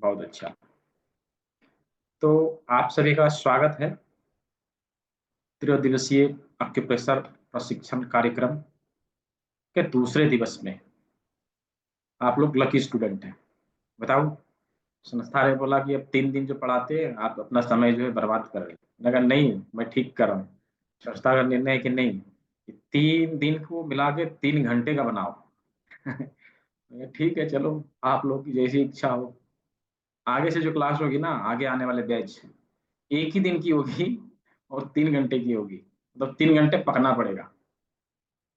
बहुत अच्छा। तो आप सभी का स्वागत है त्रिदिवसीय अक्यूप्रेशर प्रशिक्षण कार्यक्रम के दूसरे दिवस में। आप लोग लकी स्टूडेंट हैं। बताओ, संस्था ने बोला कि अब 3 दिन जो पढ़ाते हैं आप अपना समय जो है बर्बाद कर रहे हैं। मैंने कहा नहीं, मैं ठीक कर रहा हूँ। संस्था का निर्णय है कि नहीं, कि 3 दिन को मिला के 3 घंटे का बनाओ। मैंने कहा, ठीक है चलो, आप लोग की जैसी इच्छा हो। आगे से जो क्लास होगी ना, आगे आने वाले बैच एक ही दिन की होगी और 3 घंटे की होगी। मतलब 3 घंटे पकना पड़ेगा।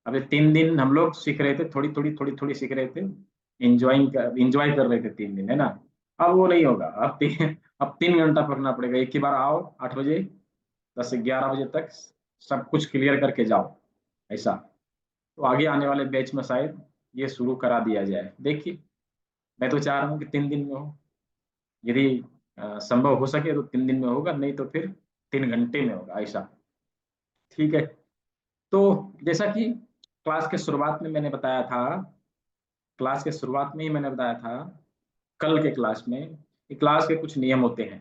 अभी 3 दिन हम लोग सीख रहे थे, थोड़ी थोड़ी सीख रहे थे। इंजॉय कर रहे थे 3 दिन, है ना। अब वो नहीं होगा। अब 3 घंटा पकना पड़ेगा। एक ही बार आओ 8 बजे, 10 से 11 बजे तक सब कुछ क्लियर करके जाओ। ऐसा। तो आगे आने वाले बैच में शायद ये शुरू करा दिया जाए। देखिए, मैं तो चाह रहा हूँ कि 3 दिन में हो। यदि संभव हो सके तो 3 दिन में होगा, नहीं तो फिर 3 घंटे में होगा। ऐसा। ठीक है। तो जैसा कि क्लास के शुरुआत में मैंने बताया था, क्लास के शुरुआत में ही मैंने बताया था, कल के क्लास में, कि क्लास के कुछ नियम होते हैं,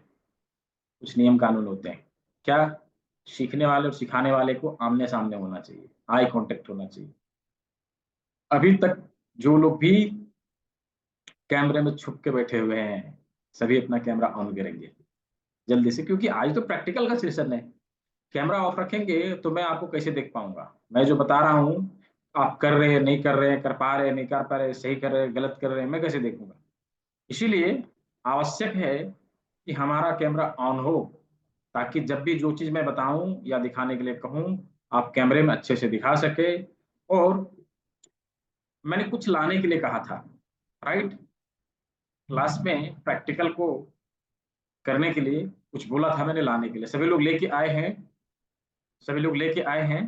कुछ नियम कानून होते हैं। क्या? सीखने वाले और सिखाने वाले को आमने सामने होना चाहिए, आई कांटेक्ट होना चाहिए। अभी तक जो लोग भी कैमरे में छुप के बैठे हुए हैं, सभी अपना कैमरा ऑन करेंगे जल्दी से, क्योंकि आज तो प्रैक्टिकल का सेशन है। कैमरा ऑफ रखेंगे तो मैं आपको कैसे देख पाऊंगा? मैं जो बता रहा हूँ, आप कर रहे हैं नहीं कर रहे हैं, कर पा रहे हैं नहीं कर पा रहे हैं, सही कर रहे हैं गलत कर रहे हैं, मैं कैसे देखूंगा? इसीलिए आवश्यक है कि हमारा कैमरा ऑन हो, ताकि जब भी जो चीज मैं बताऊं या दिखाने के लिए कहूं, आप कैमरे में अच्छे से दिखा सके। और मैंने कुछ लाने के लिए कहा था, राइट? क्लास में प्रैक्टिकल को करने के लिए कुछ बोला था मैंने लाने के लिए। सभी लोग लेके आए हैं, सभी लोग लेके आए हैं।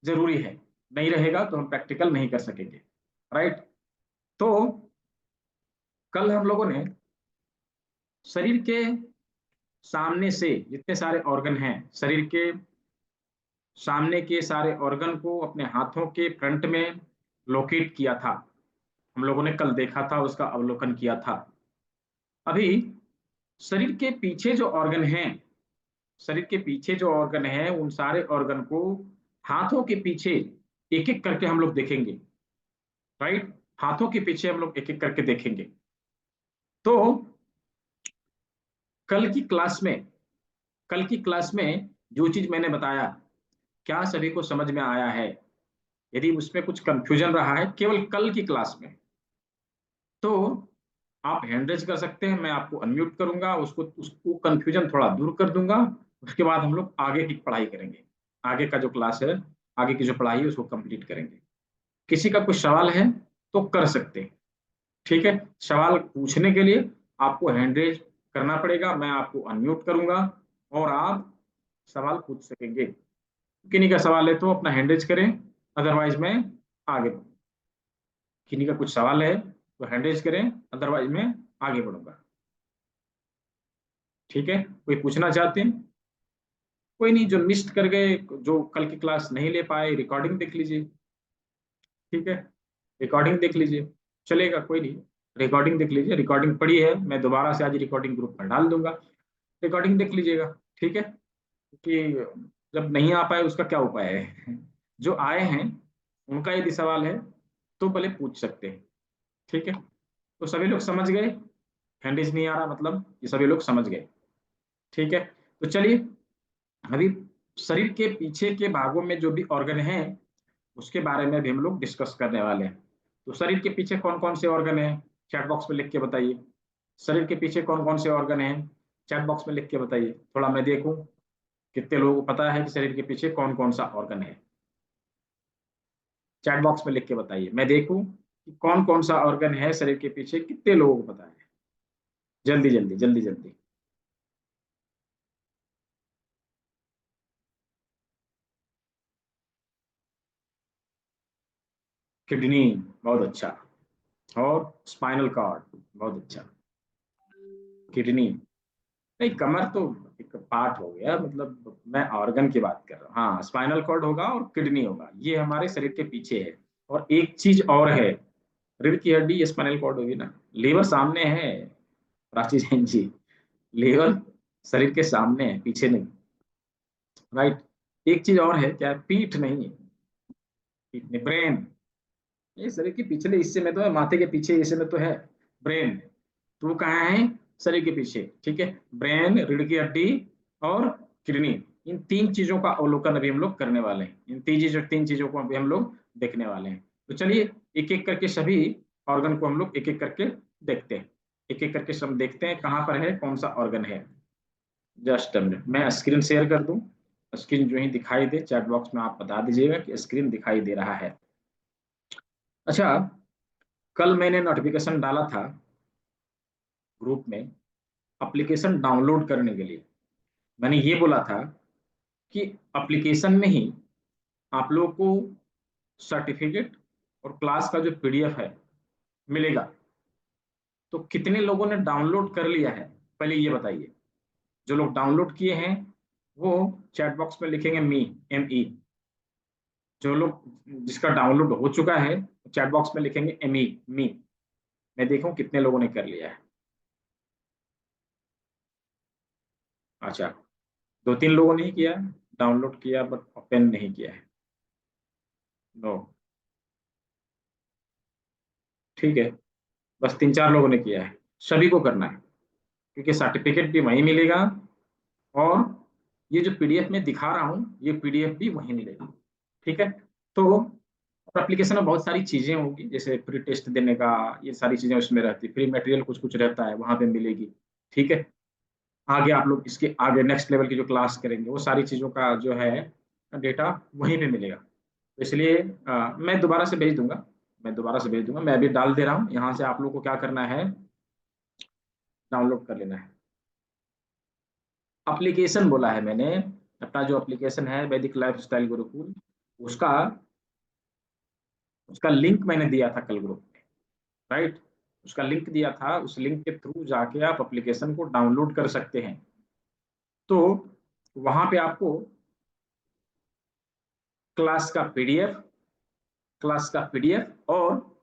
जरूरी है, नहीं रहेगा तो हम प्रैक्टिकल नहीं कर सकेंगे, राइट? तो कल हम लोगों ने शरीर के सामने से जितने सारे ऑर्गन हैं, शरीर के सामने के सारे ऑर्गन को अपने हाथों के फ्रंट में लोकेट किया था। हम लोगों ने कल देखा था, उसका अवलोकन किया था। अभी शरीर के पीछे जो ऑर्गन हैं, शरीर के पीछे जो ऑर्गन है, उन सारे ऑर्गन को हाथों के पीछे एक एक करके हम लोग देखेंगे, राइट? हाथों के पीछे हम लोग एक एक करके देखेंगे। तो कल की क्लास में कल की क्लास में जो चीज मैंने बताया, क्या सभी को समझ में आया है? यदि उसमें कुछ कंफ्यूजन रहा है केवल कल की क्लास में, तो आप हैंड रेज कर सकते हैं। मैं आपको अनम्यूट करूंगा, उसको कंफ्यूजन थोड़ा दूर कर दूंगा। उसके बाद हम लोग आगे की पढ़ाई करेंगे। आगे का जो क्लास है, आगे की जो पढ़ाई है, उसको कंप्लीट करेंगे। किसी का कुछ सवाल है तो कर सकते हैं। ठीक है। सवाल पूछने के लिए आपको हैंड रेज करना पड़ेगा, मैं आपको अनम्यूट करूंगा और आप सवाल पूछ सकेंगे। किन्हीं का सवाल है तो अपना हैंड रेज करें, अदरवाइज मैं आगे बढ़ूंगा। किन्हीं का कुछ सवाल है तो हैंड रेज करें, अदरवाइज मैं आगे बढ़ूंगा। ठीक है। कोई पूछना चाहते हैं? कोई नहीं। जो मिस कर गए, जो कल की क्लास नहीं ले पाए, रिकॉर्डिंग देख लीजिए। ठीक है, रिकॉर्डिंग देख लीजिए, चलेगा, कोई नहीं। रिकॉर्डिंग देख लीजिए, रिकॉर्डिंग पड़ी है, मैं दोबारा से आज रिकॉर्डिंग ग्रुप पर डाल दूंगा। रिकॉर्डिंग देख लीजिएगा। ठीक है। कि जब नहीं आ पाए उसका क्या उपाय है? जो आए हैं उनका यदि सवाल है तो भले पूछ सकते हैं। ठीक है। तो सभी लोग समझ गए? हैंडिज नहीं आ रहा मतलब ये सभी लोग समझ गए। ठीक है। तो चलिए, अभी शरीर के पीछे के भागों में जो भी ऑर्गन है, उसके बारे में भी हम लोग डिस्कस करने वाले हैं। तो शरीर के पीछे कौन कौन से ऑर्गन है, चैट बॉक्स में लिख के बताइए। शरीर के पीछे कौन कौन से ऑर्गन है, चैट बॉक्स में लिख के बताइए। थोड़ा मैं देखूं कितने लोगों को पता है कि शरीर के पीछे कौन कौन सा ऑर्गन है। चैट बॉक्स में लिख के बताइए, मैं देखूं कि कौन कौन सा ऑर्गन है शरीर के पीछे, कितने लोगों को पता है। जल्दी जल्दी जल्दी जल्दी। किडनी, बहुत अच्छा। और स्पाइनल कॉर्ड, बहुत अच्छा। किडनी नहीं, कमर तो एक पार्ट हो गया, मतलब मैं ऑर्गन की बात कर रहा हूँ। हाँ, स्पाइनल कॉर्ड होगा और किडनी होगा, ये हमारे शरीर के पीछे है। और एक चीज और है, रीढ़ की हड्डी स्पाइनल कॉर्ड होगी ना। लीवर सामने है, प्राची जैन जी, लीवर शरीर के सामने है, पीछे नहीं। राइट। एक चीज और है, क्या है? पीठ नहीं है, पीठ नहीं, ब्रेन। ये शरीर के पिछले हिस्से में तो है, माथे के पीछे हिस्से में तो है ब्रेन। तो वो कहाँ है? शरीर के पीछे। ठीक है, ब्रेन, रीढ़ की हड्डी और किडनी, इन तीन चीजों का अवलोकन अभी हम लोग करने वाले हैं। इन तीन चीजों को अभी हम लोग देखने वाले हैं। तो चलिए एक एक करके सभी ऑर्गन को हम लोग एक एक करके देखते हैं। एक एक करके सब देखते हैं कहाँ पर है, कौन सा ऑर्गन है। जस्ट मिनट, मैं स्क्रीन शेयर कर दूं। स्क्रीन जो ही दिखाई दे, चैट बॉक्स में आप बता दीजिएगा कि स्क्रीन दिखाई दे रहा है। अच्छा, कल मैंने नोटिफिकेशन डाला था ग्रुप में एप्लीकेशन डाउनलोड करने के लिए। मैंने ये बोला था कि एप्लीकेशन में ही आप लोगों को सर्टिफिकेट और क्लास का जो पीडीएफ है मिलेगा। तो कितने लोगों ने डाउनलोड कर लिया है, पहले ये बताइए। जो लोग डाउनलोड किए हैं वो चैट बॉक्स में लिखेंगे मी, ME। जो लोग, जिसका डाउनलोड हो चुका है, चैट बॉक्स में लिखेंगे ME, मी। मैं देखूं कितने लोगों ने कर लिया है। अच्छा, दो तीन लोगों ने ही किया है, डाउनलोड किया बट ओपन नहीं किया है। नो, ठीक है, बस तीन चार लोगों ने किया है। सभी को करना है, क्योंकि सर्टिफिकेट भी वहीं मिलेगा और ये जो पीडीएफ में दिखा रहा हूँ ये पीडीएफ भी वहीं मिलेगा। ठीक है। तो एप्लीकेशन में बहुत सारी चीजें होंगी, जैसे प्री टेस्ट देने का, ये सारी चीजें उसमें रहती है। फ्री मटेरियल कुछ कुछ रहता है, वहां पे मिलेगी। ठीक है। आगे आप लोग इसके आगे नेक्स्ट लेवल की जो क्लास करेंगे वो सारी चीजों का जो है डेटा वहीं पे मिलेगा। तो इसलिए मैं दोबारा से भेज दूंगा। मैं अभी डाल दे रहा हूँ यहाँ से। आप लोग को क्या करना है, डाउनलोड कर लेना है। एप्लीकेशन बोला है मैंने, अपना जो एप्लीकेशन है वैदिक लाइफ स्टाइल गुरुकुल, उसका उसका लिंक मैंने दिया था कल ग्रुप में। राइट। उसका लिंक दिया था, उस लिंक के थ्रू जाके आप एप्लीकेशन को डाउनलोड कर सकते हैं। तो वहां पे आपको क्लास का पीडीएफ, और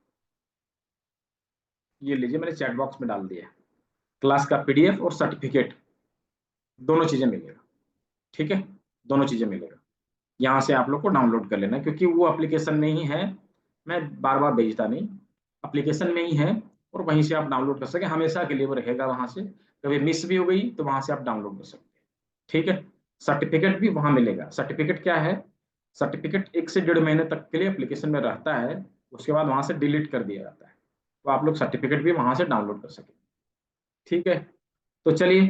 ये लीजिए मैंने चैट बॉक्स में डाल दिया, क्लास का पीडीएफ और सर्टिफिकेट, दोनों चीजें मिलेगा। ठीक है, दोनों चीजें मिलेगा। यहाँ से आप लोग को डाउनलोड कर लेना है, क्योंकि वो एप्लीकेशन में ही है, मैं बार बार भेजता नहीं, एप्लीकेशन में ही है। और वहीं से आप डाउनलोड कर सके, हमेशा के लिए वो रहेगा वहां से। कभी मिस भी हो गई तो वहां से आप डाउनलोड कर सकते हैं। ठीक है। सर्टिफिकेट भी वहां मिलेगा। सर्टिफिकेट क्या है? सर्टिफिकेट 1 से 1.5 महीने तक के लिए एप्लीकेशन में रहता है, उसके बाद वहां से डिलीट कर दिया जाता है। तो आप लोग सर्टिफिकेट भी वहां से डाउनलोड कर सके। ठीक है। तो चलिए,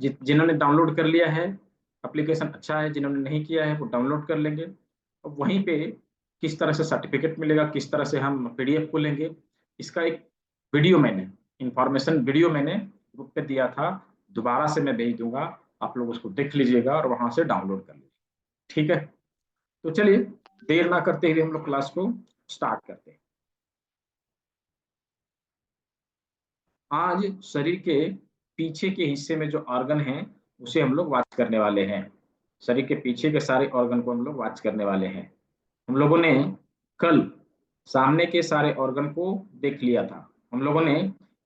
जिन्होंने डाउनलोड कर लिया है एप्लीकेशन, अच्छा है। जिन्होंने नहीं किया है वो डाउनलोड कर लेंगे। अब वहीं पे किस तरह से सर्टिफिकेट मिलेगा, किस तरह से हम पीडीएफ को लेंगे, इसका एक वीडियो मैंने, इंफॉर्मेशन वीडियो मैंने ग्रुप पे दिया था। दोबारा से मैं भेज दूंगा, आप लोग उसको देख लीजिएगा और वहां से डाउनलोड कर लीजिए। ठीक है। तो चलिए, देर ना करते हुए हम लोग क्लास को स्टार्ट करते हैं। आज शरीर के पीछे के हिस्से में जो ऑर्गन है उसे हम लोग वॉच करने वाले हैं। शरीर के पीछे के सारे ऑर्गन को हम लोग वॉच करने वाले हैं। हम लोगों ने कल सामने के सारे ऑर्गन को देख लिया था। हम लोगों ने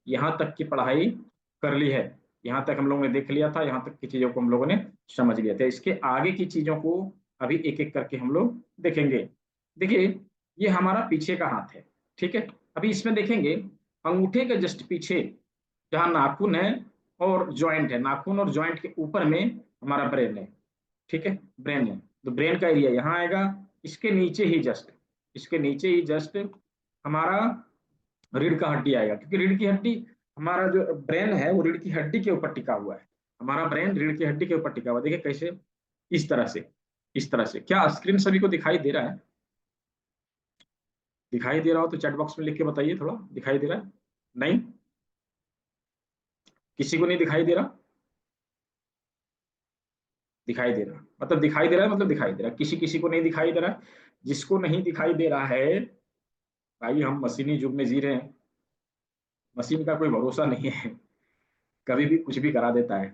यहाँ तक की पढ़ाई कर ली है। यहाँ तक हम लोगों ने देख लिया था, यहाँ तक की चीजों को हम लोगों ने समझ लिया था। इसके आगे की चीजों को अभी एक एक करके हम लोग देखेंगे। देखिए, ये हमारा पीछे का हाथ है। ठीक है। अभी इसमें देखेंगे, अंगूठे के जस्ट पीछे जहाँ नाखून है और जॉइंट है, नाखून और जॉइंट के ऊपर में हमारा ब्रेन है। ठीक है, ब्रेन है। तो ब्रेन का एरिया यहाँ आएगा। इसके नीचे ही जस्ट, हमारा रीढ़ का हड्डी आएगा, क्योंकि रीढ़ की हड्डी, हमारा जो ब्रेन है वो रीढ़ की हड्डी के ऊपर टिका हुआ है। हमारा ब्रेन रीढ़ की हड्डी के ऊपर टिका हुआ है। देखिए कैसे, इस तरह से, क्या स्क्रीन सभी को दिखाई दे रहा है? दिखाई दे रहा हो तो चैट बॉक्स में लिख के बताइए, थोड़ा दिखाई दे रहा है? नहीं, किसी को नहीं दिखाई दे रहा? दिखाई दे रहा मतलब दिखाई दे रहा है, मतलब दिखाई दे रहा है। किसी किसी को नहीं दिखाई दे रहा है। जिसको नहीं दिखाई दे रहा है, भाई हम मशीनी युग में जी रहे हैं, मशीन का कोई भरोसा नहीं है, कभी भी कुछ भी करा देता है।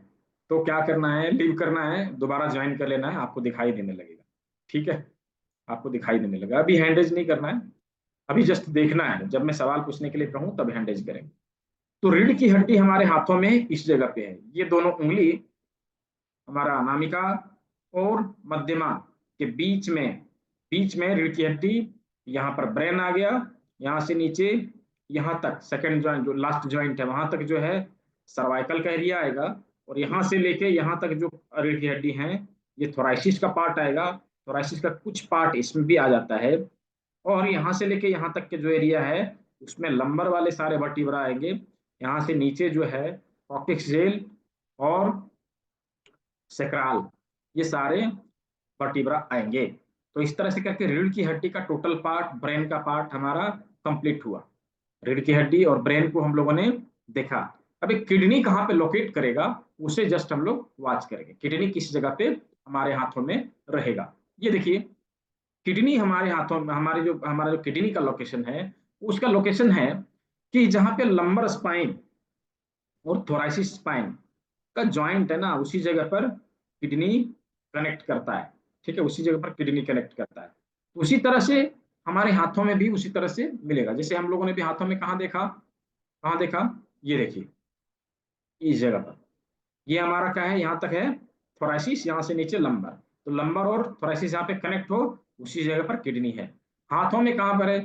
तो क्या करना है, लीव करना है, दोबारा ज्वाइन कर लेना है, आपको दिखाई देने लगेगा। ठीक है, आपको दिखाई देने लगेगा। अभी हैंड रेज नहीं करना है, अभी जस्ट देखना है, जब मैं सवाल पूछने के लिए कहूं तब हैंड रेज करेंगे। तो रीढ़ की हड्डी हमारे हाथों में इस जगह पे है, ये दोनों उंगली हमारा अनामिका और मध्यमा के बीच में रीढ़ की हड्डी, यहाँ पर ब्रेन आ गया, यहाँ से नीचे यहाँ तक सेकंड जॉइंट जो लास्ट जॉइंट है वहां तक जो है सर्वाइकल का एरिया आएगा, और यहाँ से लेके यहाँ तक जो रीढ़ की हड्डी है ये थोराइसिस का पार्ट आएगा, थोराइसिस का कुछ पार्ट इसमें भी आ जाता है, और यहाँ से लेके यहाँ तक के जो एरिया है उसमें लंबर वाले सारे वर्टिब्रा आएंगे, यहाँ से नीचे जो है कॉक्सिक्स जेल और सेक्राल, ये सारे वर्टिब्रा आएंगे। तो इस तरह से करके रीढ़ की हड्डी का टोटल पार्ट, ब्रेन का पार्ट हमारा कंप्लीट हुआ। रीढ़ की हड्डी और ब्रेन को हम लोगों ने देखा। अभी किडनी कहाँ पे लोकेट करेगा उसे जस्ट हम लोग वॉच करेंगे, किडनी किस जगह पे हमारे हाथों में रहेगा। ये देखिए किडनी हमारे हाथों में, हमारा जो किडनी का लोकेशन है उसका लोकेशन है कि जहां पे लंबर स्पाइन और थोराइसिस स्पाइन का जॉइंट है ना उसी जगह पर किडनी कनेक्ट करता है। ठीक है, उसी जगह पर किडनी कनेक्ट करता है। तो उसी तरह से हमारे हाथों में भी उसी तरह से मिलेगा, जैसे हम लोगों ने भी हाथों में कहाँ देखा, ये देखिए इस जगह पर, ये हमारा क्या है, यहाँ तक है थोराइसिस, यहाँ से नीचे लंबर, तो लंबर और थोराइसिस यहाँ पे कनेक्ट हो उसी जगह पर किडनी है। हाथों में कहाँ पर है,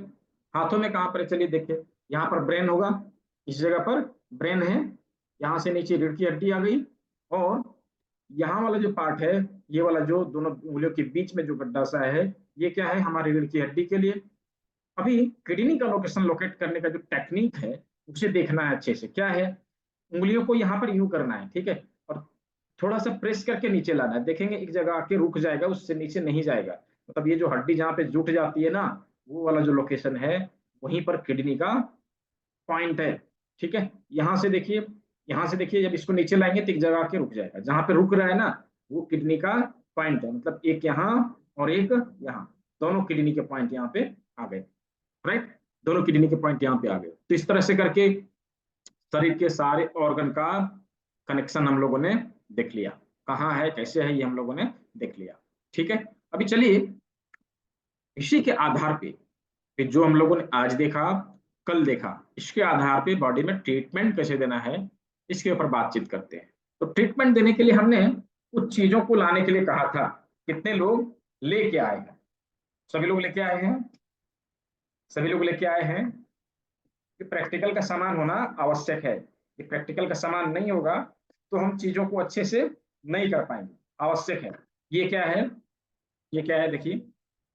हाथों में कहाँ पर है, चलिए देखिए, यहाँ पर ब्रेन होगा, इस जगह पर ब्रेन है, यहाँ से नीचे रीढ़ की हड्डी आ गई, और यहाँ वाला जो पार्ट है, ये वाला जो दोनों उंगलियों के बीच में जो गड्ढा सा है, ये क्या है, हमारी रीढ़ की हड्डी के लिए। अभी किडनी का लोकेशन लोकेट करने का जो टेक्निक है उसे देखना है अच्छे से, क्या है, उंगलियों को यहाँ पर यूं करना है, ठीक है, और थोड़ा सा प्रेस करके नीचे लाना है, देखेंगे एक जगह आके रुक जाएगा, उससे नीचे नहीं जाएगा, मतलब ये जो हड्डी जहाँ पे जुट जाती है ना, वो वाला जो लोकेशन है वहीं पर किडनी का पॉइंट है। ठीक है, यहाँ से देखिए जब इसको नीचे लाएंगे तो एक जगह आके रुक जाएगा, जहां पे रुक रहा है ना वो किडनी का पॉइंट है, मतलब एक यहाँ और एक यहाँ, दोनों किडनी के पॉइंट यहाँ पे आ गए। राइट, दोनों किडनी के पॉइंट यहाँ पे आ गए। तो इस तरह से करके शरीर के सारे ऑर्गन का कनेक्शन हम लोगों ने देख लिया, कहाँ है कैसे है ये हम लोगों ने देख लिया। ठीक है, अभी चलिए इसी के आधार पे कि जो हम लोगों ने आज देखा कल देखा, इसके आधार पे बॉडी में ट्रीटमेंट कैसे देना है इसके ऊपर बातचीत करते हैं। तो ट्रीटमेंट देने के लिए हमने कुछ चीजों को लाने के लिए कहा था, कितने लोग लेके आए हैं, सभी लोग लेके आए हैं, सभी लोग लेके आए हैं कि प्रैक्टिकल का सामान होना आवश्यक है, कि प्रैक्टिकल का सामान नहीं होगा तो हम चीजों को अच्छे से नहीं कर पाएंगे, आवश्यक है। ये क्या है, ये क्या है देखिए,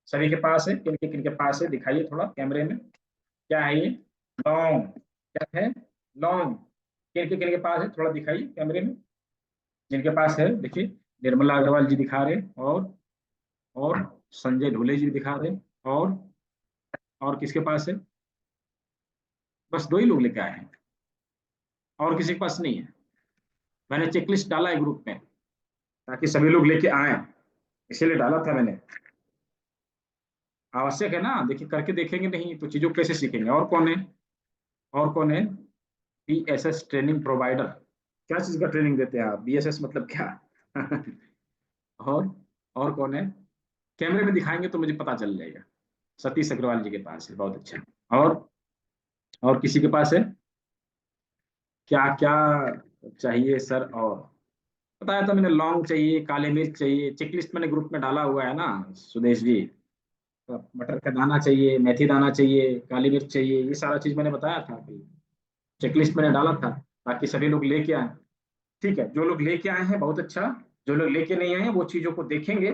सभी के पास है, किन के पास है दिखाइए थोड़ा कैमरे में, क्या है ये, लौंग, क्या है, लौंग, किन के पास है थोड़ा दिखाइए कैमरे में, जिनके पास है देखिए, निर्मला अग्रवाल जी दिखा रहे, और संजय ढोले जी दिखा रहे, और किसके पास है, बस दो ही लोग लेके आए हैं, और किसी के पास नहीं है। मैंने चेकलिस्ट डाला है ग्रुप में ताकि सभी लोग लेके आए, इसीलिए डाला था मैंने, आवश्यक है ना, देखिए करके देखेंगे नहीं तो चीजों को कैसे सीखेंगे। और कौन है, और कौन है, बीएसएस ट्रेनिंग प्रोवाइडर, क्या चीज का ट्रेनिंग देते हैं आप, बीएसएस मतलब क्या और और कौन है, कैमरे में दिखाएंगे तो मुझे पता चल जाएगा। सतीश अग्रवाल जी के पास है, बहुत अच्छा। और किसी के पास है, क्या क्या चाहिए सर, और बताया था मैंने, लौंग चाहिए, काले मिर्च चाहिए, चेकलिस्ट मैंने ग्रुप में डाला हुआ है ना सुदेश जी, तो मटर का दाना चाहिए, मेथी दाना चाहिए, काली मिर्च चाहिए, ये सारा चीज मैंने बताया था कि चेकलिस्ट मैंने डाला था ताकि सभी लोग लेके आए। ठीक है, जो लोग लेके आए हैं बहुत अच्छा, जो लोग लेके नहीं आए हैं वो चीजों को देखेंगे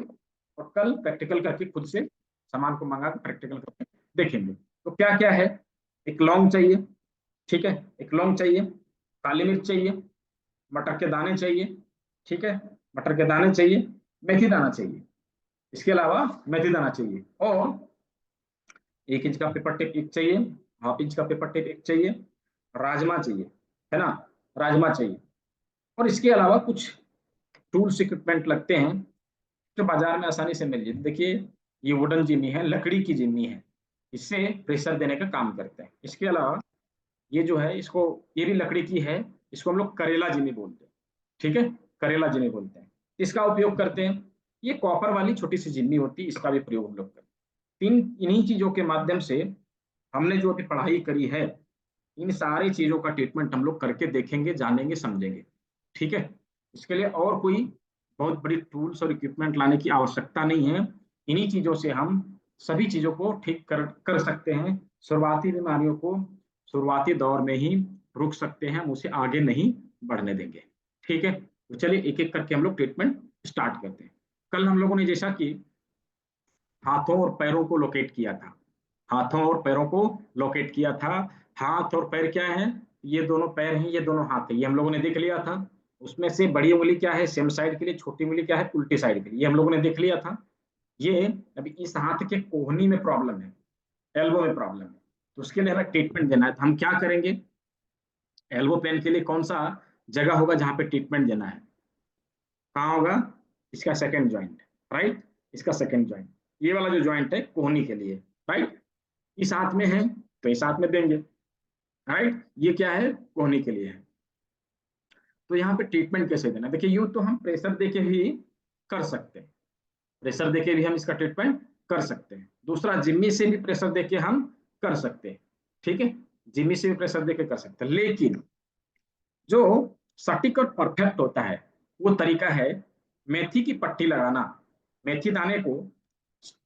और कल प्रैक्टिकल करके खुद से सामान को मंगा के प्रैक्टिकल करके देखेंगे। तो क्या क्या है, एक लौंग चाहिए, ठीक है, एक लौंग चाहिए, काली मिर्च चाहिए, मटर के दाने चाहिए, ठीक है, मटर के दाने चाहिए, मेथी दाना चाहिए, इसके अलावा मेथी दाना चाहिए, और 1 इंच का पेपर टेप एक चाहिए, हाफ इंच का पेपर टेप एक चाहिए, राजमा चाहिए, है ना, राजमा चाहिए, और इसके अलावा कुछ टूल्स इक्विपमेंट लगते हैं जो बाजार में आसानी से मिल जाते। देखिए ये वुडन जिम्मी है, लकड़ी की जिम्मी है, इससे प्रेशर देने का काम करते हैं। इसके अलावा ये जो है इसको, ये भी लकड़ी की है, इसको हम लोग करेला जिम्मी बोलते हैं, ठीक है, करेला जिम्मी बोलते हैं। इसका उपयोग करते हैं, ये कॉपर वाली छोटी सी जिम्मी होती है, इसका भी प्रयोग हम लोग करते हैं। तीन इन्हीं चीजों के माध्यम से हमने जो अभी पढ़ाई करी है, इन सारी चीजों का ट्रीटमेंट हम लोग करके देखेंगे, जानेंगे, समझेंगे। ठीक है, इसके लिए और कोई बहुत बड़ी टूल्स और इक्विपमेंट लाने की आवश्यकता नहीं है। इन्हीं चीजों से हम सभी चीजों को ठीक कर सकते हैं। शुरुआती बीमारियों को शुरुआती दौर में ही रुक सकते हैं, हम उसे आगे नहीं बढ़ने देंगे। ठीक है, तो चलिए एक एक करके हम लोग ट्रीटमेंट स्टार्ट करते हैं। कल हम लोगों ने जैसा कि हाथों और पैरों को लोकेट किया था, हाथों और पैरों को लोकेट किया था। हाथ और पैर क्या है? ये दोनों पैर हैं, ये दोनों हाथ है, ये हम लोगों ने देख लिया था। उसमें से बड़ी उंगली क्या है? सेम साइड के लिए, छोटी उंगली क्या है? उल्टी साइड के लिए, ये हम लोगों ने देख लिया था। ये अभी इस हाथ के कोहनी में प्रॉब्लम है, एल्बो में प्रॉब्लम है, तो उसके लिए हमें ट्रीटमेंट देना है। तो हम क्या करेंगे? एल्बो पेन के लिए कौन सा जगह होगा जहां पे ट्रीटमेंट देना है? कहाँ होगा? इसका सेकंड जॉइंट, राइट। इसका सेकंड जॉइंट, ये वाला जो जॉइंट है कोहनी के लिए, राइट। इस हाथ में है तो इस हाथ में देंगे, राइट। ये क्या है? कोहनी के लिए है। तो यहाँ पे ट्रीटमेंट कैसे देना? देखिए, यूं तो हम प्रेशर देके भी कर सकते हैं, प्रेशर देके भी हम इसका ट्रीटमेंट कर सकते हैं। दूसरा, जिम्मी से भी प्रेशर देके हम कर सकते हैं। ठीक है, जिम्मी से भी प्रेशर देके कर सकते हैं, लेकिन जो सटीक और परफेक्ट होता है वो तरीका है मेथी की पट्टी लगाना। मेथी दाने को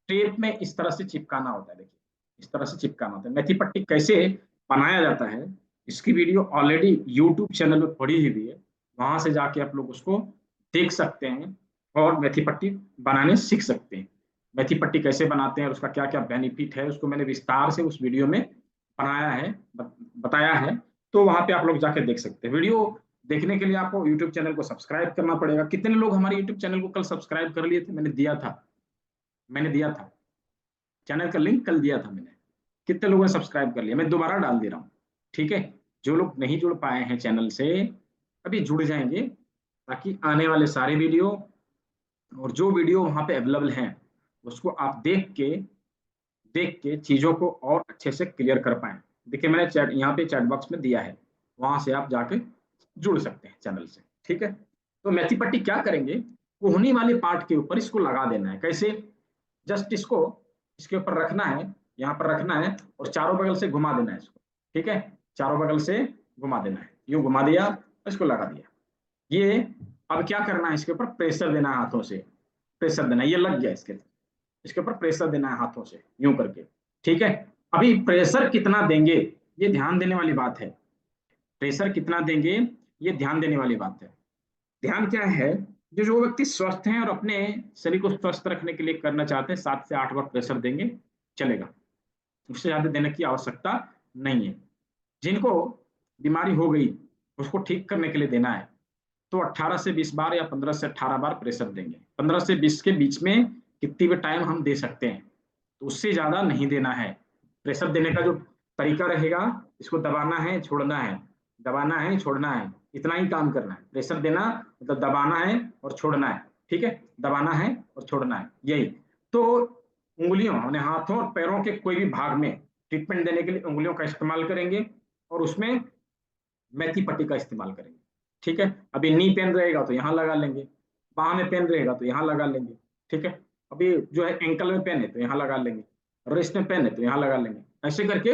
टेप में इस तरह से चिपकाना होता है। देखिए, इस तरह से चिपकाना होता है। मेथी पट्टी कैसे बनाया जाता है, इसकी वीडियो ऑलरेडी यूट्यूब चैनल में पड़ी हुई है, वहां से जाके आप लोग उसको देख सकते हैं और मेथी पट्टी बनाने सीख सकते हैं। मेथी पट्टी कैसे बनाते हैं और उसका क्या क्या बेनिफिट है, उसको मैंने विस्तार से उस वीडियो में बनाया है, बताया है। तो वहां पे आप लोग जाके देख सकते हैं। वीडियो देखने के लिए आपको यूट्यूब चैनल को सब्सक्राइब करना पड़ेगा। कितने लोग हमारे यूट्यूब चैनल को कल सब्सक्राइब कर लिए थे? मैंने दिया था चैनल का लिंक कल दिया था मैंने। कितने लोगों ने सब्सक्राइब कर लिया? मैं दोबारा डाल दे रहा हूँ। ठीक है, जो लोग नहीं जुड़ पाए हैं चैनल से, अभी जुड़ जाएंगे, ताकि आने वाले सारे वीडियो और जो वीडियो वहां पे अवेलेबल हैं उसको आप देख के चीजों को और अच्छे से क्लियर कर पाए। देखिए, मैंने चैट यहाँ पे चैट बॉक्स में दिया है, वहां से आप जाके जुड़ सकते हैं चैनल से। ठीक है, तो मेथी पट्टी क्या करेंगे? कोहनी वाले पार्ट के ऊपर इसको लगा देना है। कैसे? जस्ट इसको इसके ऊपर रखना है, यहाँ पर रखना है और चारों बगल से घुमा देना है इसको। ठीक है, चारों बगल से घुमा देना है, यूं घुमा दिया और इसको लगा दिया। ये अब क्या करना है? इसके ऊपर प्रेशर देना है, हाथों से प्रेशर देना है। ये लग गया, इसके ऊपर प्रेशर देना है हाथों से यूं करके। ठीक है, अभी प्रेशर कितना देंगे ये ध्यान देने वाली बात है। प्रेशर कितना देंगे ये ध्यान देने वाली बात है। ध्यान क्या है? जो व्यक्ति स्वस्थ हैं और अपने शरीर को स्वस्थ रखने के लिए करना चाहते हैं, 7 से 8 बार प्रेशर देंगे, चलेगा। उससे ज्यादा देने की आवश्यकता नहीं है। जिनको बीमारी हो गई उसको ठीक करने के लिए देना है, तो 18 से 20 बार या 15 से 18 बार प्रेशर देंगे। 15 से 20 के बीच में कितनी भी टाइम हम दे सकते हैं, तो उससे ज्यादा नहीं देना है। प्रेशर देने का जो तरीका रहेगा, इसको दबाना है, छोड़ना है, दबाना है, छोड़ना है, इतना ही काम करना है। प्रेशर देना मतलब दबाना है और छोड़ना है। ठीक है, दबाना है और छोड़ना है, यही। तो उंगलियों, हमने हाथों और पैरों के कोई भी भाग में ट्रीटमेंट देने के लिए उंगलियों का इस्तेमाल करेंगे और उसमें मेथी पट्टी का इस्तेमाल करेंगे। ठीक है, अभी नी पेन रहेगा तो यहाँ लगा लेंगे, बाह में पेन रहेगा तो यहाँ लगा लेंगे। ठीक है, अभी जो है एंकल में पेन है तो यहाँ लगा लेंगे, रिस्ट में पेन है तो यहाँ लगा लेंगे। ऐसे करके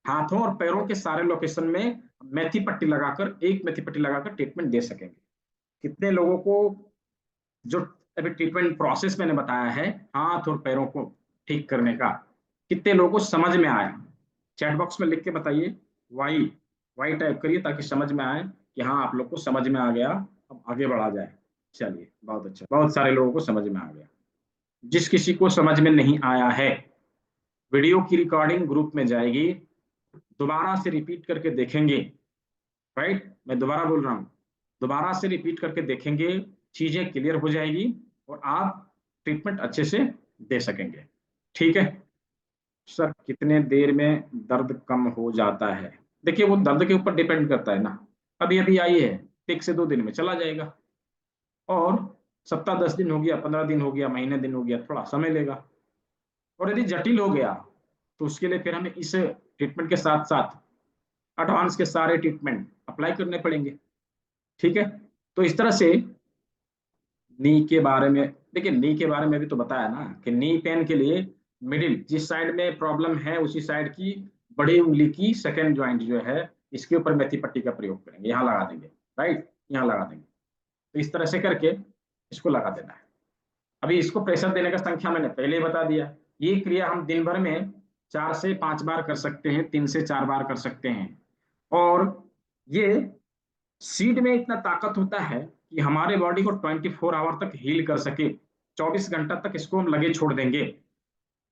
हाथों और पैरों के सारे लोकेशन में मेथी पट्टी लगाकर, एक मेथी पट्टी लगाकर ट्रीटमेंट दे सकेंगे। कितने लोगों को जो अभी ट्रीटमेंट प्रोसेस मैंने बताया है हाथ और पैरों को ठीक करने का, कितने लोगों को समझ में आया? चैट बॉक्स में लिख के बताइए। वाई वाई टाइप करिए ताकि समझ में आए कि हाँ, आप लोग को समझ में आ गया, अब आगे बढ़ा जाए। चलिए, बहुत अच्छा, बहुत सारे लोगों को समझ में आ गया। जिस किसी को समझ में नहीं आया है, वीडियो की रिकॉर्डिंग ग्रुप में जाएगी, दोबारा से रिपीट करके देखेंगे। राइट, मैं दोबारा बोल रहा हूँ, दोबारा से रिपीट करके देखेंगे, चीजें क्लियर हो जाएगी और आप ट्रीटमेंट अच्छे से दे सकेंगे। ठीक है सर, कितने देर में दर्द कम हो जाता है? देखिए, वो दर्द के ऊपर डिपेंड करता है ना। अभी अभी आई है, 1 से 2 दिन में चला जाएगा, और सप्ताह 10 दिन हो गया, 15 दिन हो गया, महीने दिन हो गया, थोड़ा समय लेगा। और यदि जटिल हो गया तो उसके लिए फिर हमें इस ट्रीटमेंट के साथ साथ एडवांस के सारे ट्रीटमेंट अप्लाई करने पड़ेंगे। ठीक है, तो इस तरह से नी के बारे में, देखिए नी के बारे में भी तो बताया ना कि नी पेन के लिए मिडिल, जिस साइड में प्रॉब्लम है उसी साइड की बड़ी उंगली की सेकेंड ज्वाइंट जो है, इसके ऊपर मेथी पट्टी का प्रयोग करेंगे, यहाँ लगा देंगे, राइट, यहाँ लगा देंगे। तो इस तरह से करके इसको लगा देना है। अभी इसको प्रेशर देने का संख्या मैंने पहले ही बता दिया। ये क्रिया हम दिन भर में 4 से 5 बार कर सकते हैं, 3 से 4 बार कर सकते हैं। और ये सीड में इतना ताकत होता है कि हमारे बॉडी को 24 आवर तक हील कर सके। 24 घंटा तक इसको हम लगे छोड़ देंगे,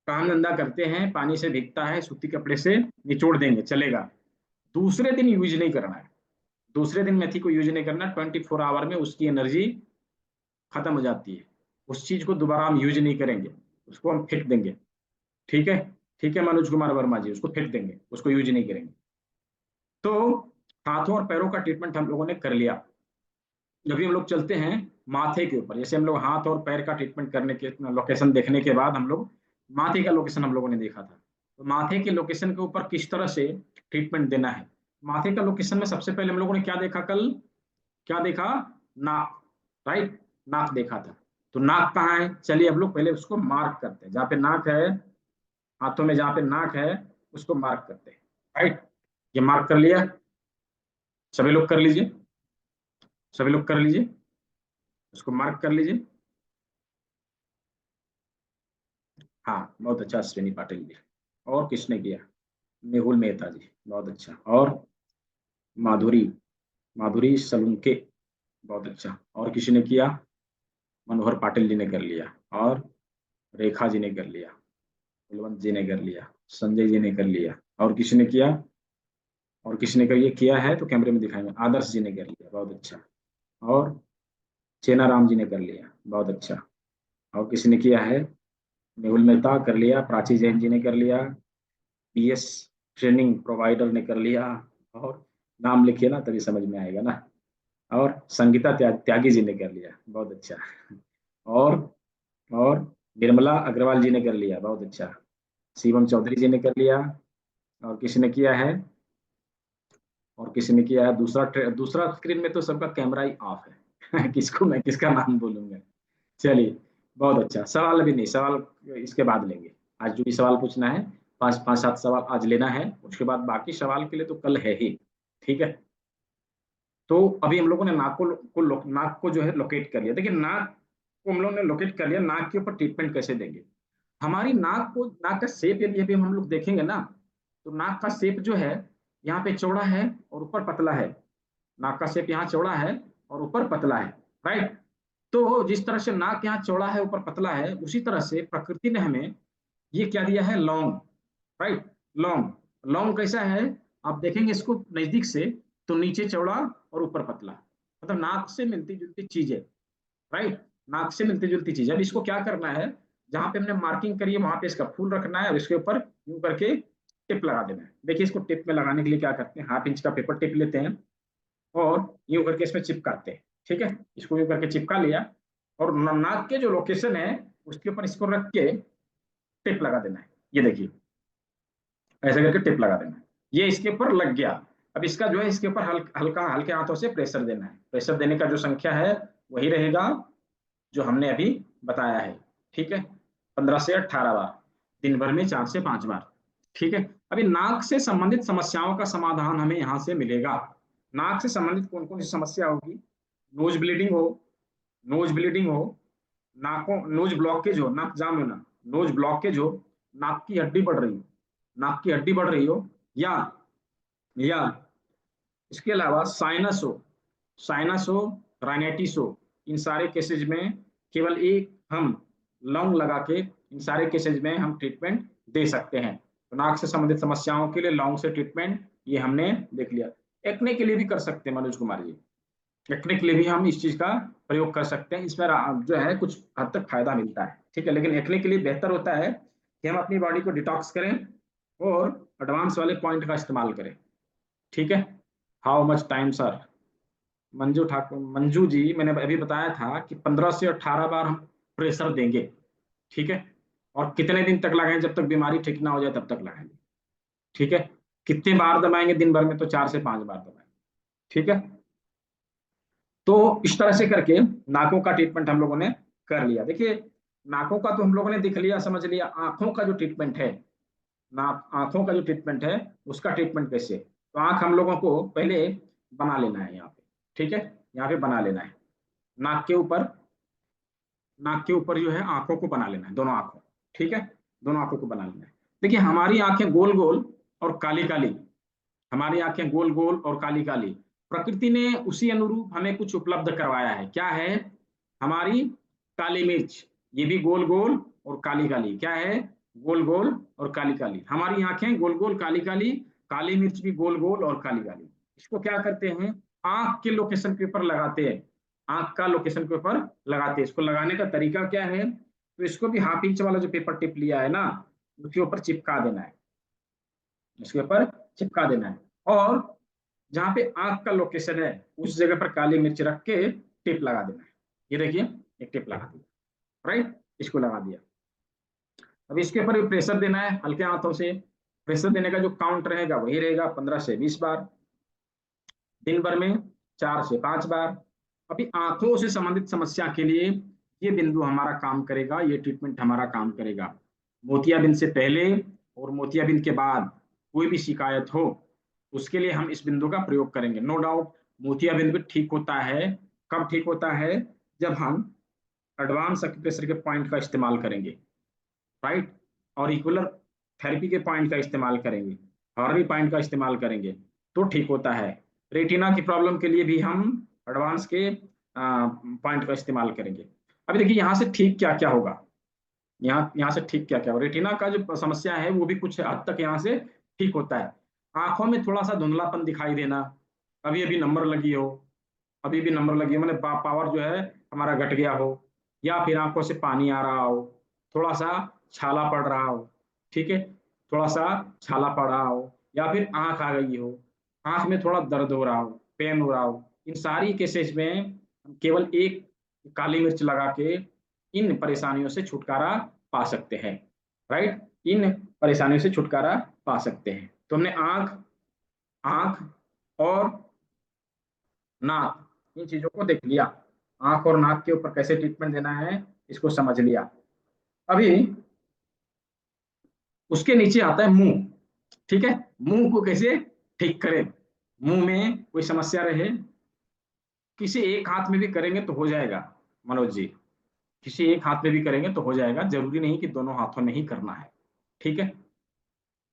काम धंधा करते हैं, पानी से भीगता है, सूती कपड़े से निचोड़ देंगे, चलेगा। दूसरे दिन यूज नहीं करना है, दूसरे दिन मेथी को यूज नहीं करना। 24 आवर में उसकी एनर्जी खत्म हो जाती है, उस चीज को दोबारा हम यूज नहीं करेंगे, उसको हम फेंक देंगे। ठीक है, ठीक है मनोज कुमार वर्मा जी, उसको फेंक देंगे, उसको यूज नहीं करेंगे। तो हाथों और पैरों का ट्रीटमेंट हम लोगों ने कर लिया। जब भी हम लोग चलते हैं माथे के ऊपर, जैसे हम लोग हाथ और पैर का ट्रीटमेंट करने के लोकेशन देखने के बाद हम लोग माथे का लोकेशन हम लोगों ने देखा था। तो माथे के लोकेशन के ऊपर किस तरह से ट्रीटमेंट देना है। माथे का लोकेशन में सबसे पहले हम लोगों ने क्या देखा कल, क्या देखा, नाक, राइट, नाक देखा था। तो नाक कहाँ है, चलिए हम लोग पहले उसको मार्क करते हैं। जहाँ पे नाक है, हाथों में जहाँ पे नाक है उसको मार्क करते हैं, राइट। ये मार्क कर लिया, सभी लोग कर लीजिए, सभी लोग कर लीजिए, उसको मार्क कर लीजिए। हाँ बहुत अच्छा अश्विनी पाटिल जी। और किसने किया, मेहुल मेहता जी, बहुत अच्छा। और माधुरी, माधुरी सलूंके, बहुत अच्छा। और किसी ने किया, मनोहर पाटिल जी ने कर लिया, और रेखा जी ने कर लिया, कुलवंत जी ने कर लिया, संजय जी ने कर लिया। और किसी ने किया, और किसी ने कर ये किया है तो कैमरे में दिखाएंगे, आदर्श जी ने कर लिया, बहुत अच्छा। और चेना राम जी ने कर लिया, बहुत अच्छा। और किसी ने किया है, मेहुल मेहता कर लिया, प्राची जैन जी ने कर लिया, पीएस ट्रेनिंग प्रोवाइडर ने कर लिया। और नाम लिखिए ना तभी समझ में आएगा ना। और संगीता त्यागी जी ने कर लिया, बहुत अच्छा। और और निर्मला अग्रवाल जी ने कर लिया, बहुत अच्छा। शिवम चौधरी जी ने कर लिया। और किसी ने किया है, और किसी ने किया है, दूसरा स्क्रीन में तो सबका कैमरा ही ऑफ है किसको मैं किसका नाम बोलूंगा। चलिए, बहुत अच्छा। सवाल अभी नहीं, सवाल इसके बाद लेंगे। आज जो भी सवाल पूछना है, 5 5 7 सवाल आज लेना है, उसके बाद बाकी सवाल के लिए तो कल है ही। ठीक है। तो अभी हम लोगों ने नाक को जो है लोकेट कर लिया। देखिए नाक को हम लोगों ने लोकेट कर लिया, नाक के ऊपर ट्रीटमेंट कैसे देंगे। हमारी नाक को, नाक का शेप यदि अभी हम लोग देखेंगे ना, तो नाक का शेप जो है यहाँ पे चौड़ा है और ऊपर पतला है। नाक का शेप यहाँ चौड़ा है और ऊपर पतला है, राइट। तो जिस तरह से नाक यहाँ चौड़ा है ऊपर पतला है, उसी तरह से प्रकृति ने हमें ये क्या दिया है, लौंग, राइट। लौंग, लौंग कैसा है, आप देखेंगे इसको नजदीक से, तो नीचे चौड़ा और ऊपर पतला, मतलब नाक से मिलती जुलती चीज है, राइट। नाक से मिलती जुलती चीज है। अब इसको क्या करना है, जहां पे हमने मार्किंग करी है वहां पे इसका फूल रखना है और इसके ऊपर यूं करके टिप लगा देना है। देखिए इसको टिप में लगाने के लिए क्या करते हैं, 1/2 इंच का पेपर टिप लेते हैं और यूं करके इसमें चिपकाते हैं। ठीक है, इसको यूं करके चिपका लिया और नाक के जो लोकेशन है उसके ऊपर इसको रख के टिप लगा देना है। ये देखिए ऐसे करके टिप लगा देना है, ये इसके ऊपर लग गया। अब इसका जो है इसके ऊपर हल्का हल्के हाथों से प्रेशर देना है। प्रेशर देने का जो संख्या है वही रहेगा जो हमने अभी बताया है। ठीक है, 15 से 18 बार, दिन भर में 4 से 5 बार। ठीक है। अभी नाक से संबंधित समस्याओं का समाधान हमें यहाँ से मिलेगा। नाक से संबंधित कौन कौन सी समस्या होगी, नोज ब्लीडिंग हो, नोज ब्लीडिंग हो, नाकों नोज ब्लॉकेज हो, नाक जाम होना, नोज ब्लॉकेज हो, नाक की हड्डी बढ़ रही हो, नाक की हड्डी बढ़ रही हो, या इसके अलावा साइनस हो, साइनस हो, राइनाइटिस हो, इन सारे केसेज में केवल एक हम लौंग लगा के इन सारे केसेज में हम ट्रीटमेंट दे सकते हैं। तो नाक से संबंधित समस्याओं के लिए लौंग से ट्रीटमेंट ये हमने देख लिया। एक्ने के लिए भी कर सकते हैं मनोज कुमार जी, एक्ने के लिए भी हम इस चीज का प्रयोग कर सकते हैं। इसमें जो है कुछ हद तक फायदा मिलता है। ठीक है, लेकिन एक्ने के लिए बेहतर होता है कि हम अपनी बॉडी को डिटॉक्स करें और एडवांस वाले पॉइंट का इस्तेमाल करें। ठीक है। How much time sir, Manju Thakur, Manju ji मैंने अभी बताया था कि 15 से 18 बार हम प्रेशर देंगे। ठीक है, और कितने दिन तक लगाएंगे, जब तक बीमारी ठीक ना हो जाए तब तक लगाएंगे। ठीक है, कितने बार दबाएंगे दिन भर में, तो 4 से 5 बार दबाएंगे। ठीक है। तो इस तरह से करके नाकों का ट्रीटमेंट हम लोगों ने कर लिया। देखिए नाकों का तो हम लोगों ने देख लिया, समझ लिया। आंखों का जो ट्रीटमेंट है, नाक आंखों का जो ट्रीटमेंट है, उसका ट्रीटमेंट कैसे? तो आंख हम लोगों को पहले बना लेना है यहाँ पे, ठीक है, यहाँ पे बना लेना है। नाक के ऊपर, नाक के ऊपर जो है आंखों को बना लेना है, दोनों आंखों, ठीक है, दोनों आंखों को बना लेना है। देखिए हमारी आंखें गोल गोल और काली काली, हमारी आंखें गोल गोल और काली काली, प्रकृति ने उसी अनुरूप हमें कुछ उपलब्ध करवाया है। क्या है? हमारी काली मिर्च, ये भी गोल गोल और काली काली, क्या है? गोल गोल और काली काली। हमारी आंखें गोल गोल काली काली, काली मिर्च भी गोल गोल और काली काली। इसको क्या करते हैं? आंख के लोकेशन के ऊपर लगाते हैं, आंख का लोकेशन के ऊपर लगाते हैं। इसको लगाने का तरीका क्या है? तो इसको भी हाफ इंच वाला जो पेपर टिप लिया है ना, उसके ऊपर चिपका देना है, इसके ऊपर चिपका देना है। और जहां पे आंख का लोकेशन है उस जगह पर काली मिर्च रख के टिप लगा देना है। ये देखिए, एक टिप लगा दिया, राइट, इसको लगा दिया। अब इसके ऊपर प्रेशर देना है हल्के हाथों से। प्रेशर देने का जो काउंट रहेगा वही रहेगा, 15 से 20 बार दिन भर में, 4 से 5 बार। अभी आंखों से संबंधित समस्या के लिए ये बिंदु हमारा काम करेगा, ये ट्रीटमेंट हमारा काम करेगा। मोतियाबिंद से पहले और मोतियाबिंद के बाद कोई भी शिकायत हो, उसके लिए हम इस बिंदु का प्रयोग करेंगे। नो डाउट मोतियाबिंद भी ठीक होता है। कब ठीक होता है? जब हम एडवांस एक्यूप्रेशर के पॉइंट का इस्तेमाल करेंगे, राइट, और इक्वलर थेरेपी के पॉइंट का इस्तेमाल करेंगे, हॉर्री पॉइंट का इस्तेमाल करेंगे, तो ठीक होता है। रेटिना की प्रॉब्लम के लिए भी हम एडवांस के पॉइंट का इस्तेमाल करेंगे। अभी देखिए यहाँ से ठीक क्या क्या होगा, यहाँ यहाँ से ठीक क्या क्या होगा। रेटिना का जो समस्या है वो भी कुछ हद तक यहाँ से ठीक होता है। आंखों में थोड़ा सा धुंधलापन दिखाई देना, अभी अभी नंबर लगी हो, अभी भी नंबर लगी हो, मैंने पावर जो है हमारा घट गया हो, या फिर आंखों से पानी आ रहा हो, थोड़ा सा छाला पड़ रहा हो, ठीक है, थोड़ा सा छाला पड़ रहा हो, या फिर आंख आ गई हो, आंख में थोड़ा दर्द हो रहा हो, पेन हो रहा हो, इन सारी केसेस में केवल एक काली मिर्च लगा के इन परेशानियों से छुटकारा पा सकते हैं, राइट, इन परेशानियों से छुटकारा पा सकते हैं। तो हमने आंख, आंख और नाक, इन चीजों को देख लिया। आंख और नाक के ऊपर कैसे ट्रीटमेंट देना है इसको समझ लिया। अभी उसके नीचे आता है मुंह, ठीक है, मुंह को कैसे ठीक करें। मुंह में कोई समस्या रहे, किसी एक हाथ में भी करेंगे तो हो जाएगा मनोज जी, किसी एक हाथ में भी करेंगे तो हो जाएगा, जरूरी नहीं कि दोनों हाथों में ही करना है, ठीक है।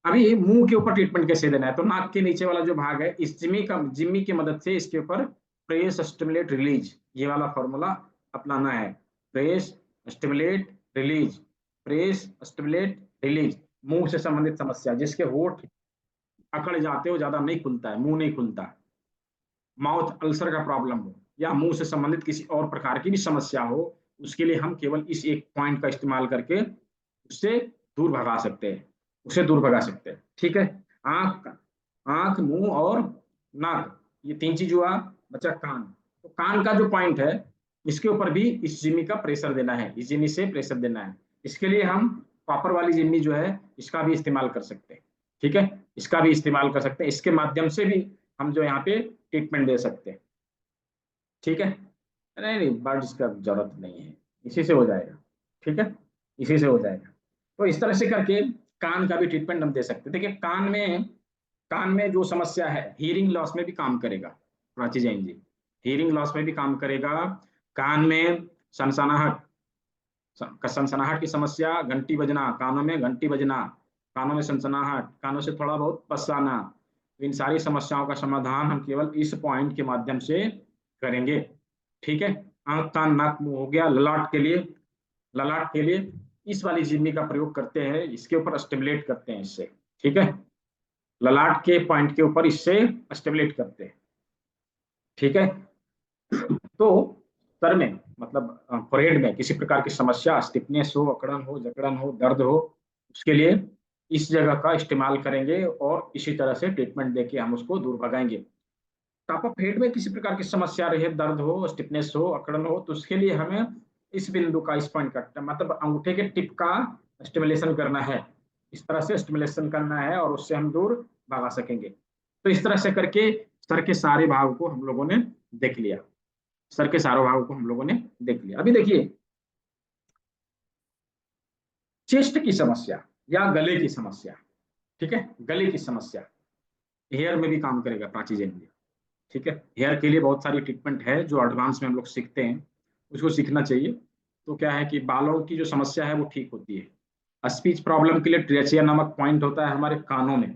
अभी मुंह के ऊपर ट्रीटमेंट कैसे देना है? तो नाक के नीचे वाला जो भाग है, इस जिम्मी की मदद से इसके ऊपर प्रेस स्टिमुलेट रिलीज, ये वाला फॉर्मूला अपनाना है। Press stimulate release, press stimulate release. मुंह से संबंधित समस्या, जिसके होठ अकड़ जाते हो, ज्यादा नहीं खुलता है, मुंह नहीं खुलता, माउथ अल्सर का प्रॉब्लम हो, या मुंह से संबंधित किसी और प्रकार की भी समस्या हो, उसके लिए हम केवल इस एक पॉइंट का इस्तेमाल करके उससे दूर भगा सकते हैं, उसे दूर भगा सकते हैं, ठीक है। आंख, आंख, मुंह और नाक, ये तीन चीज हुआ। बचा कान। तो कान का जो पॉइंट है, इसके ऊपर भी इस जिम्मी का प्रेशर देना है, इस जिम्मी से प्रेशर देना है। इसके लिए हम कॉपर वाली जिम्मी जो है इसका भी इस्तेमाल कर सकते हैं, ठीक है, इसका भी इस्तेमाल कर सकते हैं। इसके माध्यम से भी हम जो यहाँ पे ट्रीटमेंट दे सकते हैं, ठीक है। नहीं नहीं, बर्ड्स का जरूरत नहीं है, इसी से हो जाएगा, ठीक है, इसी से हो जाएगा। तो इस तरह से करके कान का भी ट्रीटमेंट हम दे सकते हैं। देखिए कान में जो समस्या है, हीरिंग लॉस में भी काम करेगा प्राची जैन जी, हीरिंग लॉस में भी काम करेगा। कान में सनसनाहट, सनसनाहट की समस्या, घंटी बजना, कानों में घंटी बजना, कानों में सनसनाहट, कानों से थोड़ा बहुत पस आना, इन सारी समस्याओं का समाधान हम केवल इस पॉइंट के माध्यम से करेंगे, ठीक है। आंख, कान, नाक, मुंह हो गया। ललाट के लिए, ललाट के लिए इस वाली झिल्ली का प्रयोग करते हैं, इसके ऊपर स्टिमुलेट करते हैं इससे, ठीक है, ललाट के पॉइंट के ऊपर इससे स्टिमुलेट करते हैं, ठीक है। तो सर में, मतलब फोrehead में किसी प्रकार की समस्या, स्टिफनेस हो, अकड़न हो, जकड़न हो, दर्द हो, उसके लिए इस जगह का इस्तेमाल करेंगे और इसी तरह से ट्रीटमेंट देके हम उसको दूर भगाएंगे। टॉप ऑफ हेड में किसी प्रकार की समस्या रहे, दर्द हो, स्टिफनेस हो, अकड़न हो, तो उसके लिए हमें इस बिंदु का, इस पॉइंट का, मतलब अंगूठे के टिप का स्टिमुलेशन करना है, इस तरह से स्टिमुलेशन करना है और उससे हम दूर भगा सकेंगे। तो इस तरह से करके सर के सारे भाग को हम लोगों ने देख लिया, सर के सारों भागों को हम लोगों ने देख लिया। अभी देखिए चेस्ट की समस्या या गले की समस्या, ठीक है, गले की समस्या, हेयर में भी काम करेगा प्राचीन में, ठीक है। हेयर के लिए बहुत सारी ट्रीटमेंट है जो एडवांस में हम लोग सीखते हैं, उसको सीखना चाहिए। तो क्या है कि बालों की जो समस्या है वो ठीक होती है। स्पीच प्रॉब्लम के लिए ट्रेचिया नामक पॉइंट होता है हमारे कानों में,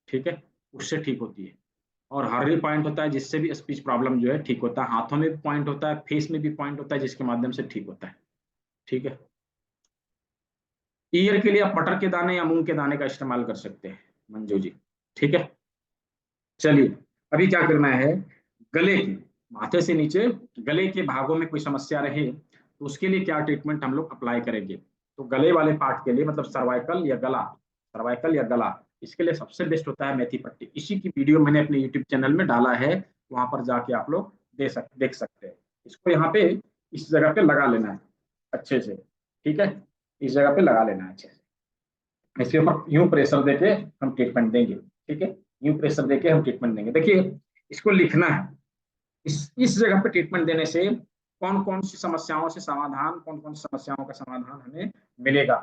ठीक है, उससे ठीक होती है। और हर्री पॉइंट होता है जिससे भी स्पीच प्रॉब्लम जो है ठीक होता है। हाथों में भी पॉइंट होता है, फेस में भी पॉइंट होता है जिसके माध्यम से ठीक होता है, ठीक है। ईयर के लिए आप मटर के दाने या मूंग के दाने का इस्तेमाल कर सकते हैं मंजू जी, ठीक है। चलिए, अभी क्या करना है, गले की, माथे से नीचे गले के भागों में कोई समस्या रहे तो उसके लिए क्या ट्रीटमेंट हम लोग अप्लाई करेंगे। तो गले वाले पार्ट के लिए मतलब सर्वाइकल या गला, सर्वाइकल या गला, इसके लिए सबसे बेस्ट होता है मेथी पट्टी। इसी की वीडियो मैंने अपने यूट्यूब चैनल में डाला है, वहां पर जाके आप लोग देख सकते हैं। इसको यहाँ पे इस जगह पे लगा लेना है अच्छे से, ठीक है, इस जगह पे लगा लेना है अच्छे से। इसके ऊपर यूं प्रेशर देके हम ट्रीटमेंट देंगे, ठीक है, यूं प्रेशर देके हम ट्रीटमेंट देंगे। देखिए, इसको लिखना है, इस जगह पे ट्रीटमेंट देने से कौन कौन सी समस्याओं से समाधान, कौन कौन सी समस्याओं का समाधान हमें मिलेगा।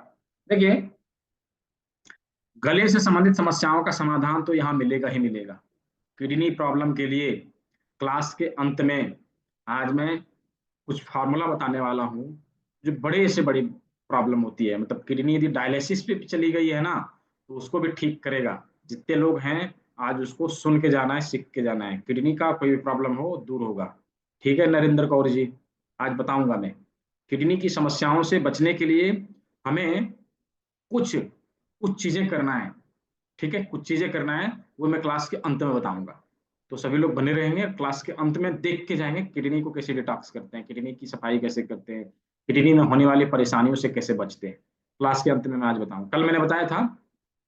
देखिए, गले से संबंधित समस्याओं का समाधान तो यहाँ मिलेगा ही मिलेगा। किडनी प्रॉब्लम के लिए क्लास के अंत में आज मैं कुछ फार्मूला बताने वाला हूँ जो बड़े से बड़ी प्रॉब्लम होती है। मतलब किडनी यदि डायलिसिस पे चली गई है ना तो उसको भी ठीक करेगा। जितने लोग हैं आज उसको सुन के जाना है, सीख के जाना है। किडनी का कोई भी प्रॉब्लम हो दूर होगा, ठीक है नरेंद्र कौर जी, आज बताऊंगा मैं। किडनी की समस्याओं से बचने के लिए हमें कुछ कुछ चीजें करना है, ठीक है, कुछ चीजें करना है, वो मैं क्लास के अंत में बताऊंगा। तो सभी लोग बने रहेंगे, क्लास के अंत में देख के जाएंगे किडनी को कैसे डिटॉक्स करते हैं, किडनी की सफाई कैसे करते हैं, किडनी में होने वाली परेशानियों से कैसे बचते हैं। क्लास के अंत में मैं आज बताऊंगा। कल मैंने बताया था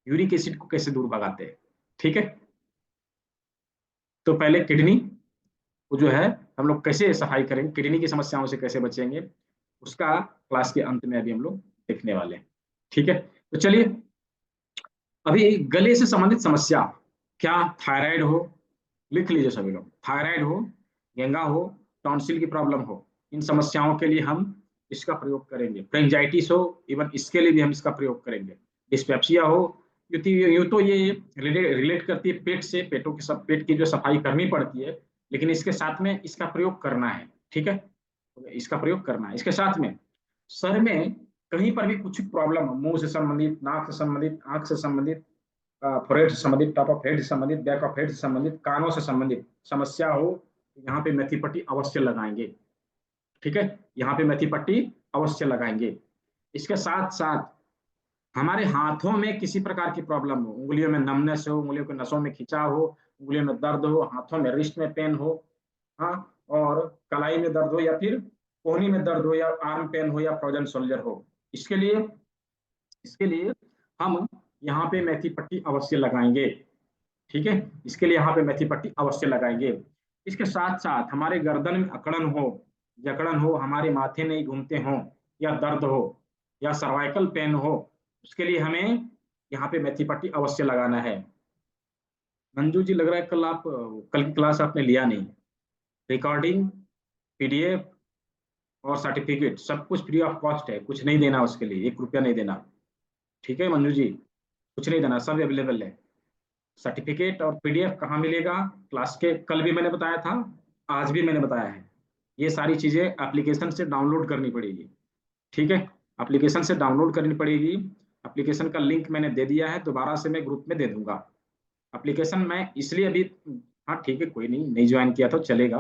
यूरिक एसिड को कैसे दूर भगाते हैं, ठीक है। तो पहले किडनी को जो है हम लोग कैसे सफाई करेंगे, किडनी की समस्याओं से कैसे बचेंगे, उसका क्लास के अंत में अभी हम लोग देखने वाले हैं, ठीक है। तो चलिए, अभी गले से संबंधित समस्या, क्या थायराइड हो, लिख लीजिए सभी लोग, थायराइड हो, गेंगा हो, टॉन्सिल की प्रॉब्लम हो, इन समस्याओं के लिए हम इसका प्रयोग करेंगे। फ्रेंजाइटिस हो, इवन इसके लिए भी हम इसका प्रयोग करेंगे। डिस्पेप्सिया हो, यूं तो ये रिलेट करती है पेट से, पेटों की सब पेट की जो सफाई करनी पड़ती है, लेकिन इसके साथ में इसका प्रयोग करना है, ठीक है, इसका प्रयोग करना है। इसके साथ में सर में कहीं पर भी कुछ प्रॉब्लम, मुंह से संबंधित, नाक से संबंधित, आंख से संबंधित, फोrehead से संबंधित, टॉप ऑफ हेड से संबंधित, बैक ऑफ हेड से संबंधित, कानों से संबंधित समस्या हो, यहाँ पे मेथी पट्टी अवश्य लगाएंगे, ठीक है, यहाँ पे मेथी पट्टी अवश्य लगाएंगे। इसके साथ साथ हमारे हाथों में किसी प्रकार की प्रॉब्लम हो, उंगलियों में नमनेस हो, उंगलियों के नसों में खिंचाव हो, उंगलियों में दर्द हो, हाथों में रिस्ट में पेन हो, हाँ, और कलाई में दर्द हो, या फिर कोहनी में दर्द हो, या आर्म पेन हो, या फ्रोजन सोल्जर हो, इसके लिए हम यहाँ पे मेथी पट्टी अवश्य लगाएंगे, ठीक है, इसके लिए यहाँ पे मेथी पट्टी अवश्य लगाएंगे। इसके साथ साथ हमारे गर्दन में अकड़न हो, जकड़न हो, हमारे माथे नहीं घूमते हो, या दर्द हो, या सर्वाइकल पेन हो, उसके लिए हमें यहाँ पे मेथी पट्टी अवश्य लगाना है। मंजू जी, लग रहा है कल की क्लास आपने लिया नहीं। रिकॉर्डिंग, पीडीएफ और सर्टिफिकेट सब कुछ फ्री ऑफ कॉस्ट है, कुछ नहीं देना उसके लिए, 1 रुपया नहीं देना, ठीक है मंजू जी, कुछ नहीं देना, सब अवेलेबल है। सर्टिफिकेट और पीडीएफ कहाँ मिलेगा, क्लास के कल भी मैंने बताया था, आज भी मैंने बताया है। ये सारी चीजें एप्लीकेशन से डाउनलोड करनी पड़ेगी, ठीक है, एप्लीकेशन से डाउनलोड करनी पड़ेगी। एप्लीकेशन का लिंक मैंने दे दिया है, दोबारा से मैं ग्रुप में दे दूंगा। एप्लीकेशन मैं इसलिए अभी, हाँ ठीक है, कोई नहीं ज्वाइन किया तो चलेगा।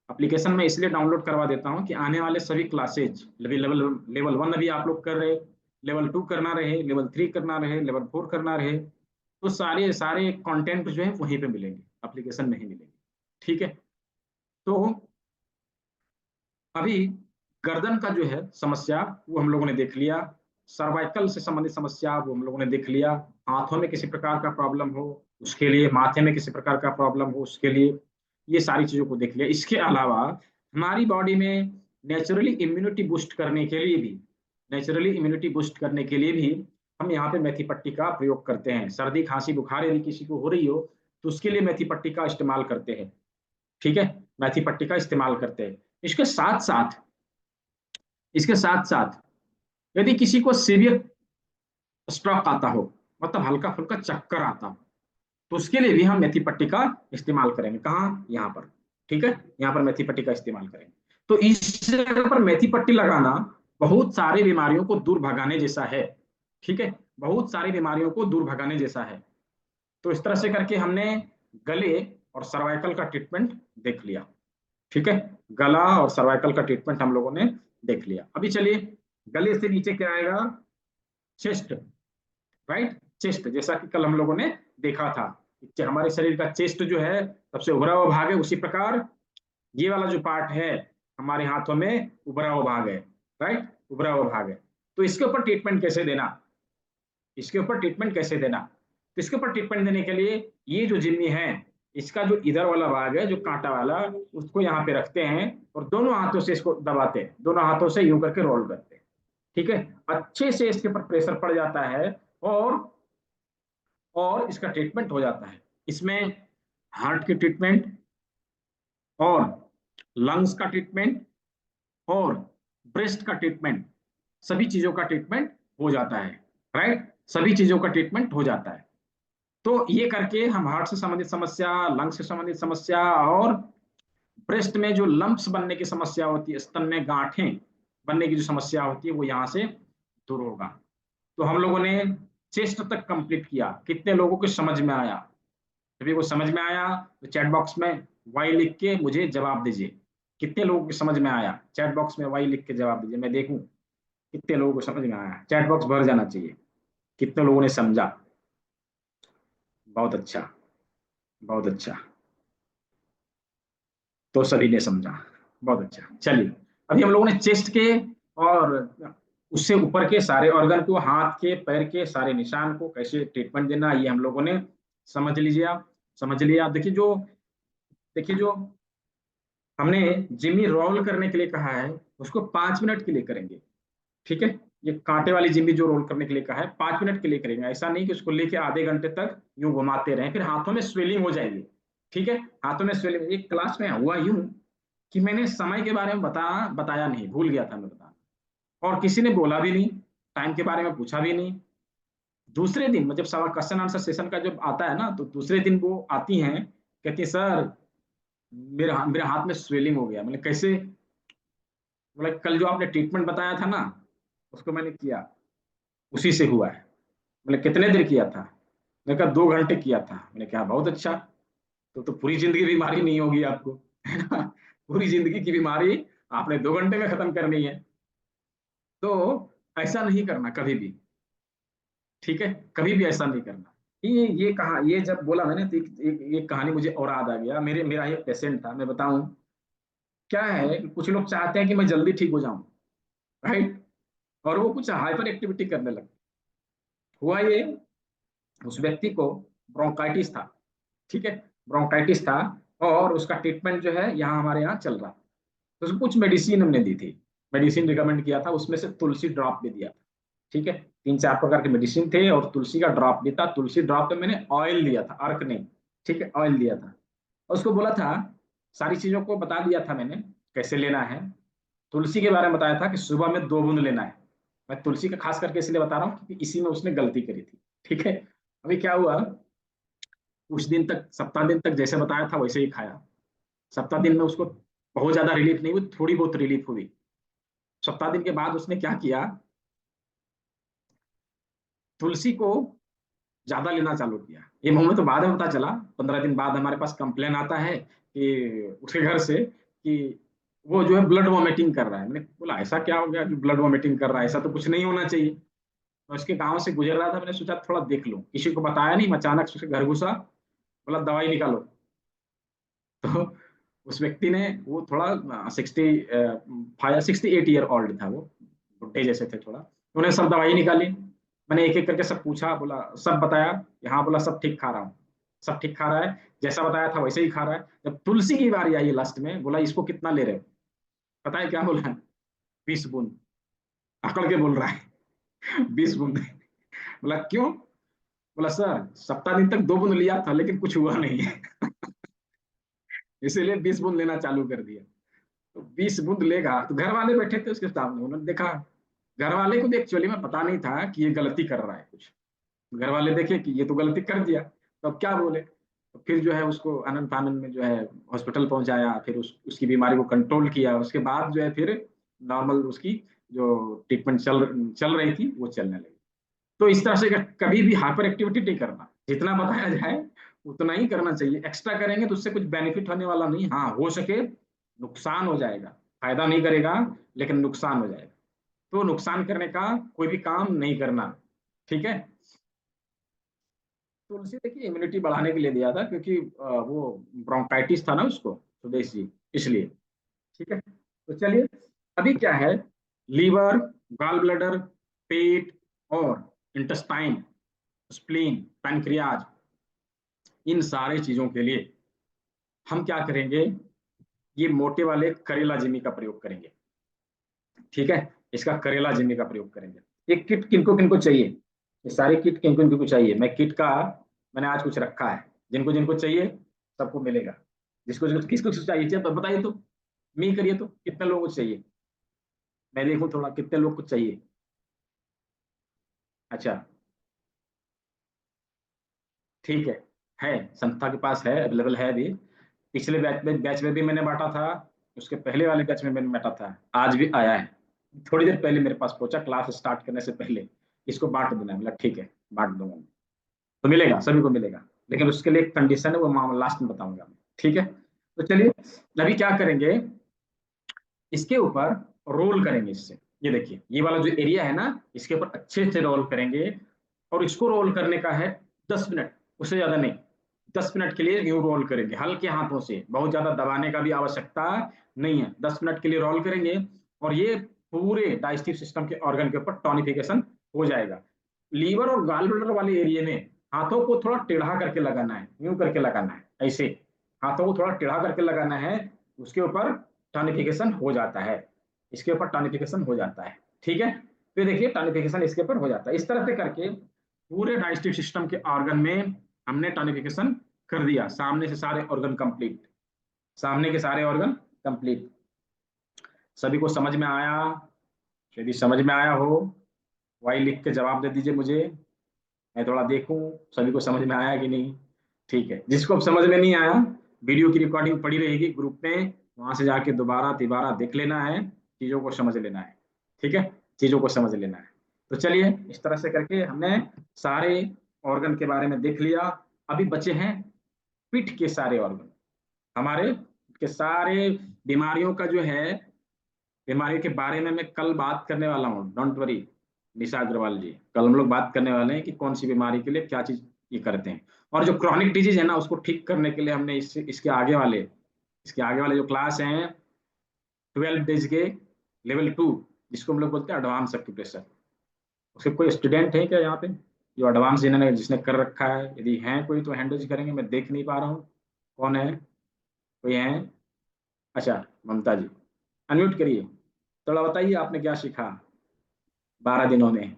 एप्लीकेशन में इसलिए डाउनलोड करवा देता हूँ कि आने वाले सभी क्लासेज, लेवल 1 अभी आप लोग कर रहे, लेवल 2 करना रहे, लेवल 3 करना रहे, लेवल 4 करना रहे, तो सारे सारे कंटेंट जो है वहीं पे मिलेंगे, एप्लीकेशन नहीं मिलेंगे, ठीक है। तो अभी गर्दन का जो है समस्या वो हम लोगों ने देख लिया, सर्वाइकल से संबंधित समस्या वो हम लोगों ने देख लिया, हाथों में किसी प्रकार का प्रॉब्लम हो उसके लिए, माथे में किसी प्रकार का प्रॉब्लम हो उसके लिए, ये सारी चीजों को देख लिया। इसके अलावा हमारी बॉडी में नेचुरली इम्यूनिटी बूस्ट करने के लिए भी, नेचुरली इम्यूनिटी बूस्ट करने के लिए भी हम यहाँ पे मेथी पट्टी का प्रयोग करते हैं। सर्दी खांसी बुखार यदि किसी को हो रही हो तो उसके लिए मेथी पट्टी का इस्तेमाल करते हैं, ठीक है, मेथी पट्टी का इस्तेमाल करते हैं। इसके साथ साथ यदि किसी को सीवियर स्ट्रोक आता हो, मतलब हल्का फुल्का चक्कर आता हो, तो उसके लिए भी हम मेथी पट्टी का इस्तेमाल करेंगे। कहाँ? यहाँ पर। ठीक है, यहाँ पर मेथी पट्टी का इस्तेमाल करेंगे। तो इस जगह पर मेथी पट्टी लगाना बहुत सारी बीमारियों को दूर भगाने जैसा है। ठीक है, बहुत सारी बीमारियों को दूर भगाने जैसा है। तो इस तरह से करके हमने गले और सर्वाइकल का ट्रीटमेंट देख लिया। ठीक है, गला और सर्वाइकल का ट्रीटमेंट हम लोगों ने देख लिया। अभी चलिए, गले से नीचे क्या आएगा? चेस्ट। राइट, चेस्ट, जैसा कि कल हम लोगों ने देखा था, हमारे शरीर का चेस्ट जो है सबसे उभरा हुआ भाग है, उसी प्रकार ये वाला जो पार्ट है हमारे हाथों में उभरा हुआ भाग है। राइट, उभरा हुआ भाग है। तो इसके ऊपर ट्रीटमेंट कैसे देना? इसके ऊपर ट्रीटमेंट कैसे देना? तो इसके ऊपर ट्रीटमेंट देने के लिए ये जो जिम्मी है, इसका जो इधर वाला भाग है जो कांटा वाला, उसको यहाँ पे रखते हैं और दोनों हाथों से इसको दबाते हैं, दोनों हाथों से यूं करके रोल करते हैं। ठीक है, अच्छे से इसके ऊपर प्रेशर पड़ जाता है और इसका ट्रीटमेंट हो जाता है। इसमें हार्ट की ट्रीटमेंट और लंग्स का ट्रीटमेंट और ब्रेस्ट का ट्रीटमेंट, सभी चीजों का ट्रीटमेंट हो जाता है। राइट, सभी चीजों का ट्रीटमेंट हो जाता है। तो ये करके हम हार्ट से संबंधित समस्या, लंग्स से संबंधित समस्या और ब्रेस्ट में जो लंप्स बनने की समस्या होती है, स्तन में गांठें बनने की जो समस्या होती है, वो यहाँ से दूर होगा। तो हम लोगों ने चेस्ट तक कंप्लीट किया। कितने लोगों को समझ में आया? सभी को समझ में आया तो चैट बॉक्स में वाई लिख के मुझे जवाब दीजिए। कितने लोगों को समझ में आया? चैट बॉक्स में वाई लिख के जवाब दीजिए, मैं देखूं कितने लोगों को समझ में आया। चैट बॉक्स भर जाना चाहिए। कितने लोगों ने समझा? बहुत अच्छा, बहुत अच्छा। तो सभी ने समझा, बहुत अच्छा। चलिए, अभी हम लोगों ने चेस्ट के और उससे ऊपर के सारे ऑर्गन को, हाथ के पैर के सारे निशान को कैसे ट्रीटमेंट देना, ये हम लोगों ने समझ लीजिए। आप समझ लिया। आप देखिए जो हमने जिम्मी रोल करने के लिए कहा है, उसको 5 मिनट के लिए करेंगे। ठीक है, ये कांटे वाली जिम्मी जो रोल करने के लिए कहा है 5 मिनट के लिए करेंगे। ऐसा नहीं कि उसको लेके आधे घंटे तक यूं घुमाते रहें, फिर हाथों में स्वेलिंग हो जाएगी। ठीक है, हाथों में स्वेलिंग। एक क्लास में हुआ यूं कि मैंने समय के बारे में बताया नहीं, भूल गया था मैं बताना, और किसी ने बोला भी नहीं, टाइम के बारे में पूछा भी नहीं। दूसरे दिन जब सवाल क्वेश्चन आंसर सेशन का जब आता है ना, तो दूसरे दिन वो आती हैं, कहती है सर मेरे हाथ में स्वेलिंग हो गया। मैंने कैसे? बोला कल जो आपने ट्रीटमेंट बताया था ना, उसको मैंने किया, उसी से हुआ है। मैंने कितने देर किया था? मैंने कहा 2 घंटे किया था। मैंने कहा बहुत अच्छा, तो पूरी जिंदगी बीमारी नहीं होगी आपको, है ना? पूरी जिंदगी की बीमारी आपने 2 घंटे में खत्म करनी है। तो ऐसा नहीं करना कभी भी। ठीक है, कभी भी ऐसा नहीं करना। ये कहा, ये जब बोला मैंने तो एक कहानी मुझे और याद आ गया। मेरा एक पेशेंट था, मैं बताऊं क्या है कि कुछ लोग चाहते हैं कि मैं जल्दी ठीक हो जाऊं। राइट, और वो कुछ हाइपर एक्टिविटी करने लगे। हुआ ये, उस व्यक्ति को ब्रोंकाइटिस था। ठीक है, ब्रोंकाइटिस था, और उसका ट्रीटमेंट जो है यहाँ हमारे यहाँ चल रहा। तो उसको कुछ मेडिसिन हमने दी थी, मेडिसिन रिकमेंड किया था, उसमें से तुलसी ड्रॉप भी दिया था। ठीक है, 3-4 प्रकार के मेडिसिन थे और तुलसी का ड्रॉप भी था। तुलसी ड्रॉप में मैंने ऑयल दिया था, अर्क नहीं। ठीक है, ऑयल दिया था। और उसको बोला था, सारी चीजों को बता दिया था मैंने कैसे लेना है। तुलसी के बारे में बताया था कि सुबह में 2 बूंद लेना है। मैं तुलसी का खास करके इसलिए बता रहा हूँ क्योंकि इसी में उसने गलती करी थी। ठीक है, अभी क्या हुआ, कुछ दिन तक, सप्ताह दिन तक जैसे बताया था वैसे ही खाया। सप्ताह दिन में उसको बहुत ज्यादा रिलीफ नहीं हुई, थोड़ी बहुत रिलीफ हुई। सप्ताह दिन के बाद उसने क्या किया, तुलसी को ज्यादा लेना चालू किया। ये मुंह में तो बाद में पता चला, 15 दिन बाद हमारे पास कंप्लेन आता है कि उसके घर से कि वो जो है ब्लड वॉमिटिंग कर रहा है। मैंने बोला ऐसा क्या हो गया कि ब्लड वॉमिटिंग कर रहा है? ऐसा तो कुछ नहीं होना चाहिए। मैं उसके गांव से गुजर रहा था, मैंने सोचा थोड़ा देख लूं, किसी को बताया नहीं। मैं अचानक से उसके घर घुसा, बोला दवाई निकालो। तो उस व्यक्ति ने, वो थोड़ा 68 ईयर ओल्ड था वो, बुढ़े जैसे थे थोड़ा। उन्होंने सब दवाई निकाली। मैंने एक एक करके सब पूछा, बोला सब बताया। यहाँ बोला सब ठीक खा रहा हूँ, सब ठीक खा रहा है, जैसा बताया था वैसे ही खा रहा है। जब तुलसी की बारी आई लास्ट में, बोला इसको कितना ले रहे हो? पता है क्या बोला? 20 बूंद। अकड़ के बोल रहा है 20 बूंद। बोला क्यों? बोला सर सप्ताह दिन तक 2 बूंद लिया था लेकिन कुछ हुआ नहीं है इसीलिए 20 बूंद लेना चालू कर दिया। तो 20 बूंद लेगा, तो घर वाले बैठे थे उसके सामने, उन्होंने देखा घर वाले को भी एक्चुअली में पता नहीं था कि ये गलती कर रहा है कुछ। घर वाले देखे कि ये तो गलती कर दिया, तो अब क्या बोले। तो फिर जो है उसको आनंद फानंद में जो है हॉस्पिटल पहुंचाया, फिर उसकी बीमारी को कंट्रोल किया, उसके बाद जो है फिर नॉर्मल उसकी जो ट्रीटमेंट चल रही थी वो चलने लगी। तो इस तरह से कभी भी हाइपर एक्टिविटी नहीं करना, जितना बताया जाए उतना ही करना चाहिए। एक्स्ट्रा करेंगे तो उससे कुछ बेनिफिट होने वाला नहीं, हाँ हो सके नुकसान हो जाएगा, फायदा नहीं करेगा लेकिन नुकसान हो जाएगा। तो नुकसान करने का कोई भी काम नहीं करना, ठीक है। तुलसी देखिए इम्यूनिटी बढ़ाने के लिए दिया था, क्योंकि वो ब्रोंकाइटिस था ना उसको, सुदेश जी, इसलिए। ठीक है, तो चलिए, अभी क्या है, लीवर, गॉल ब्लैडर, पेट और इंटेस्टाइन, स्प्लीन, पैनक्रियाज, इन सारे चीजों के लिए हम क्या करेंगे, ये मोटे वाले करेला जिमी का प्रयोग करेंगे। ठीक है, इसका करेला जिमी का प्रयोग करेंगे। ये किट किनको किनको चाहिए, ये सारी किट किनको किनको चाहिए, मैं किट का मैंने आज कुछ रखा है, जिनको जिनको चाहिए सबको मिलेगा। जिसको जिसको किसको चाहिए तो बताइए, तो मी करिए, तो कितने लोगों को चाहिए, मैं देखूं थोड़ा कितने लोग को चाहिए। अच्छा, ठीक है संस्था के पास है, अवेलेबल है अभी। पिछले बैच में भी मैंने बांटा था, उसके पहले वाले बैच में मैंने बांटा था, आज भी आया है, थोड़ी देर पहले मेरे पास पहुंचा, क्लास स्टार्ट करने से पहले। इसको बांट देना, मतलब ठीक है बांट दूंगा मैं। तो मिलेगा, सभी को मिलेगा, लेकिन उसके लिए एक कंडीशन है, वो लास्ट में बताऊंगा मैं, ठीक है। तो चलिए, अभी क्या करेंगे, इसके ऊपर रोल करेंगे इससे। ये देखिए, ये वाला जो एरिया है ना, इसके ऊपर अच्छे से रोल करेंगे। और इसको रोल करने का है 10 मिनट, उससे ज्यादा नहीं। 10 मिनट के लिए यूं रोल करेंगे हल्के हाथों से, बहुत ज्यादा दबाने का भी आवश्यकता नहीं है। 10 मिनट के लिए रोल करेंगे, और ये पूरे डाइजेस्टिव सिस्टम के ऑर्गन के ऊपर टॉनिफिकेशन हो जाएगा। लीवर और गॉल ब्लैडर वाले एरिया में हाथों को थोड़ा टेढ़ा करके लगाना है, यूं करके लगाना है, ऐसे हाथों को थोड़ा टेढ़ा करके लगाना है। उसके ऊपर टॉनिफिकेशन हो जाता है, इसके ऊपर टॉनिफिकेशन हो जाता है। ठीक है, तो देखिए टॉनिफिकेशन इसके ऊपर हो जाता है। इस तरह से करके पूरे डाइजेस्टिव सिस्टम के ऑर्गन में हमने टॉनिफिकेशन कर दिया, सामने से सारे ऑर्गन कंप्लीट, सामने के सारे ऑर्गन कंप्लीट। सभी को समझ में आया? यदि समझ में आया हो, वाई लिख के जवाब दे दीजिए मुझे, मैं थोड़ा देखूं सभी को समझ में आया कि नहीं। ठीक है, जिसको अब समझ में नहीं आया, वीडियो की रिकॉर्डिंग पड़ी रहेगी ग्रुप में, वहां से जाके दोबारा तिबारा देख लेना है, चीजों को समझ लेना है। ठीक है, चीजों को समझ लेना है। तो चलिए, इस तरह से करके हमने सारे ऑर्गन के बारे में देख लिया। अभी बचे हैं पीठ के सारे ऑर्गन, हमारे के सारे बीमारियों का जो है, बीमारी के बारे में मैं कल बात करने वाला हूँ, डोंट वरी निशा अग्रवाल जी। कल हम लोग बात करने वाले हैं कि कौन सी बीमारी के लिए क्या चीज ये करते हैं। और जो क्रॉनिक डिजीज है ना, उसको ठीक करने के लिए हमने इसके आगे वाले जो क्लास हैं 12 डेज के, लेवल 2, जिसको हम लोग बोलते हैं एडवांस एक्यूप्रेशर। उसके कोई स्टूडेंट है क्या यहाँ पे जो एडवांस जिन्होंने जिसने कर रखा है? यदि है कोई तो हैंड रेज करेंगे, मैं देख नहीं पा रहा हूँ। कौन है, कोई है? अच्छा, ममता जी, अनम्यूट करिए, थोड़ा बताइए आपने क्या सीखा 12 दिनों में।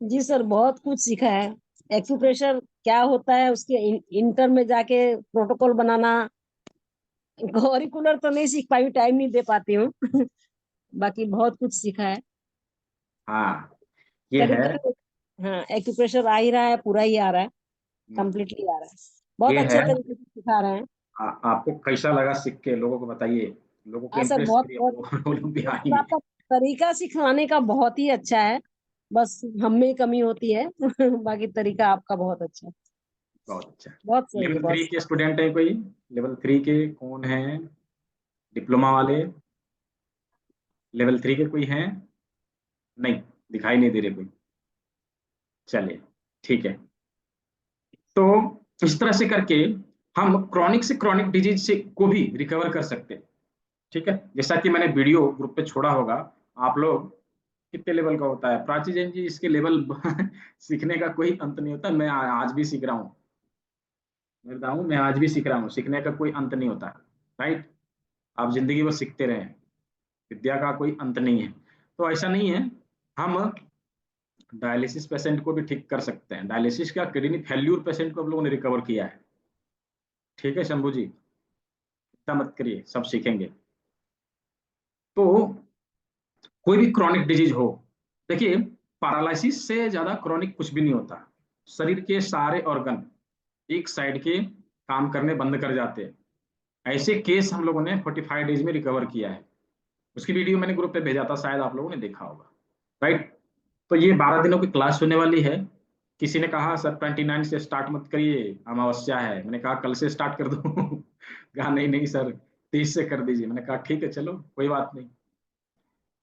जी सर, बहुत कुछ सीखा है। एक्यूप्रेशर क्या होता है, उसके इंटर में जाके प्रोटोकॉल बनाना। करिकुलर तो नहीं सीख पाई, टाइम नहीं दे पाती हूँ। बाकी बहुत कुछ सीखा है। हाँ, ये करीब है। करीब हाँ, एक्यूप्रेशर आ ही रहा है, पूरा ही आ रहा है, हम्म, कंप्लीटली आ रहा है। बहुत ये अच्छे है। तरीके से सिखा रहे हैं। आपको कैसा लगा सीख के, लोगों को बताइए, लोगों को हाँ सर, इम्प्रेस बहुत करिए, बहुत वो लोग भी सर, आएंगे। आपका तरीका सिखाने का बहुत ही अच्छा है। बस हम में कमी होती है। बाकी तरीका आपका बहुत अच्छा है। बहुत अच्छा। बहुत सही है, लेवल बहुत 3 सही। के स्टूडेंट है कोई? लेवल 3 के कौन है, डिप्लोमा वाले? लेवल 3 के कोई हैं? नहीं, दिखाई नहीं दे रहे कोई। चलिए, ठीक है। तो इस तरह से करके हम क्रॉनिक से क्रॉनिक डिजीज से को भी रिकवर कर सकते हैं। ठीक है, जैसा कि मैंने वीडियो ग्रुप पे छोड़ा होगा, आप लोग कितने लेवल का होता है, प्राची जैन जी इसके लेवल सीखने का कोई अंत नहीं होता। मैं आज भी सीख रहा हूँ, मैं बताऊँ, मैं आज भी सीख रहा हूँ, सीखने का कोई अंत नहीं होता। राइट, आप जिंदगी भर सीखते रहें, विद्या का कोई अंत नहीं है। तो ऐसा नहीं है, हम डायलिसिस पेशेंट को भी ठीक कर सकते हैं। डायलिसिस का किडनी फेल्यूर पेशेंट को हम लोगों ने रिकवर किया है। ठीक है शंभू जी, चिंता मत करिए, सब सीखेंगे। तो कोई भी क्रॉनिक डिजीज हो, देखिए, पैरालिसिस से ज्यादा क्रॉनिक कुछ भी नहीं होता। शरीर के सारे ऑर्गन एक साइड के काम करने बंद कर जाते हैं। ऐसे केस हम लोगों ने 45 डेज में रिकवर किया है। उसकी वीडियो मैंने ग्रुप पे भेजा था, शायद आप लोगों ने देखा होगा। राइट। तो ये 12 दिनों की क्लास होने वाली है। किसी ने कहा सर 29 से स्टार्ट मत करिए, अमावस्या है। मैंने कहा कल से स्टार्ट कर दो। कहा नहीं नहीं सर, 30 से कर दीजिए। मैंने कहा ठीक है, चलो कोई बात नहीं।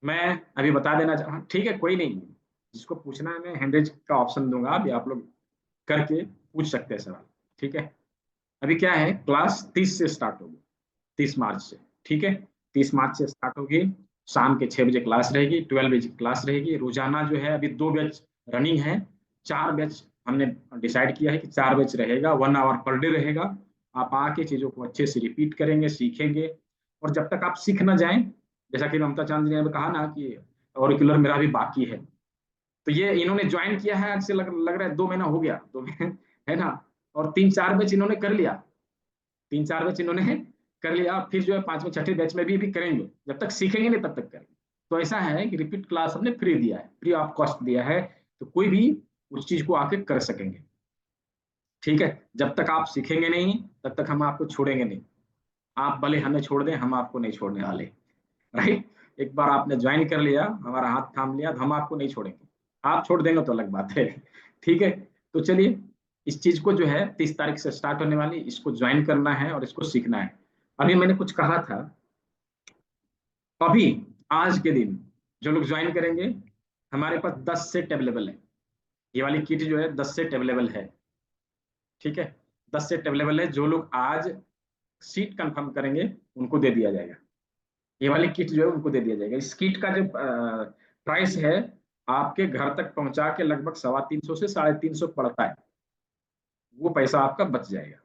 मैं अभी बता देना हाँ, ठीक है कोई नहीं। जिसको पूछना है मैं हैंड रेज का ऑप्शन दूंगा, अभी आप लोग करके पूछ सकते हैं सवाल। ठीक है। अभी क्या है, क्लास 30 से स्टार्ट होगी, 30 मार्च से। ठीक है, 30 मार्च से स्टार्ट होगी। शाम के 6 बजे क्लास रहेगी, 12 बजे क्लास रहेगी। रोजाना जो है अभी 2 बैच रनिंग है। 4 बैच हमने डिसाइड किया है कि 4 बैच रहेगा, 1 आवर पर डे रहेगा। आप आके चीजों को अच्छे से रिपीट करेंगे, सीखेंगे। और जब तक आप सीख ना जाएं, जैसा कि ममता चांद जी ने कहा ना कि ऑरिकुलर मेरा भी बाकी है, तो ये इन्होंने ज्वाइन किया है आज से लग रहा है 2 महीना हो गया, तो है ना। और 3-4 बैच इन्होंने कर लिया, 3-4 बैच इन्होंने कर लिया। फिर जो है 5वें 6ठे बैच में भी करेंगे, जब तक सीखेंगे नहीं तब तक करेंगे। तो ऐसा है कि रिपीट क्लास हमने फ्री दिया है, फ्री ऑफ कॉस्ट दिया है। तो कोई भी उस चीज को आके कर सकेंगे। ठीक है, जब तक आप सीखेंगे नहीं तब तक हम आपको छोड़ेंगे नहीं। आप भले हमें छोड़ दें, हम आपको नहीं छोड़ने वाले। राइट। एक बार आपने ज्वाइन कर लिया, हमारा हाथ थाम लिया, तो हम आपको नहीं छोड़ेंगे। आप छोड़ देंगे तो अलग बात है। ठीक है। तो चलिए, इस चीज को जो है 30 तारीख से स्टार्ट होने वाली, इसको ज्वाइन करना है और इसको सीखना है। अभी मैंने कुछ कहा था। अभी आज के दिन जो लोग ज्वाइन करेंगे, हमारे पास 10 सेट अवेलेबल है। ये वाली किट जो है 10 सेट अवेलेबल है। ठीक है, 10 सेट अवेलेबल है। जो लोग आज सीट कंफर्म करेंगे उनको दे दिया जाएगा। ये वाली किट जो है उनको दे दिया जाएगा। इस किट का जो प्राइस है, आपके घर तक पहुंचा के लगभग 350 से 350 पड़ता है। वो पैसा आपका बच जाएगा।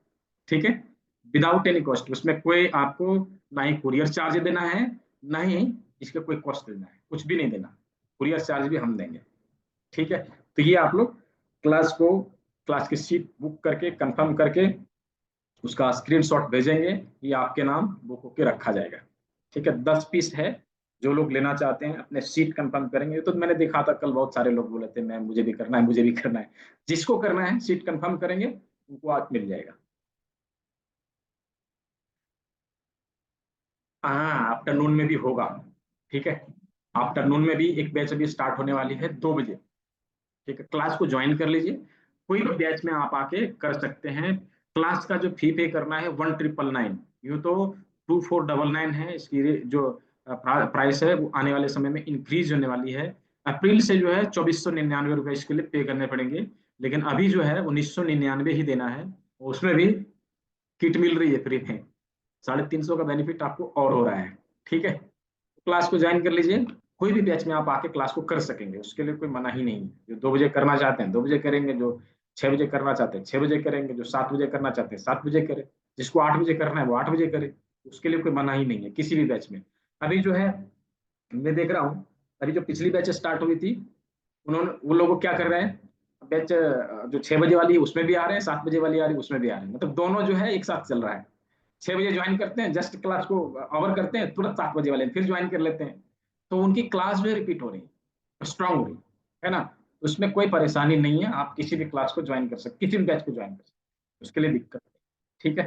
ठीक है, विदाउट एनी कॉस्ट। उसमें कोई आपको ना ही कुरियर चार्ज देना है, ना ही इसका कोई कॉस्ट देना है, कुछ भी नहीं देना। कुरियर चार्ज भी हम देंगे। ठीक है। तो ये आप लोग क्लास की सीट बुक करके कंफर्म करके उसका स्क्रीनशॉट भेजेंगे, ये आपके नाम बुक होके रखा जाएगा। ठीक है, 10 पीस है। जो लोग लेना चाहते हैं अपने सीट कंफर्म करेंगे। तो मैंने देखा था कल बहुत सारे लोग बोले थे मैम मुझे भी करना है, मुझे भी करना है। जिसको करना है सीट कंफर्म करेंगे उनको आज मिल जाएगा। हाँ, आफ्टरनून में भी होगा। ठीक है, आफ्टरनून में भी एक बैच अभी स्टार्ट होने वाली है 2 बजे। ठीक है, क्लास को ज्वाइन कर लीजिए। कोई भी बैच में आप आके कर सकते हैं। क्लास का जो फी पे करना है 1999। यूँ तो 2499 है। इसकी जो प्राइस है वो आने वाले समय में इंक्रीज होने वाली है। अप्रैल से जो है 2499 रुपये इसके लिए पे करने पड़ेंगे। लेकिन अभी जो है 1999 ही देना है। उसमें भी किट मिल रही है फ्री में। 350 का बेनिफिट आपको और हो रहा है। ठीक है, क्लास को ज्वाइन कर लीजिए। कोई भी बैच में आप आके क्लास को कर सकेंगे, उसके लिए कोई मना ही नहीं है। जो 2 बजे करना चाहते हैं 2 बजे करेंगे, जो 6 बजे करना चाहते हैं 6 बजे करेंगे, जो 7 बजे करना चाहते हैं 7 बजे करें, जिसको 8 बजे करना है वो 8 बजे करे। उसके लिए कोई मना ही नहीं है किसी भी बैच में। अभी जो है मैं देख रहा हूँ, अभी जो पिछली बैच स्टार्ट हुई थी, उन्होंने वो लोग क्या कर रहे हैं, बैच जो 6 बजे वाली है उसमें भी आ रहे हैं, 7 बजे वाली आ रही है उसमें भी आ रहे हैं। मतलब दोनों जो है एक साथ चल रहा है। 6 बजे ज्वाइन करते हैं, जस्ट क्लास को ओवर करते हैं, तुरंत 7 बजे वाले फिर ज्वाइन कर लेते हैं। तो उनकी क्लास जो है रिपीट हो रही है, स्ट्रांग हो रही है ना। उसमें कोई परेशानी नहीं है, आप किसी भी क्लास को ज्वाइन कर सकते, किसी भी बैच को ज्वाइन कर सकते, उसके लिए दिक्कत नहीं। ठीक है।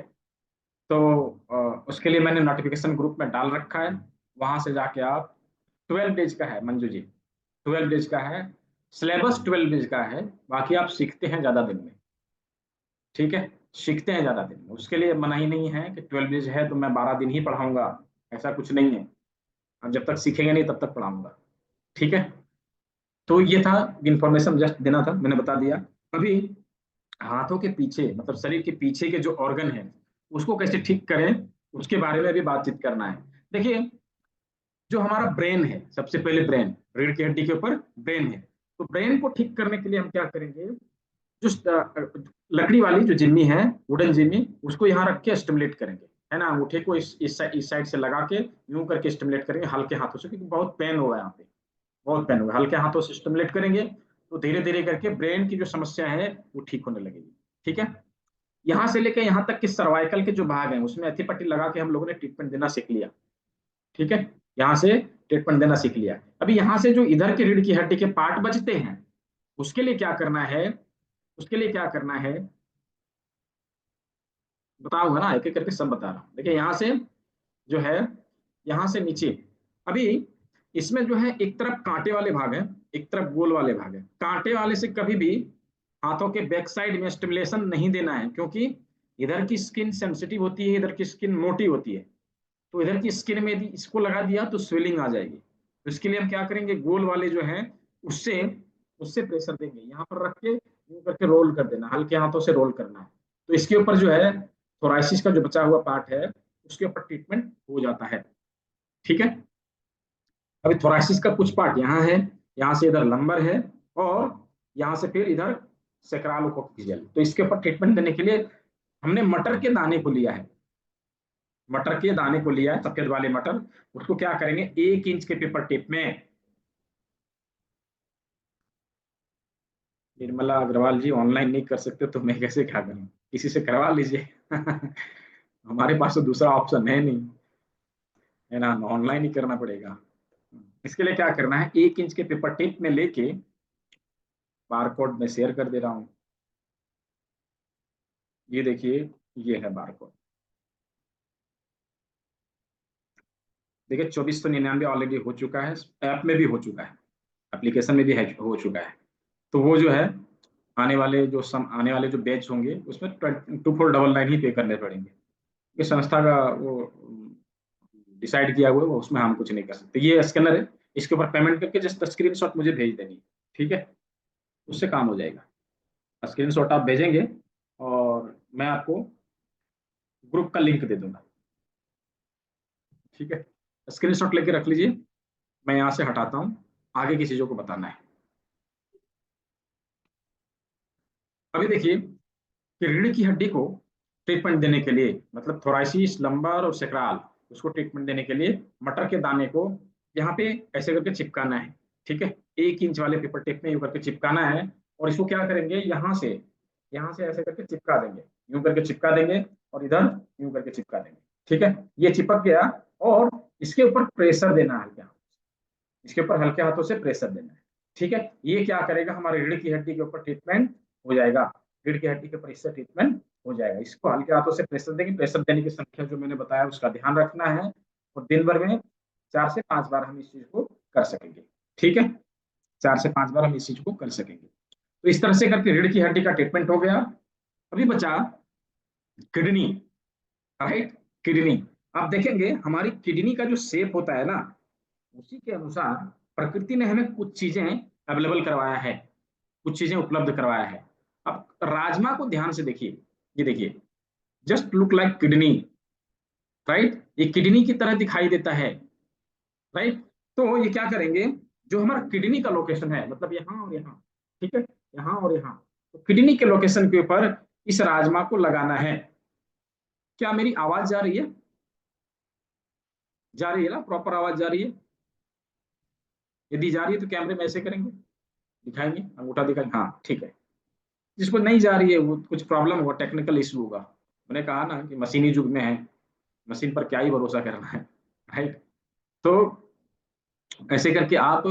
तो उसके लिए मैंने नोटिफिकेशन ग्रुप में डाल रखा है। वहां से जाके आप 12 डेज का है मंजू जी, 12 डेज का है। सिलेबस 12 डेज का है। बाकी आप सीखते हैं ज्यादा दिन में। ठीक है, सीखते हैं ज्यादा दिन में, उसके लिए मना ही नहीं है कि 12 डेज है तो मैं 12 दिन ही पढ़ाऊंगा। ऐसा कुछ नहीं है। हम जब तक सीखेंगे नहीं तब तक पढ़ाऊंगा। ठीक है। तो ये था, इंफॉर्मेशन जस्ट देना था, मैंने बता दिया। अभी हाथों के पीछे मतलब शरीर के पीछे के जो ऑर्गन है उसको कैसे ठीक करें, उसके बारे में भी बातचीत करना है। देखिए, जो हमारा ब्रेन है, सबसे पहले ब्रेन, रीढ़ की हड्डी के ऊपर ब्रेन है। तो ब्रेन को ठीक करने के लिए हम क्या करेंगे, जो लकड़ी वाली जो जिम्मी है, वुडन जिम्मी, उसको यहाँ रख के स्टिमुलेट करेंगे। है ना, अंगूठे को इस साइड से लगा के यूं करके स्टिमुलेट करेंगे हल्के हाथों से, क्योंकि बहुत पेन होगा यहाँ पे, बहुत पेन होगा। हल्के हाथों से स्टिमुलेट करेंगे तो धीरे धीरे करके ब्रेन की जो समस्या है वो ठीक होने लगेगी। ठीक है, यहाँ से लेकर यहाँ तक कि सर्वाइकल के जो भाग हैं उसमें एथिपट्टी लगा के हम लोगों ने ट्रीटमेंट देना सीख लिया। ठीक है, यहाँ से ट्रीटमेंट देना सीख लिया। अभी यहाँ से जो इधर की रीढ़ की हड्डी के पार्ट बचते हैं, उसके लिए क्या करना है, उसके लिए क्या करना है बताऊंगा ना, एक एक करके सब बता रहा हूँ। देखिए यहाँ से जो है, यहाँ से नीचे, अभी इसमें जो है एक तरफ कांटे वाले भाग है, एक तरफ गोल वाले भाग है। कांटे वाले से कभी भी हाथों के बैक साइड में स्टिमुलेशन नहीं देना है, क्योंकि इधर की स्किन सेंसिटिव होती है, इधर की स्किन मोटी होती है। तो इधर की स्किन में यदि इसको लगा दिया तो स्वेलिंग आ जाएगी। तो इसके लिए हम क्या करेंगे, गोल वाले जो है उससे उससे प्रेशर देंगे, यहाँ पर रख के यूं करके रोल कर देना, हल्के हाथों से रोल करना है। तो इसके ऊपर जो है थोराइसिस का जो बचा हुआ पार्ट है उसके ऊपर ट्रीटमेंट हो जाता है। ठीक है। अभी थोरासिस का कुछ पार्ट यहाँ है, यहाँ से इधर लंबर है, और यहाँ से फिर इधर सैक्रालोकोक्सियल। तो इसके ऊपर ट्रीटमेंट देने के लिए हमने मटर के दाने को लिया है, मटर के दाने को लिया है, सफेद वाले मटर। उसको क्या करेंगे, 1 इंच के पेपर टेप में, निर्मला अग्रवाल जी ऑनलाइन नहीं कर सकते तो मैं कैसे क्या करूं, किसी से करवा लीजिए। हमारे पास तो दूसरा ऑप्शन है नहीं, है ना, ऑनलाइन ही करना पड़ेगा। इसके लिए क्या करना है, 1 इंच के पेपर टेप में लेके, बारकोड में शेयर कर दे रहा हूं, ये देखिए, ये है बारकोड। देखिए 2499 ऑलरेडी हो चुका है, ऐप में भी हो चुका है, एप्लीकेशन में भी हो चुका है। तो वो जो है आने वाले जो बैच होंगे उसमें 2499 ही पे करने पड़ेंगे। ये संस्था का वो डिसाइड किया हुआ है, वो उसमें हम कुछ नहीं कर सकते। ये स्कैनर है, इसके ऊपर पेमेंट करके जस्ट स्क्रीनशॉट मुझे भेज देनी है, ठीक है, उससे काम हो जाएगा। स्क्रीनशॉट आप भेजेंगे और मैं आपको ग्रुप का लिंक दे दूंगा, ठीक है। स्क्रीनशॉट लेके रख लीजिए, मैं यहाँ से हटाता हूँ, आगे की चीजों को बताना है। अभी देखिए कि रीढ़ की हड्डी को ट्रीटमेंट देने के लिए, मतलब थोराइसिस, लंबर और सेक्राल, उसको ट्रीटमेंट देने के लिए मटर के दाने को यहाँ पे ऐसे करके चिपकाना है, ठीक है। 1 इंच वाले पेपर टेप में यूं करके चिपकाना है, और इसको क्या करेंगे, यहाँ से ऐसे करके चिपका देंगे, यूं करके चिपका देंगे, और इधर यूं करके चिपका देंगे, ठीक है। ये चिपक गया, और इसके ऊपर प्रेशर देना है, क्या, इसके ऊपर हल्के हाथों से प्रेशर देना है, ठीक है। ये क्या करेगा, हमारे रीढ़ की हड्डी के ऊपर ट्रीटमेंट हो जाएगा, रीढ़ की हड्डी के ऊपर इससे ट्रीटमेंट हो जाएगा। इसको हल्के हाथों से प्रेशर देंगे, प्रेशर देने की संख्या जो मैंने बताया उसका ध्यान रखना है, और दिन भर में 4 से 5 बार हम इस चीज को कर सकेंगे, ठीक है, 4 से 5 बार हम इस चीज को कर सकेंगे। तो इस तरह से करके रीढ़ की हड्डी का ट्रीटमेंट हो गया। अभी बचा किडनी, राइट, किडनी। आप देखेंगे हमारी किडनी का जो शेप होता है ना, उसी के अनुसार प्रकृति ने हमें कुछ चीजें अवेलेबल करवाया है, कुछ चीजें उपलब्ध करवाया है। अब राजमा को ध्यान से देखिए, ये देखिए, just look like kidney, right, ये किडनी की तरह दिखाई देता है, राइट। तो ये क्या करेंगे, जो हमारा किडनी का लोकेशन है, मतलब यहाँ और यहाँ, ठीक है, यहाँ और यहाँ, तो किडनी के लोकेशन के ऊपर इस राजमा को लगाना है। क्या मेरी आवाज जा रही है, जा रही है ना, प्रॉपर आवाज जा रही है? यदि जा रही है तो कैमरे में ऐसे करेंगे, दिखाएंगे, अंगूठा दिखाएंगे, हाँ ठीक है। जिसको नहीं जा रही है वो कुछ प्रॉब्लम होगा, टेक्निकल इशू होगा। मैंने कहा ना कि मशीनी युग में है, मशीन पर क्या ही भरोसा करना है, राइट। तो ऐसे करके आप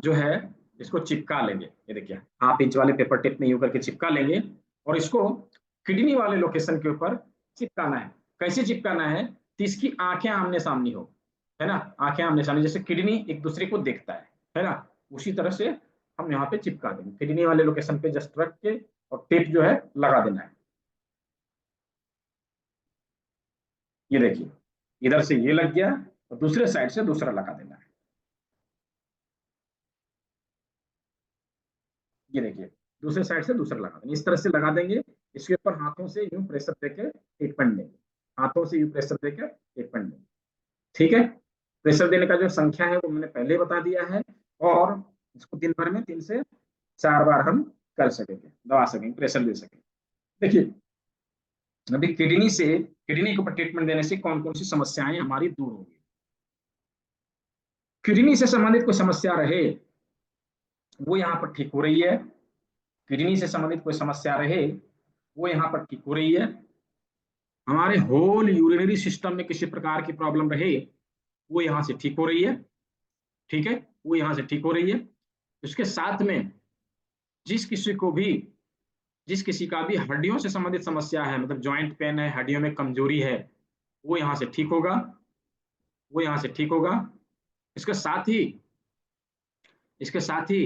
जो है इसको चिपका लेंगे, ये देखिए 1/2 इंच वाले पेपर टेप में यूं करके चिपका लेंगे, और इसको किडनी वाले लोकेशन के ऊपर चिपकाना है। कैसे चिपकाना है, तो इसकी आंखें आमने सामने हो, है ना, आंखें आमने सामने, जैसे किडनी एक दूसरे को देखता है ना, उसी तरह से हम यहाँ पे चिपका देंगे, किडनी वाले लोकेशन पे जस्ट रख के, और टेप जो है लगा देना है। ये देखिए, इधर से ये लग गया, और दूसरे साइड से दूसरा लगा देना है। ये देखिए, दूसरे साइड से दूसरा लगा देंगे, इस तरह से लगा देंगे। इसके ऊपर हाथों से यूं प्रेशर देके ट्रीटमेंट देंगे, हाथों से यूं प्रेशर देके ट्रीटमेंट देंगे, ठीक है। प्रेशर देने का जो संख्या है वो मैंने पहले बता दिया है, और इसको दिन भर में 3 से 4 बार हम कर सकेंगे, दबा सकेंगे, प्रेशर दे सकेंगे। देखिए अभी किडनी के ऊपर ट्रीटमेंट देने से कौन कौन सी समस्याएं हमारी दूर होंगी। किडनी से संबंधित कोई समस्या रहे वो यहाँ पर ठीक हो रही है, किडनी से संबंधित कोई समस्या रहे वो यहाँ पर ठीक हो रही है, हमारे होल यूरिनरी सिस्टम में किसी प्रकार की प्रॉब्लम रहे वो यहाँ से ठीक हो रही है, ठीक है, वो यहाँ से ठीक हो रही है। उसके साथ में जिस किसी का भी हड्डियों से संबंधित समस्या है, मतलब जॉइंट पेन है, हड्डियों में कमजोरी है, वो यहाँ से ठीक होगा, वो यहाँ से ठीक होगा। इसके साथ ही इसके साथ ही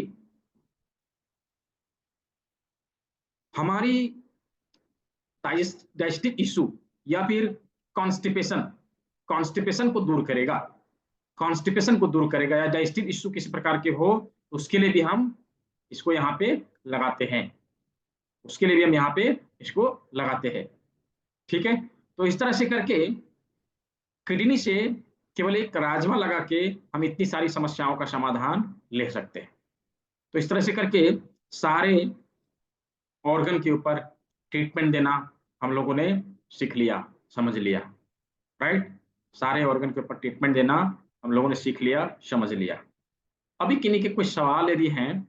हमारी डाइजेस्टिव इशू या फिर कॉन्स्टिपेशन कॉन्स्टिपेशन को दूर करेगा, कॉन्स्टिपेशन को दूर करेगा, या डाइजेस्टिव इशू किसी प्रकार के हो तो उसके लिए भी हम इसको यहाँ पे लगाते हैं, उसके लिए भी हम यहाँ पे इसको लगाते हैं। ठीक है, तो इस तरह से करके किडनी से केवल एक राजमा लगा के हम इतनी सारी समस्याओं का समाधान ले सकते हैं। तो इस तरह से करके सारे ऑर्गन के ऊपर ट्रीटमेंट देना हम लोगों ने सीख लिया, समझ लिया, राइट। सारे ऑर्गन के ऊपर ट्रीटमेंट देना हम लोगों ने सीख लिया, समझ लिया। अभी किन्हीं के कुछ सवाल यदि हैं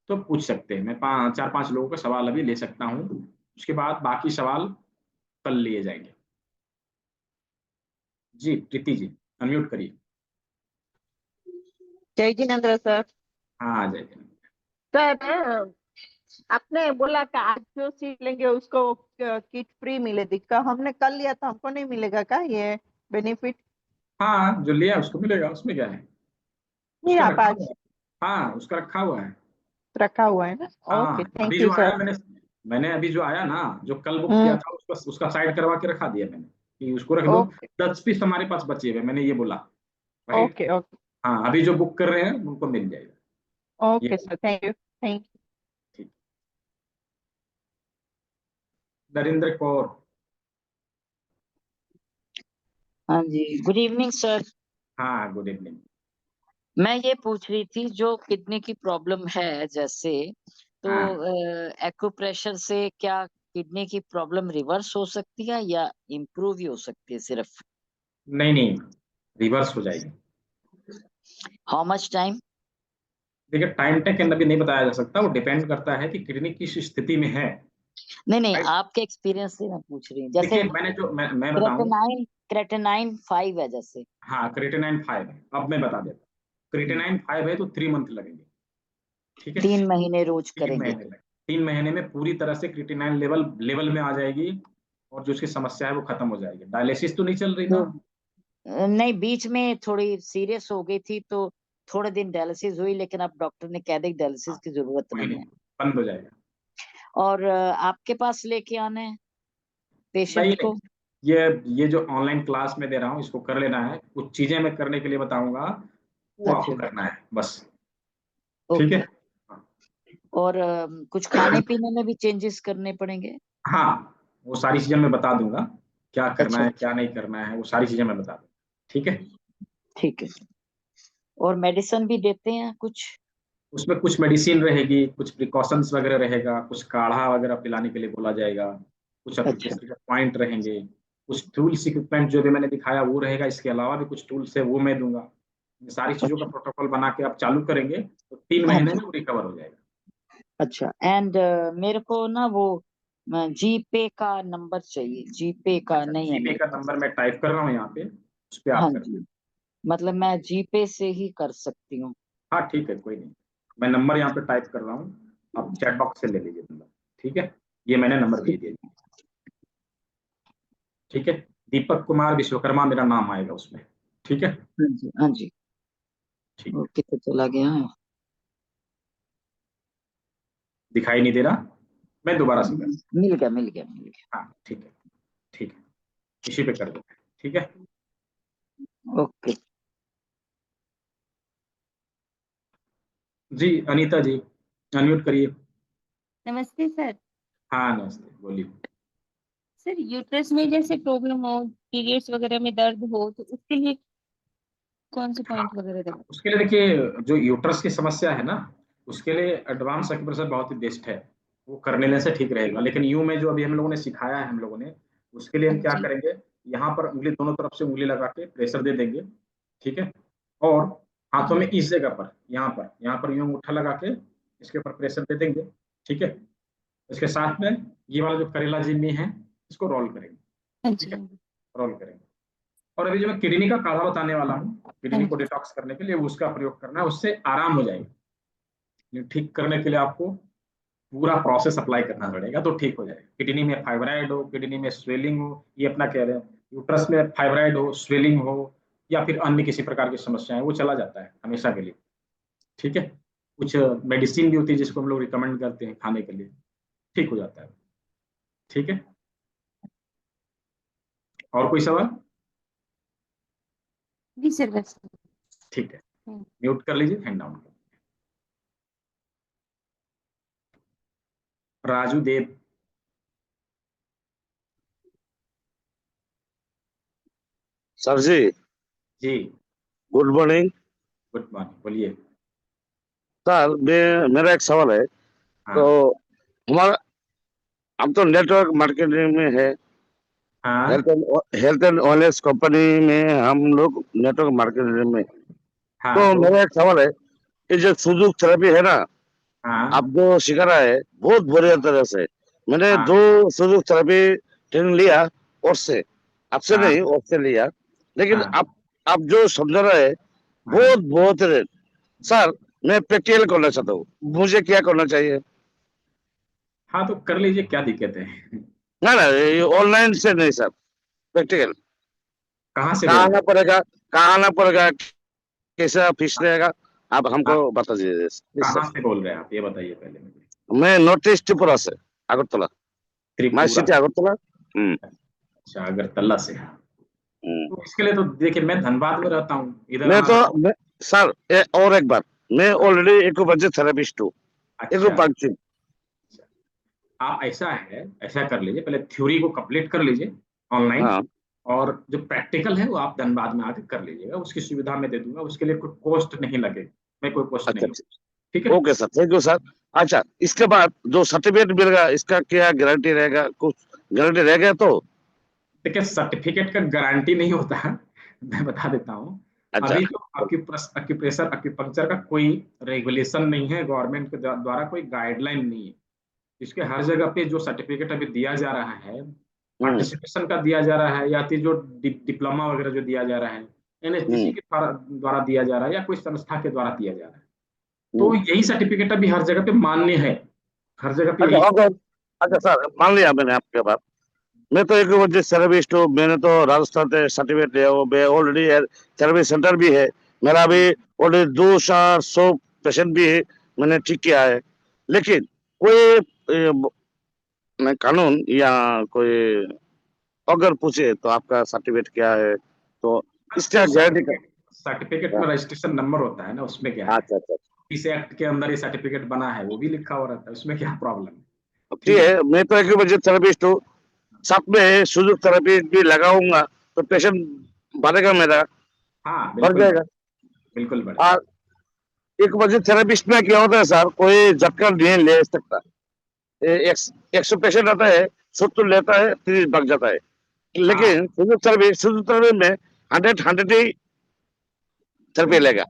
तो पूछ सकते हैं, मैं 4-5 लोगों का सवाल अभी ले सकता हूं, उसके बाद बाकी सवाल कल लिए जाएंगे। जी प्रीति जी, अनम्यूट करिए। जय जिनेन्द्र सर। हाँ आ जाइए। सर आपने बोला कि आज जो सीट लेंगे उसको किट फ्री मिलेगी का? हमने कल लिया था, हमको नहीं मिलेगा क्या ये बेनिफिट? हाँ, जो लिया उसको मिलेगा, उसमें क्या है, नहीं, उसका आप रखा हुआ आज है। हाँ, उसका रखा हुआ है। रखा हुआ है ना? ओके, हाँ, अभी थैंक यू जो आया सर। मैंने अभी जो आया ना, जो कल बुक किया हम्म। था उसका साइड करवा के रखा दिया मैंने कि उसको रख दो। ओके 10 पीस हमारे पास बचे हुए, मैंने ये बोला, राइट। ओके ओके हाँ, अभी जो बुक कर रहे हैं उनको मिल जाएगा ये। Okay sir, thank you thank ठीक। नरेंद्र कौर। हाँ जी, गुड इवनिंग सर। हाँ, गुड इवनिंग। मैं ये पूछ रही थी, जो किडनी की प्रॉब्लम है जैसे, तो हाँ, एक्यूप्रेशर से क्या किडनी की प्रॉब्लम रिवर्स हो सकती है या इम्प्रूव ही हो सकती है सिर्फ? नहीं नहीं, रिवर्स हो जाएगी। How much time? देखिए, टाइम टेकन अभी नहीं बताया जा सकता, वो डिपेंड करता है कि किडनी किस स्थिति में है, नहीं नहीं, राइट। आपके एक्सपीरियंस से मैं पूछ रही हूँ, जैसे देखिए, मैं बताऊं। क्रेटेनाइन क्रेटेनाइन 5 है जैसे। हाँ, क्रिएटिनाइन 5 है, अब मैं बता देता हूँ। क्रिएटिनाइन 5 है तो 3 मंथ लगेंगे, ठीक है। 3 महीने रोज तीन करेंगे? महीने लगे 3 महीने में पूरी तरह से क्रिएटिनाइन लेवल लेवल में आ जाएगी, और जो उसकी समस्या है वो खत्म हो जाएगी। डायलिसिस तो नहीं चल रही ना। तो नहीं, बीच में थोड़ी सीरियस हो गई थी तो थोड़े दिन डायलिसिस हुई, लेकिन अब डॉक्टर ने कह दिया डायलिसिस हाँ, की जरूरत कोई नहीं नहीं, है। बंद हो जाएगा। और आपके पास लेके आना है नहीं पेशेंट नहीं, को? ये जो ऑनलाइन क्लास में दे रहा हूँ इसको कर लेना है, कुछ चीजें मैं करने के लिए बताऊंगा, वो आपको अच्छा, करना है बस। ठीक है। ओके। और कुछ खाने पीने में भी चेंजेस करने पड़ेंगे? हाँ, वो सारी चीजें मैं बता दूंगा, क्या करना अच्छा, है क्या नहीं करना है, वो सारी चीजें मैं बता दूंगा। ठीक है। ठीक है। और मेडिसिन भी देते हैं कुछ? उसमें कुछ मेडिसिन रहेगी, कुछ प्रिकॉशंस वगैरह रहेगा, कुछ काढ़ा वगैरह पिलाने के लिए बोला जाएगा, कुछ अच्छा, एप्लीकेशन का पॉइंट रहेंगे, कुछ टूल्स इक्विपमेंट जो भी मैंने दिखाया वो रहेगा, इसके अलावा भी कुछ टूल्स है वो मैं दूंगा। ये सारी चीजों का अच्छा। प्रोटोकॉल बना के आप चालू करेंगे तो 3 महीने हाँ में वो रिकवर हो जाएगा। अच्छा। एंड मेरे को ना वो जीपे का नंबर चाहिए, जीपे का अच्छा, नहीं है जीपे मेरे का पास। नंबर मैं टाइप कर रहा हूँ यहाँ पे, उस पर हाँ आप कर। जी, मतलब मैं जीपे से ही कर सकती हूँ। हाँ ठीक है, कोई नहीं, मैं नंबर यहाँ पे टाइप कर रहा हूँ, आप चैट बॉक्स से ले लीजिए नंबर। ठीक है, ये मैंने नंबर भेज ठीक। दिया। ठीक है, दीपक कुमार विश्वकर्मा मेरा नाम आएगा उसमें। ठीक है। हाँ जी हाँ जी। ठीक है, ओके, तो चला गया है। दिखाई नहीं दे रहा, मैं दोबारा से कर। मिल गया मिल गया मिल गया। हाँ ठीक है, ठीक है, इसी पे कर दो। ठीक है। ओके। जी अनीता जी, अनम्यूट करिए। नमस्ते सर। हाँ नमस्ते, बोलिए। सर यूट्रस में जैसे प्रॉब्लम हो, पीरियड्स वगैरह में दर्द हो, तो उसके लिए कौन से हाँ, पॉइंट वगैरह दबा? उसके लिए देखिए, जो यूट्रस की समस्या है ना, उसके लिए एडवांस एक्यूप्रेशर बहुत ही बेस्ट है, वो करने लेने से ठीक रहेगा। लेकिन यू में जो अभी हम लोगों ने सिखाया है हम लोगों ने, उसके लिए हाँ हम क्या जी। करेंगे, यहाँ पर उंगली दोनों तरफ से उंगली लगा के प्रेशर दे देंगे। ठीक है, और हाथों जी। में इस जगह पर, यहाँ पर यूं अंगूठा लगा के इसके ऊपर प्रेशर दे देंगे। ठीक है, इसके साथ में ये वाला जो करेला जिम्मी है इसको रोल करेंगे। हाँ ठीक जी। है, हाँ जी। रोल करेंगे। और अभी जो मैं किडनी का काढ़ा बताने वाला हूँ, किडनी को डिटॉक्स करने के लिए, उसका प्रयोग करना है, उससे आराम हो जाएगा। ठीक करने के लिए आपको पूरा प्रोसेस अप्लाई करना पड़ेगा, तो ठीक हो जाएगा। किडनी में फाइब्राइड हो, किडनी में स्वेलिंग हो, ये अपना कह रहे हैं, यूट्रस में फाइब्राइड हो, स्वेलिंग हो, या फिर अन्य किसी प्रकार की समस्याएं, वो चला जाता है हमेशा के लिए। ठीक है, कुछ मेडिसिन भी होती है जिसको हम लोग रिकमेंड करते हैं खाने के लिए, ठीक हो जाता है। ठीक है, और कोई सवाल? जी सर बस। ठीक है, हम्म। म्यूट कर लीजिए, हैंड डाउन कर। राजू देव। सर जी, जी, गुड मॉर्निंग। गुड मॉर्निंग, बोलिए। सर मेरा एक सवाल है। तो हाँ हमारा, हम तो नेटवर्क मार्केटिंग में है, हाँ हेल्थ एंड वेलनेस कंपनी में हम लोग नेटवर्क मार्केटिंग में। हाँ, तो तो मेरा एक सवाल है, ये जो सुजुक थेरेपी है ना, आप हाँ जो सिखा रहा है बहुत बढ़िया तरह से। मैंने हाँ 2 सुजुक थेरेपी ट्रेनिंग लिया, और से आपसे हाँ नहीं, और से लिया। लेकिन हाँ आप जो समझा रहे हैं हाँ बहुत बहुत है। सर, मैं प्रैक्टिकल करना चाहता हूँ, मुझे क्या करना चाहिए? हाँ, तो कर लीजिए, क्या दिक्कत है? ना ना, ये ऑनलाइन से नहीं सर, प्रैक्टिकल। कहाँ से कहाँ बोल रहे आना हैं? पड़ेगा, कहाँ आना पड़ेगा, कैसा फीस रहेगा, आप हमको आप बता दीजिए प्लीज कहाँ सर। से बोल रहे हैं आप, ये बताइए पहले मुझे। मैं नॉर्थ ईस्ट त्रिपुरा से, अगरतला, माई त्रिपुरा सिटी से? अगरतला। हम्म। अच्छा, अगरतला से। हम्म। तो इसके लिए तो देखिए, मैं धनबाद में रहता हूँ, इधर मैं आना तो तो। मैं, सर और एक बात, मैं ऑलरेडी एक्यूपंक्चर थेरेपिस्ट हूँ, अच्छा एक्यूपंक्चर। अच्छा, आप ऐसा है, ऐसा कर लीजिए, पहले थ्योरी को कंप्लीट कर लीजिए ऑनलाइन, हाँ। और जो प्रैक्टिकल है वो आप धनबाद में आके कर लीजिएगा, उसकी सुविधा मैं दे दूंगा, उसके लिए कोई कॉस्ट नहीं लगेगा, मैं कोई कॉस्ट अच्छा नहीं लूँ। अच्छा, ठीक है। Okay sir, thank you sir. अच्छा, इसके बाद जो सर्टिफिकेट मिलेगा, इसका क्या गारंटी रहेगा, कुछ गारंटी रहेगा तो? देखिए, सर्टिफिकेट का गारंटी नहीं होता है, मैं बता देता हूँ। अच्छा। अभी जो अक्यूप्रेशर अक्यूपंक्चर का कोई रेगुलेशन नहीं है, गवर्नमेंट के द्वारा कोई गाइडलाइन नहीं है। इसके हर जगह पे जो सर्टिफिकेट अभी दिया जा रहा है, हम्म। पार्टिसिपेशन का दिया जा रहा है, या फिर जो डिप्लोमा वगैरह जो दिया जा रहा है, एनएचपीसी हम्म। के द्वारा दिया जा रहा है, या कोई संस्था के द्वारा दिया जा रहा है, तो हम्म। यही सर्टिफिकेट अभी हर जगह पे मान्य है, हर जगह पे अच्छा, यही। ओके। अच्छा सर, मान लिया मैंने आपके बात। मैं तो एक वजह सर्विस हूँ, मैंने तो राजस्थान से सर्टिफिकेट लिया वो, मैं ऑलरेडी सर्विस सेंटर भी है मेरा भी, ऑलरेडी 200 पेशेंट भी है, मैंने ठीक किया है। लेकिन कोई कानून या कोई अगर पूछे तो आपका सर्टिफिकेट क्या है, तो जो इसका गारंटी का। सर्टिफिकेट में रजिस्ट्रेशन नंबर होता है ना, उसमें क्या है, अच्छा अच्छा। इस एक्ट के अंदर ये सर्टिफिकेट बना है, वो भी लिखा हुआ रहता है, उसमें क्या प्रॉब्लम है? ठीक ठीक है। है, मैं तो एक वजह थेरेपिस्ट हूँ, साथ में सुजुक थेरेपी भी लगाऊंगा, तो पेशेंट बढ़ेगा मेरा, हाँ, बढ़ बिल्कुल जाएगा। बढ़े, बिल्कुल बढ़े। और एक वजह थेरेपिस्ट में क्या होता है सर, कोई झटका नहीं ले सकता। 100 पेशेंट आता है, 70 लेता है, 30 भाग जाता है। हाँ, लेकिन फिजियोथेरेपी में 100 ही थेरेपी बिल्कुल, लेगा।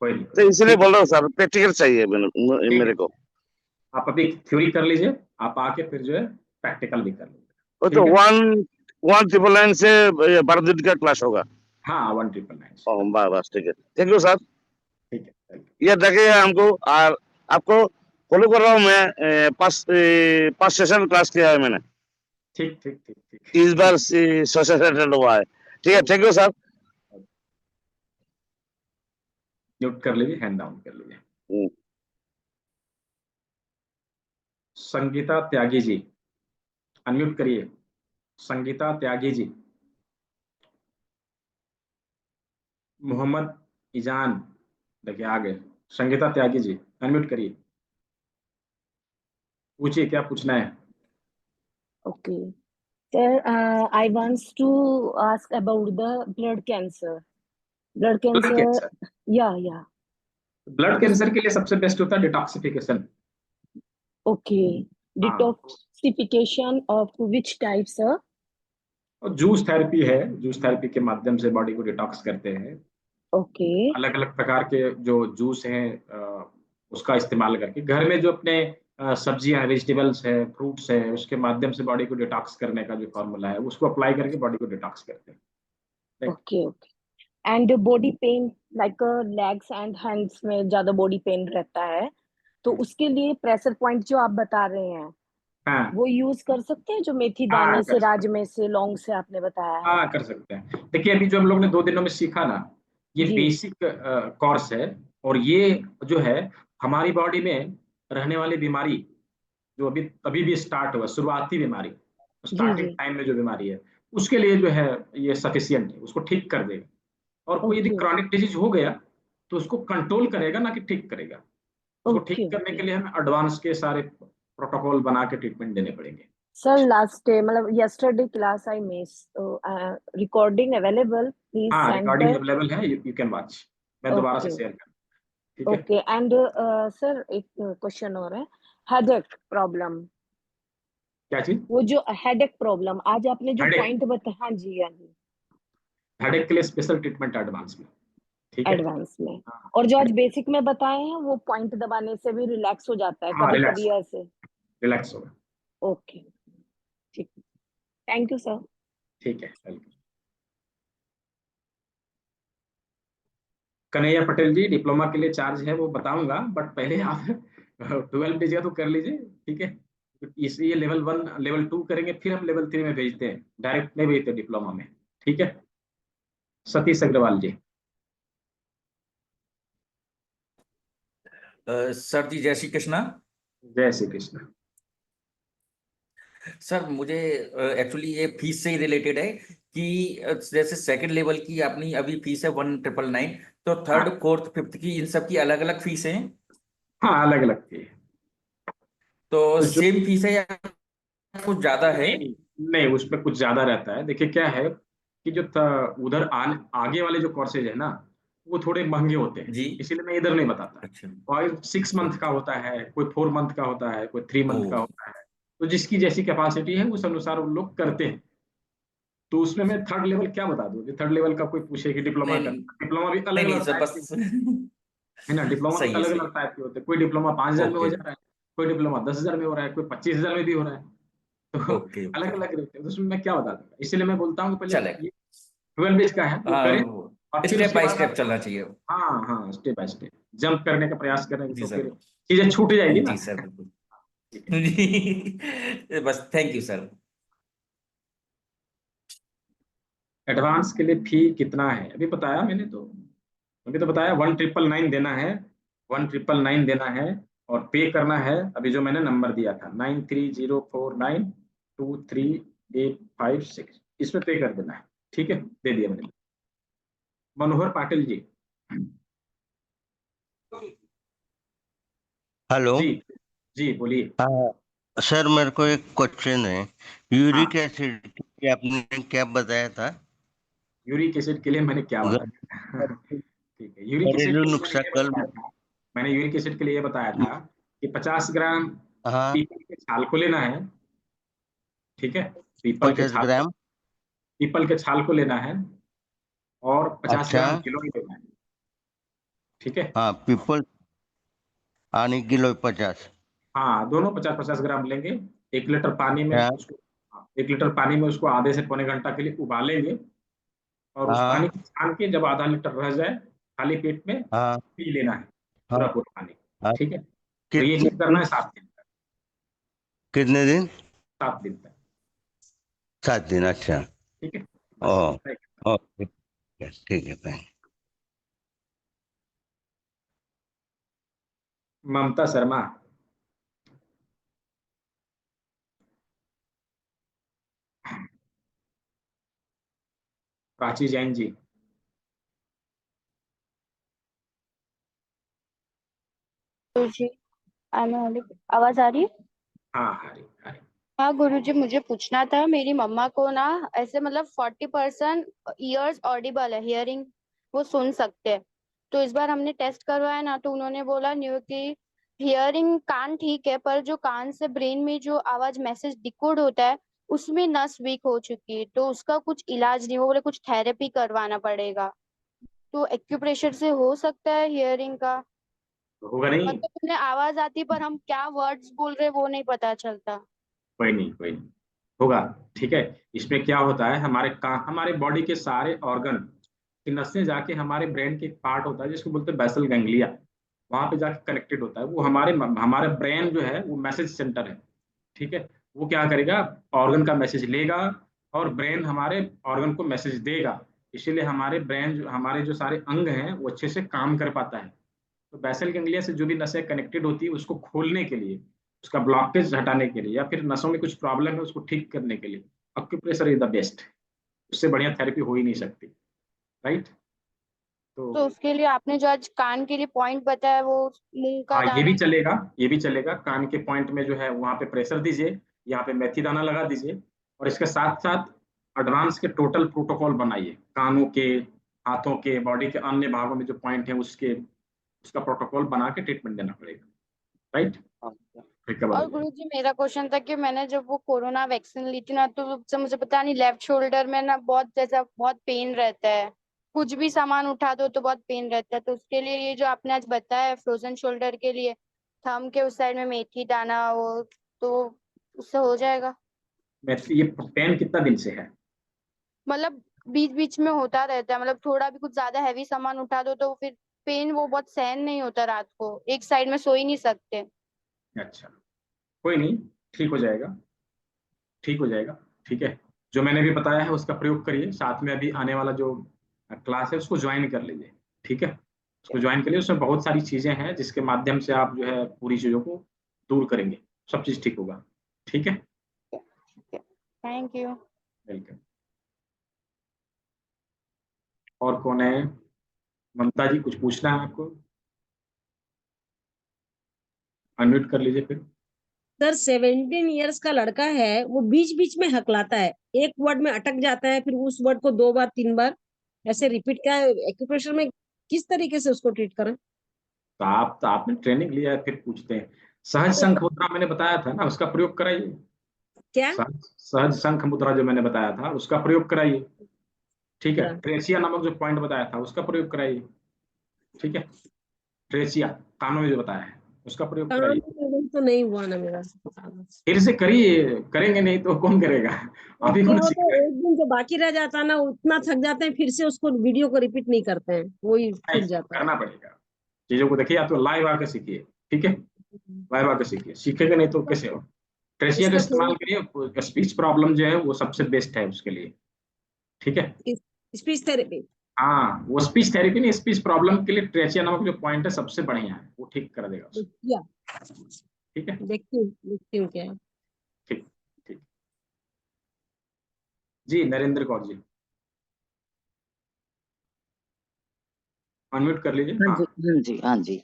कोई दिक्कत तो नहीं। इसलिए ठीक है, बोल रहा हूँ सर, प्रैक्टिकल चाहिए ठीक है, मेरे को। आप अभी थ्योरी कर लीजिए, आप आके फिर जो है प्रैक्टिकल भी कर लीजिए। वो तो ठीक है। 119 से 12 दिन का क्लास होगा। हाँ, 1999 बस ठीक है, थैंक यू सर। ठीक है, thank you। ये देखिए हमको, और आपको फॉलो कर रहा हूँ मैं, 5 सेशन क्लास किया है मैंने, ठीक ठीक ठीक ठीक इस ठीक। बार सेशन अटेंड हुआ है। ठीक है, थैंक यू सर। म्यूट कर लीजिए, हैंड डाउन कर लीजिए। हम्म। संगीता त्यागी जी, अनम्यूट करिए। संगीता त्यागी जी। मोहम्मद ईजान, देखिए आ गए। संगीता त्यागी जी, अनम्यूट करिए, पूछिए क्या पूछना है। Okay. Sir, I want to ask about the blood cancer. Blood blood cancer, cancer? yeah, yeah. Blood This, cancer के लिए सबसे बेस्ट होता है डिटॉक्सिफिकेशन। okay. हाँ, Detoxification of which type, sir? और जूस थेरेपी है, जूस थेरेपी के माध्यम से बॉडी को डिटॉक्स करते हैं। Okay. अलग अलग प्रकार के जो जूस हैं, उसका इस्तेमाल करके घर में जो अपने सब्जियां, वेजिटेबल्स है, फ्रूट्स है, उसके माध्यम से बॉडी को डिटॉक्स करने का जो फॉर्मूला है, उसको अप्लाई करके बॉडी को डिटॉक्स करते हैं। Okay okay. And body pain like legs and hands में ज्यादा बॉडी पेन रहता है, तो उसके लिए प्रेशर पॉइंट जो आप बता रहे हैं हाँ वो यूज कर सकते हैं, जो मेथी हाँ दाने से, कर सकते राजमे से, लौंग से आपने बताया है। हाँ कर सकते हैं। देखिए अभी जो हम लोग ने 2 दिनों में सीखा ना, ये जी बेसिक कोर्स है। और ये जो है हमारी बॉडी में रहने वाली बीमारी, जो अभी अभी भी स्टार्ट हुआ, शुरुआती बीमारी, जी स्टार्टिंग जी। टाइम में जो बीमारी है, उसके लिए जो है ये सफिशियंट है, उसको ठीक कर देगा। और कोई यदि ओके क्रॉनिक डिजीज हो गया तो उसको कंट्रोल करेगा, ना कि ठीक करेगा। उसको ठीक ओके करने के ओके। लिए हमें एडवांस के सारे प्रोटोकॉल बना के ट्रीटमेंट देने पड़ेंगे। सर लास्ट डे मतलब yesterday class I miss, recording available, please हाँ सेंड रिकॉर्डिंग दैट। अवेलेबल है, यू कैन वॉच। मैं दोबारा से ओके शेयर कर, ठीक है। ओके। एंड सर एक क्वेश्चन और है, हेडेक प्रॉब्लम, क्या चीज? वो जो हेडेक प्रॉब्लम आज आपने जो हेडेक, पॉइंट बताया, हाँ जी हाँ जी, हेडेक के लिए स्पेशल ट्रीटमेंट एडवांस में, ठीक है। एडवांस में। हाँ और जो आज headache, बेसिक में बताए हैं वो पॉइंट दबाने से भी रिलैक्स हो जाता है हाँ कभी रिलैक्स, कभी ऐसे। रिलैक्स होगा। ओके ठीक, थैंक यू सर। ठीक है, वेलकम। कन्हैया पटेल जी, डिप्लोमा के लिए चार्ज है वो बताऊंगा, बट पहले आप 12 दीजिएगा तो कर लीजिए, ठीक है। इसलिए लेवल 1 लेवल 2 करेंगे, फिर हम लेवल 3 में भेजते हैं, डायरेक्ट नहीं भेजते डिप्लोमा में, ठीक है। सतीश अग्रवाल जी। सर जी जय श्री कृष्णा। जय श्री कृष्ण। सर मुझे एक्चुअली ये फीस से ही रिलेटेड है कि जैसे सेकंड लेवल की अपनी अभी फीस है 1999, तो हाँ थर्ड फोर्थ फिफ्थ की इन सब की अलग अलग फीस है, हाँ अलग अलग थी। तो तो जो सेम फीस है या कुछ ज्यादा है? नहीं, नहीं उसमें कुछ ज्यादा रहता है। देखिए क्या है कि जो उधर आगे वाले जो कोर्सेज है ना, वो थोड़े महंगे होते हैं, जी। इसीलिए मैं इधर नहीं बताता। अच्छा। कोई 6 मंथ का ओके। होता है, कोई 4 मंथ का होता है, कोई 3 मंथ का ओ। होता है। तो जिसकी जैसी कैपेसिटी है उस अनुसार उन लोग करते हैं। तो उसमें मैं थर्ड लेवल क्या बता दूं, थर्ड लेवल का कोई पूछे कि डिप्लोमा नहीं करना, डिप्लोमा भी अलग नहीं नहीं अलग सर टाइप के, बस है ना, डिप्लोमा भी सही है अलग सही अलग है। टाइप के होते हैं। कोई डिप्लोमा 5,000 में हो ओके जा रहा है, कोई डिप्लोमा 10,000 में हो रहा है, कोई 25,000 में भी हो रहा है। तो ओके अलग ओके। अलग रहते हैं, तो उसमें मैं क्या बता दूंगा। इसलिए मैं बोलता हूँ पहले चलेगा। ये 12 बेस का है वो करें, और हाँ फिर स्टेप उसके बाय बाद स्टेप आप, चलना चाहिए। हाँ हाँ स्टेप बाय स्टेप जंप करने का प्रयास करेंगे जी तो सर। फिर चीजें छूट जाएगी ना। जी सर बिल्कुल। ठीक है। जी बस थैंक यू सर। एडवांस के लिए फी कितना है अभी बताया मैंने तो, अभी तो बताया 1999 देना है, 1999 देना है। और पे करना है अभी जो मैंने नंबर दिया था 9304923856, इसमें पे कर देना है, ठीक है, दे दिया मैंने। मनोहर पाटिल जी। हेलो। जी जी बोलिए। हाँ सर, मेरे को एक क्वेश्चन है। हाँ यूरिक एसिड की आपने क्या बताया था? यूरिक एसिड के लिए मैंने क्या बताया ठीक है, यूरिक एसिड घरेलू के लिए मैंने नुस्खा ये कल। बताया था, मैंने यूरिक एसिड के लिए ये बताया था कि 50 ग्राम हाँ, पीपल के छाल को लेना है, ठीक है, पीपल के 50 छाल को, ग्राम। पीपल के छाल को लेना है, और पचास अच्छा। ग्राम गिलोय लेना है, ठीक है। हाँ, पीपल आने किलो 50। हाँ दोनों 50-50 ग्राम लेंगे। 1 लीटर पानी में अच्छा। उसको, हाँ, 1 लीटर पानी में उसको आधे से पौने घंटा के लिए उबालेंगे, और उस पानी हाँ को छान के जब आधा लीटर रह जाए खाली पेट में हाँ पी लेना है, हाँ पूरा पूरा पानी, हाँ। ठीक है। और ये कितने चीज करना दिन? है 7 दिन तक, कितने दिन? 7 दिन तक, 7 दिन, अच्छा। ठीक है, ओ, बस इतना ही करना ओके, ठीक है, थैंक। है। ममता शर्मा। प्राची जैन जी। गुरुजी, आवाज आ रही है? हाँ हरी हरी। हाँ गुरुजी, मुझे पूछना था, मेरी मम्मा को ना ऐसे मतलब 40% ईयर्स ऑडिबल है, हियरिंग वो सुन सकते हैं। तो इस बार हमने टेस्ट करवाया ना, तो उन्होंने बोला न्यू कि हियरिंग कान ठीक है, पर जो कान से ब्रेन में जो आवाज मैसेज डिकोड होता है उसमें नस वीक हो चुकी है, तो उसका कुछ इलाज नहीं, वो बोले कुछ थेरेपी करवाना पड़ेगा। तो एक्यूप्रेशर से हो सकता है हियरिंग का? तो होगा नहीं, मतलब उन्हें आवाज आती पर हम क्या वर्ड्स बोल रहे वो नहीं पता चलता। कोई नहीं कोई नहीं, होगा। ठीक है, इसमें क्या होता है, हमारे बॉडी के सारे ऑर्गन की नसें जाके हमारे ब्रेन के एक पार्ट होता है जिसको बोलते हैं बेसल गैंग्लिया, वहां पे जाके कनेक्टेड होता है। वो हमारे ब्रेन जो है वो मैसेज सेंटर है। ठीक है, वो क्या करेगा, ऑर्गन का मैसेज लेगा और ब्रेन हमारे ऑर्गन को मैसेज देगा। इसीलिए हमारे जो सारे अंग हैं वो अच्छे से काम कर पाता है। तो बेसल गैंग्लिया से जो भी नसें कनेक्टेड होती है उसको खोलने के लिए, उसका ब्लॉकेज हटाने के लिए, या फिर नसों में कुछ प्रॉब्लम है उसको ठीक करने के लिए अक्यूप्रेशर इज द बेस्ट। उससे बढ़िया थेरेपी हो ही नहीं सकती। राइट। तो तो उसके लिए आपने जो आज कान के लिए पॉइंट बताया वो मूंग का हाँ, ये भी दाना। चलेगा, ये भी चलेगा। कान के पॉइंट में जो है वहां पे प्रेशर दीजिए, यहाँ पे मेथी दाना लगा दीजिए, और इसके साथ साथ एडवांस के टोटल प्रोटोकॉल बनाइए। कानों के, हाथों के, बॉडी के अन्य भागों में जो पॉइंट है उसका प्रोटोकॉल बना के ट्रीटमेंट देना पड़ेगा। राइट। रिकवर हो और जाएगा। गुरुजी मेरा क्वेश्चन था कि मैंने जब वो कोरोना वैक्सीन ली थी ना, तो तब से मुझे पता नहीं लेफ्ट शोल्डर में ना बहुत पेन रहता है। कुछ भी सामान उठा दो तो बहुत पेन रहता है। तो उसके लिए ये जो आपने आज बताया फ्रोजन शोल्डर के लिए, थंब के उस साइड में मेथी दाना वो, तो उससे हो जाएगा? ये पेन कितना दिन से है? मतलब बीच बीच में होता रहता है, मतलब थोड़ा भी कुछ ज्यादा हैवी सामान उठा दो तो फिर पेन वो बहुत सहन नहीं होता, रात को एक साइड में सो ही नहीं सकते। अच्छा, कोई नहीं, ठीक हो जाएगा, ठीक हो जाएगा। ठीक है, जो मैंने भी बताया है उसका प्रयोग करिए। साथ में अभी आने वाला जो क्लास है उसको ज्वाइन कर लीजिए। ठीक है, उसको ज्वाइन करिए। उसमें बहुत सारी चीजें हैं जिसके माध्यम से आप जो है पूरी चीजों को दूर करेंगे, सब चीज ठीक होगा। ठीक है, थैंक यू। वेलकम। और कौन है? ममता जी, कुछ पूछना है आपको? अनम्यूट कर लीजिए फिर। सर 17 इयर्स का लड़का है, वो बीच बीच में हकलाता है, एक वर्ड में अटक जाता है, फिर उस वर्ड को 2 बार 3 बार ऐसे रिपीट। क्या एक्यूप्रेशर में किस तरीके से उसको ट्रीट करें? तो आपने ट्रेनिंग लिया है, फिर पूछते हैं। सहज शंख मुद्रा मैंने बताया था ना, उसका प्रयोग कराइए। क्या? सहज शंख मुद्रा जो मैंने बताया था उसका प्रयोग कराइए। ठीक है, अच्छा। ट्रेसिया नामक जो पॉइंट बताया था उसका प्रयोग कराइए। ठीक है, ट्रेसिया कानों में जो बताया है उसका प्रयोग काम कराइए। तो नहीं हुआ ना मेरा। फिर से करिए, करेंगे नहीं तो कौन करेगा? तो अभी क्या कौन होता सीख रहे है, एक दिन जो बाकी रह जाता है ना, उतना थक जाते हैं, फिर से उसको वीडियो को रिपीट नहीं करते हैं, वही हैं? छूट जाता है। करना पड़ेगा चीजों को। देखिए, या तो लाइव आके सीखिए। ठीक है, लाइव आके सीखिए, सीखेंगे नहीं तो कैसे हो? ट्रेसिया का इसका इस्तेमाल करिए, स्पीच प्रॉब्लम जो है वो सबसे बेस्ट है उसके लिए। ठीक है, स्पीच थेरेपी। हाँ, वो स्पीच थेरेपी नहीं, स्पीच प्रॉब्लम के लिए ट्रेसिया नामक जो पॉइंट है सबसे बढ़िया है, वो ठीक कर देगा उसको। किया, ठीक है, देखती हूँ क्या है। ठीक, ठीक। जी, नरेंद्र कौर जी, अनम्यूट कर लीजिए। हाँ हाँ, जी, हाँ जी, हाँ जी।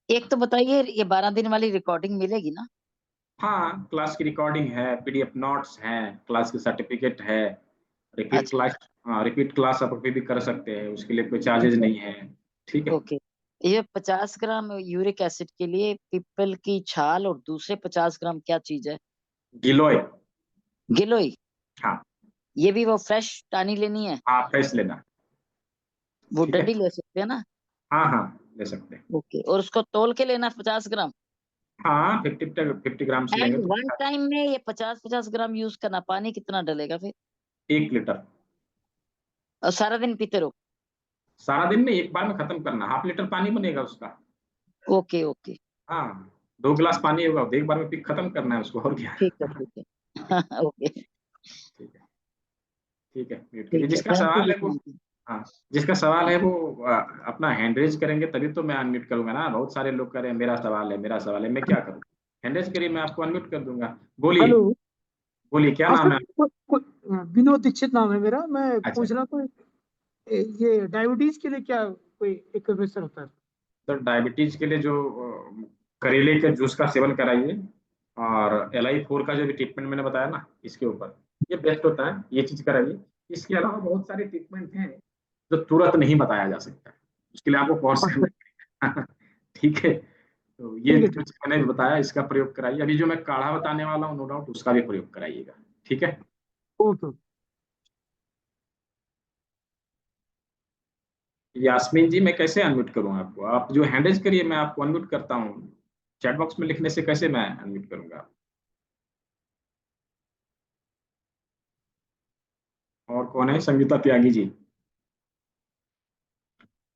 एक तो बताइए, ये 12 दिन वाली रिकॉर्डिंग मिलेगी ना? हाँ, क्लास की रिकॉर्डिंग है, पीडीएफ नोट्स हैं, क्लास की सर्टिफिकेट है, रिपीट अच्छा। क्लास। हाँ, रिपीट क्लास आप कभी भी कर सकते हैं, उसके लिए कोई चार्जेज अच्छा। नहीं है। ठीक है। ओके। ये 50 ग्राम यूरिक एसिड के लिए पीपल की छाल, और दूसरे 50 ग्राम क्या चीज है? गिलोय। गिलोय। हाँ, ये भी वो फ्रेश टानी लेनी है? हाँ, फ्रेश लेना। वो ठीक है, डंडी ले सकते हैं ना? हाँ, हाँ, ले सकते हैं। ओके, और उसको तोल के लेना 50 ग्राम? हाँ, 50 ग्राम्स एंड लेंगे तो वन टाइम में ये 50-50 ग्राम यूज करना, पानी कितना डलेगा फिर? 1 लीटर। और सारा दिन पीते रहो? सारा दिन में एक बार में खत्म करना, हाफ लीटर पानी बनेगा उसका। Okay okay. हाँ, 2 गिलास पानी होगा तो एक बार में पी खत्म करना है उसको, और क्या। ठीक है ठीक है। ओके। ठीक है, ठीक है, म्यूट करिए। ठीक है, जिसका थैंक यू सवाल जी, है वो, थैंक यू। हाँ, जिसका सवाल है वो अपना हैंड रेज करेंगे तभी तो मैं अनम्यूट करूंगा ना। बहुत सारे लोग कह रहे हैं मेरा सवाल है, मेरा सवाल है, मैं क्या करूं? हैंड रेज करिए, मैं आपको अनम्यूट कर दूंगा। बोलिए, हेलो। बोलिए, क्या हाँ नाम सर, है? विनोद दीक्षित नाम है मेरा। मैं अच्छा, पूछ रहा था, ये डायबिटीज के लिए क्या कोई एक्यूप्रेशर होता है? तो डायबिटीज के लिए जो करेले के जूस का सेवन कराइए, और LI4 का जो भी ट्रीटमेंट मैंने बताया ना इसके ऊपर, ये बेस्ट होता है, ये चीज कराइए। इसके अलावा बहुत सारे ट्रीटमेंट हैं जो तुरंत नहीं बताया जा सकता, उसके लिए आपको कोर्स अच्छा, करना पड़ेगा। ठीक है, तो ये ठीक है जो ठीक। चीज मैंने बताया इसका प्रयोग कराइए। अभी जो मैं काढ़ा बताने वाला हूँ नो डाउट उसका भी प्रयोग कराइएगा। ठीक है। ओके। यास्मीन जी, मैं कैसे अनम्यूट करूँ आपको? आप जो हैंडल्स करिए, मैं आपको अनम्यूट करता हूँ। चैट बॉक्स में लिखने से कैसे मैं अनम्यूट करूंगा? और कौन है? संगीता त्यागी जी।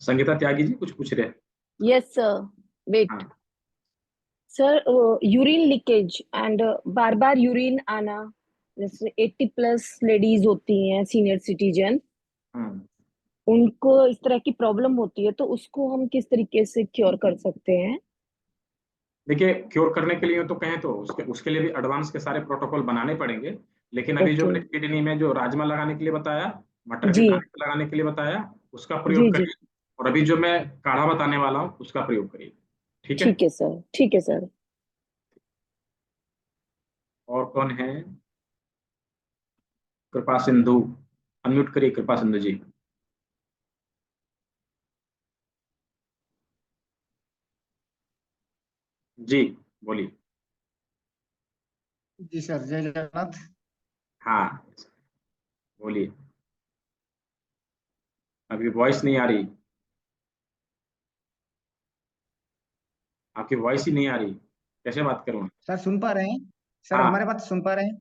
संगीता त्यागी जी कुछ पूछ रहे हैं। यस सर, वेट हाँ sir, urine leakage and bar bar urine आना, जैसे 80+ लेडीज होती हैं सीनियर सिटीजन, हाँ। उनको इस तरह की प्रॉब्लम होती है, तो उसको हम किस तरीके से क्योर कर सकते हैं? देखिए, क्योर करने के लिए तो कहें तो उसके उसके लिए भी एडवांस के सारे प्रोटोकॉल बनाने पड़ेंगे। लेकिन अभी जो ओके। मैंने किडनी में जो राजमा लगाने के लिए बताया, मटर के जी दाने पे लगाने के लिए बताया, उसका जी प्रयोग जी, करिए। और अभी जो मैं काढ़ा बताने वाला हूँ उसका प्रयोग करिए। ठीक है। ठीक है सर, ठीक है सर। और कौन है? कृपा सिंधु, अनम्यूट करिए कृपा सिंधु जी। जी बोलिए। जी सर, जय जगन्नाथ। हाँ बोलिए। अभी वॉइस नहीं आ रही, आपकी वॉइस ही नहीं आ रही, कैसे बात करूँ? सर सुन पा रहे हैं? सर हाँ हमारे बात सुन पा रहे हैं?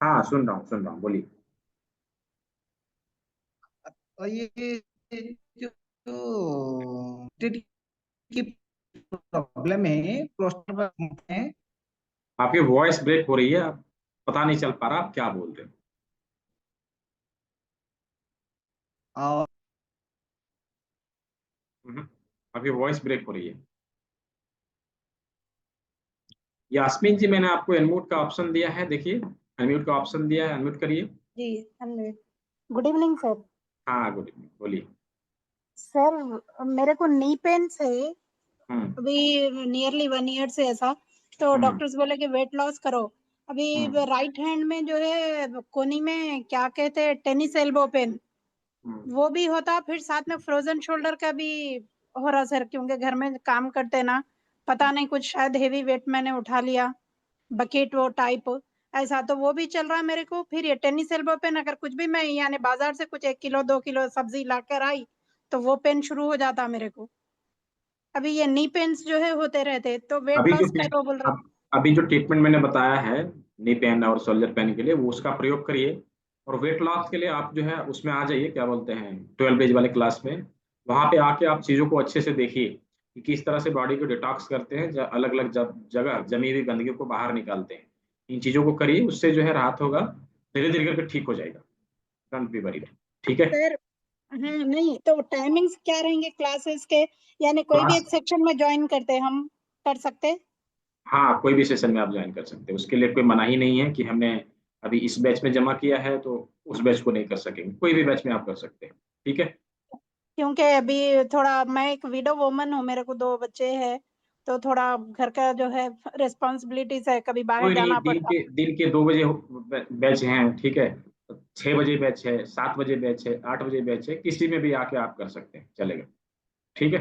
हाँ सुन रहा हूँ बोलिए। और ये जो जो की प्रॉब्लम है, प्रोस्टेट है। आपकी वॉइस ब्रेक हो रही है, पता नहीं चल पा रहा आप क्या बोल रहे हो। और हम्म, आपकी वॉइस ब्रेक हो रही है। यास्मीन जी, मैंने आपको अनम्यूट का ऑप्शन दिया है, देखिए अनम्यूट का ऑप्शन दिया है, अनम्यूट करिए। जी अनम्यूट। Good evening sir. हाँ गुड इवनिंग, बोलिए। सर मेरे को नी पेन्स है हम्म अभी नियरली 1 ईयर से ऐसा। तो हम्म डॉक्टर्स बोले कि वेट लॉस करो। अभी हम्म राइट हैंड में जो है कोनी में क्या कहते हैं टेनिस एल्बो पेन, हम्म वो भी होता, फिर साथ में फ्रोजन शोल्डर का भी हो रहा सर, क्योंकि घर में काम करते ना, पता नहीं कुछ शायद हेवी वेट मैंने उठा लिया, बकेट वो टाइप ऐसा, तो वो भी चल रहा है मेरे को। फिर ये टेनिस एल्बो पेन, अगर कुछ भी मैं यानी बाजार से कुछ 1 किलो 2 किलो सब्जी लाकर आई तो वो पेन शुरू हो जाता मेरे को। अभी ये नी पेन्स जो है होते रहते, तो वेट अभी जो लॉस का तो बोल रहे। अभी जो ट्रीटमेंट मैंने बताया है नी पेन और शोल्डर पेन के लिए, वो उसका प्रयोग करिए। और वेट लॉस के लिए आप जो है उसमें आ जाइए, क्या बोलते हैं, 12 पेज वाले क्लास में। वहां पे आके आप चीजों को अच्छे से देखिए कि किस तरह से बॉडी को डिटॉक्स करते हैं, अलग अलग जगह जमी हुई गंदगी को बाहर निकालते हैं। इन चीजों को करिए, उससे जो है राहत होगा, धीरे धीरे करके ठीक हो जाएगा। Don't be worried. ठीक है। सर हाँ नहीं, तो टाइमिंग्स क्या रहेंगे क्लासेस के? यानी कोई भी क्लास, एक सेक्शन में ज्वाइन करते हैं हम, कर सकते? हाँ कोई भी सेशन में आप ज्वाइन कर सकते हैं, उसके लिए कोई मनाही नहीं है कि हमने अभी इस बैच में जमा किया है तो उस बैच को नहीं कर सकेंगे, कोई भी बैच में आप कर सकते हैं। ठीक है। क्योंकि अभी थोड़ा मैं एक विडो वुमन हूँ, मेरे को 2 बच्चे हैं, तो थोड़ा घर का जो है रिस्पॉन्सिबिलिटीज है, कभी बाहर कोई नहीं, जाना पड़ता। दिन के 2 बजे बैच हैं, ठीक है। 6 बजे बैच है, 7 बजे बैच है, 8 बजे बैच है, किसी में भी आके आप कर सकते हैं, चलेगा। ठीक है।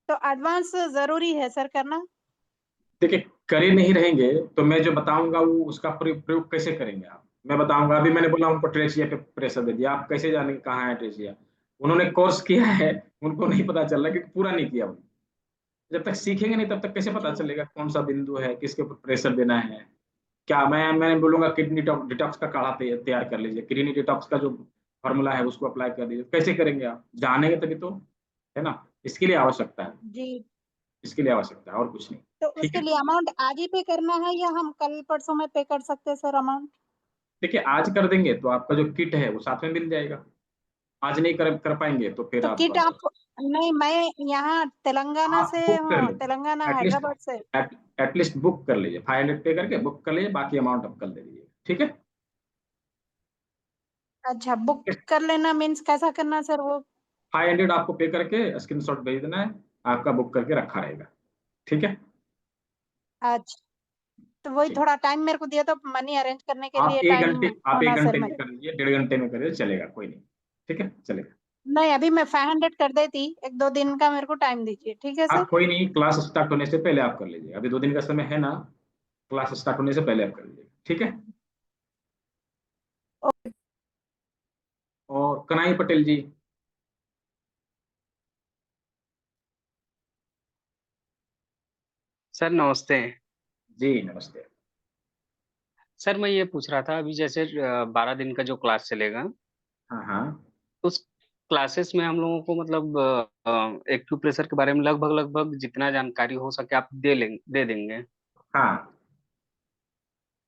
तो एडवांस जरूरी है सर करना? देखिए, करे नहीं रहेंगे तो मैं जो बताऊंगा वो उसका प्रयोग कैसे करेंगे आप? मैं बताऊंगा, अभी मैंने बोला उनको ट्रेचिया पे प्रेशर दे दिया, आप कैसे जानेंगे कहाँ है ट्रेचिया? उन्होंने कोर्स किया है, उनको नहीं पता चल रहा क्योंकि पूरा नहीं किया उन्होंने। जब तक सीखेंगे नहीं तब तक कैसे पता जी चलेगा कौन सा बिंदु है, किसके ऊपर प्रेशर देना है? क्या मैं बोलूंगा किडनी डिटॉक्स का काढ़ा तैयार कर लीजिए, किडनी डिटॉक्स का जो फॉर्मूला है उसको अप्लाई कर दीजिए, कैसे करेंगे आप? जानेंगे तभी तो, है ना? इसके लिए आवश्यकता है, जी। इसके लिए आवश्यकता है, और कुछ नहीं। तो ठीक उसके है। लिए अमाउंट आज ही पे करना है या हम कल परसों में पे कर सकते हैं सर अमाउंट? देखिए, आज कर देंगे तो आपका जो किट है वो साथ में मिल जाएगा। आज नहीं कर पाएंगे तो फिर तो आप किट आप, नहीं मैं यहाँ तेलंगाना आप से बुक कर हूँ, लीजिए, तेलंगाना एटलीस्ट हैदराबाद से। एटलीस्ट बुक कर लीजिए, 500 पे करके बुक कर लीजिए, बाकी अमाउंट आप कल दे दीजिए। ठीक है। अच्छा, बुक कर लेना मीन्स कैसा करना सर वो? 500 आपको पे करके स्क्रीनशॉट भेज देना है, आपका बुक करके रखा रहेगा। ठीक है। अच्छा, तो वही ठीक। थोड़ा टाइम मेरे को दिया तो मनी अरेंज करने के आप लिए एक टाइम घंटे आप एक होना सर घंटे में मेरे। कर लीजिए, 1.5 घंटे में करिए, चलेगा, कोई नहीं। ठीक है, चलेगा। नहीं अभी मैं 500 कर देती, 1-2 दिन का मेरे को टाइम दीजिए, ठीक है सर? आप कोई नहीं, क्लास स्टार्ट होने से पहले आप कर लीजिए, अभी 2 दिन का समय है ना, क्लास स्टार्ट होने से पहले आप कर लीजिए। ठीक है। ओके। और कनाई पटेल जी। सर नमस्ते। जी नमस्ते। सर मैं ये पूछ रहा था, अभी जैसे 12 दिन का जो क्लास चलेगा, हाँ हाँ उस क्लासेस में हम लोगों को मतलब एक्यूप्रेशर के बारे में लगभग लगभग जितना जानकारी हो सके आप दे देंगे। हाँ।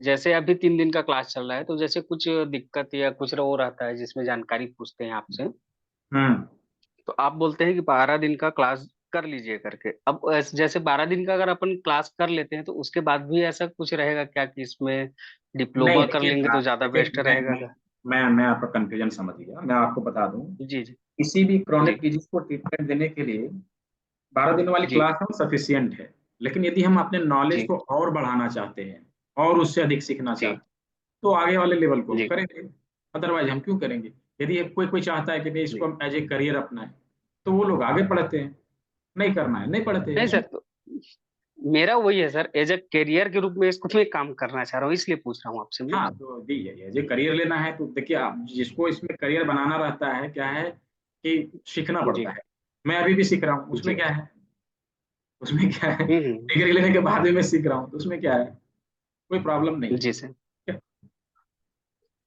जैसे अभी 3 दिन का क्लास चल रहा है, तो जैसे कुछ दिक्कत या कुछ वो रहता है जिसमें जानकारी पूछते हैं आपसे, हम्म। तो आप बोलते हैं कि 12 दिन का क्लास कर लीजिए करके। अब जैसे 12 दिन का अगर अपन क्लास कर लेते हैं तो उसके बाद भी ऐसा कुछ रहेगा क्या कि इसमें नहीं डिप्लोमा कर देखिए, लेंगे तो ज्यादा देखिए बेस्ट रहेगा क्या? मैं आपका कंफ्यूजन समझ गया। मैं आपको बता दूं, जी जी किसी भी जी क्रॉनिक डिजीज को ट्रीटमेंट देने के लिए 12 दिन वाली जी क्लास हम सफिशियंट है। लेकिन यदि हम अपने नॉलेज जी को और बढ़ाना चाहते हैं और उससे अधिक सीखना चाहते जी हैं, तो आगे वाले लेवल को हम जी करेंगे। अदरवाइज हम क्यों करेंगे? यदि कोई कोई चाहता है कि नहीं इसको जी। हम एज ए करियर अपनाएं, तो वो लोग आगे पढ़ते हैं। नहीं करना है नहीं पढ़ते नहीं हैं। सर, तो मेरा वही है सर, एज ए करियर के रूप में इसको मैं काम करना चाह रहा हूँ, इसलिए पूछ रहा हूँ आपसे मैं। हाँ तो दी है, एज ए करियर लेना है तो देखिए, आप जिसको इसमें करियर बनाना रहता है, क्या है कि सीखना पड़ता जी है। मैं अभी भी सीख रहा हूँ, उसमें जी। क्या है? उसमें क्या है? हम्म। डिग्री लेने के बाद भी मैं सीख रहा हूँ, तो उसमें क्या है? कोई प्रॉब्लम नहीं है। जी सर।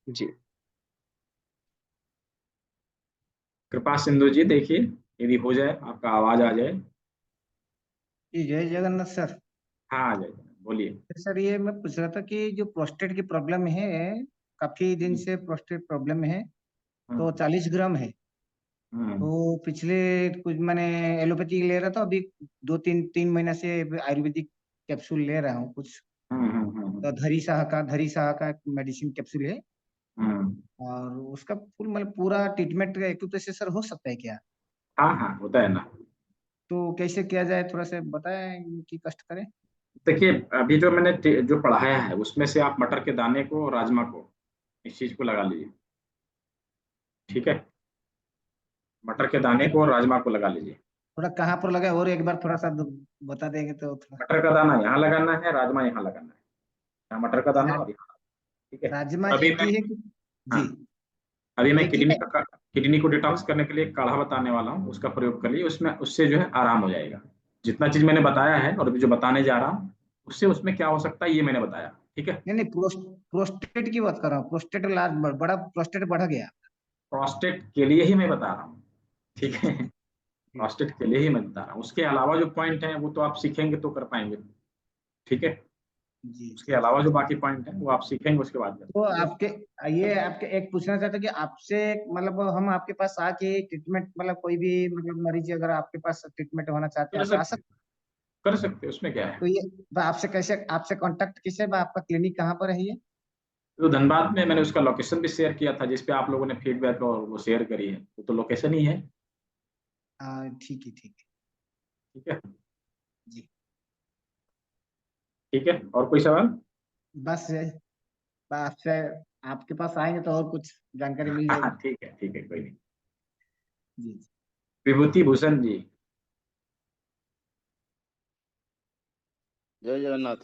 जी कृपा सिंधु जी देखिए, यदि हो जाए, आपका आवाज आ जाए। जी जय जगन्नाथ सर। हाँ आ जाए, बोलिए। सर ये मैं पूछ रहा था कि जो प्रोस्टेट की प्रॉब्लम है, काफी दिन से प्रोस्टेट प्रॉब्लम है, तो हम्म 40 ग्राम है। हम्म तो पिछले कुछ मैंने एलोपैथी ले रहा था, अभी 2-3 महीना से आयुर्वेदिक कैप्सूल ले रहा हूँ कुछ। तो धरी साह का मेडिसिन कैप्सूल है। हम्म। और उसका फुल मतलब पूरा ट्रीटमेंट एक्यूप्रेशर सर हो सकता है क्या? हाँ हाँ होता है ना। तो कैसे किया जाए, थोड़ा सा बताएं कि कष्ट करें। देखिए, अभी जो मैंने जो पढ़ाया है उसमें से आप मटर के दाने को और राजमा को, इस चीज को लगा लीजिए। ठीक है, मटर के दाने को और राजमा को लगा लीजिए। थोड़ा कहाँ पर लगा है, और एक बार थोड़ा सा बता देंगे तो थोड़ा। मटर का दाना यहाँ लगाना है, राजमा यहाँ लगाना है। यहाँ मटर का दाना और यहाँ। ठीक है। राजमा और अभी एक मैं, ही है कि? हाँ, जी। अभी मैं एक ही है। किडनी को डिटॉक्स करने के लिए एक काढ़ा बताने वाला हूँ, उसका प्रयोग करिए। उसमें उससे जो है आराम हो जाएगा। जितना चीज मैंने बताया है और अभी जो बताने जा रहा हूँ, उससे उसमें क्या हो सकता है ये मैंने बताया। ठीक है। नहीं नहीं, प्रोस्टेट की बात कर रहा हूँ। प्रोस्टेट लार्ज बड़ा प्रोस्टेट बढ़ गया। प्रोस्टेट के लिए ही मैं बता रहा हूँ। ठीक जी है, जी। प्रोस्टेट के लिए ही मैं बता रहा हूँ। उसके अलावा जो पॉइंट है वो तो आप सीखेंगे तो कर पाएंगे। ठीक है। जी उसके जी। अलावा जो बाकी पॉइंट है वो आप सीखेंगे, उसके बाद कर तो पाएंगे। आपके ये आपके एक पूछना चाहता कि आपसे मतलब हम आपके पास आके ट्रीटमेंट, मतलब कोई भी मतलब मरीज अगर आपके पास ट्रीटमेंट होना चाहते कर हैं तो आ सकते सकते? कर सकते उसमें क्या है? तो ये आपसे कैसे, आपसे कांटेक्ट किसे, आपका क्लिनिक कहाँ पर है ये? तो धनबाद में मैंने उसका लोकेशन भी शेयर किया था, जिसपे आप लोगों ने फीडबैक और वो शेयर करी है, वो तो लोकेशन ही है। हाँ ठीक है ठीक है। ठीक है। जी। ठीक है, और कोई सवाल? बस आपसे, आपके पास आएंगे तो और कुछ जानकारी मिल हाँ जाएगी। ठीक है, कोई नहीं। जी जी। विभूति भूषण जी। जय जगन्नाथ।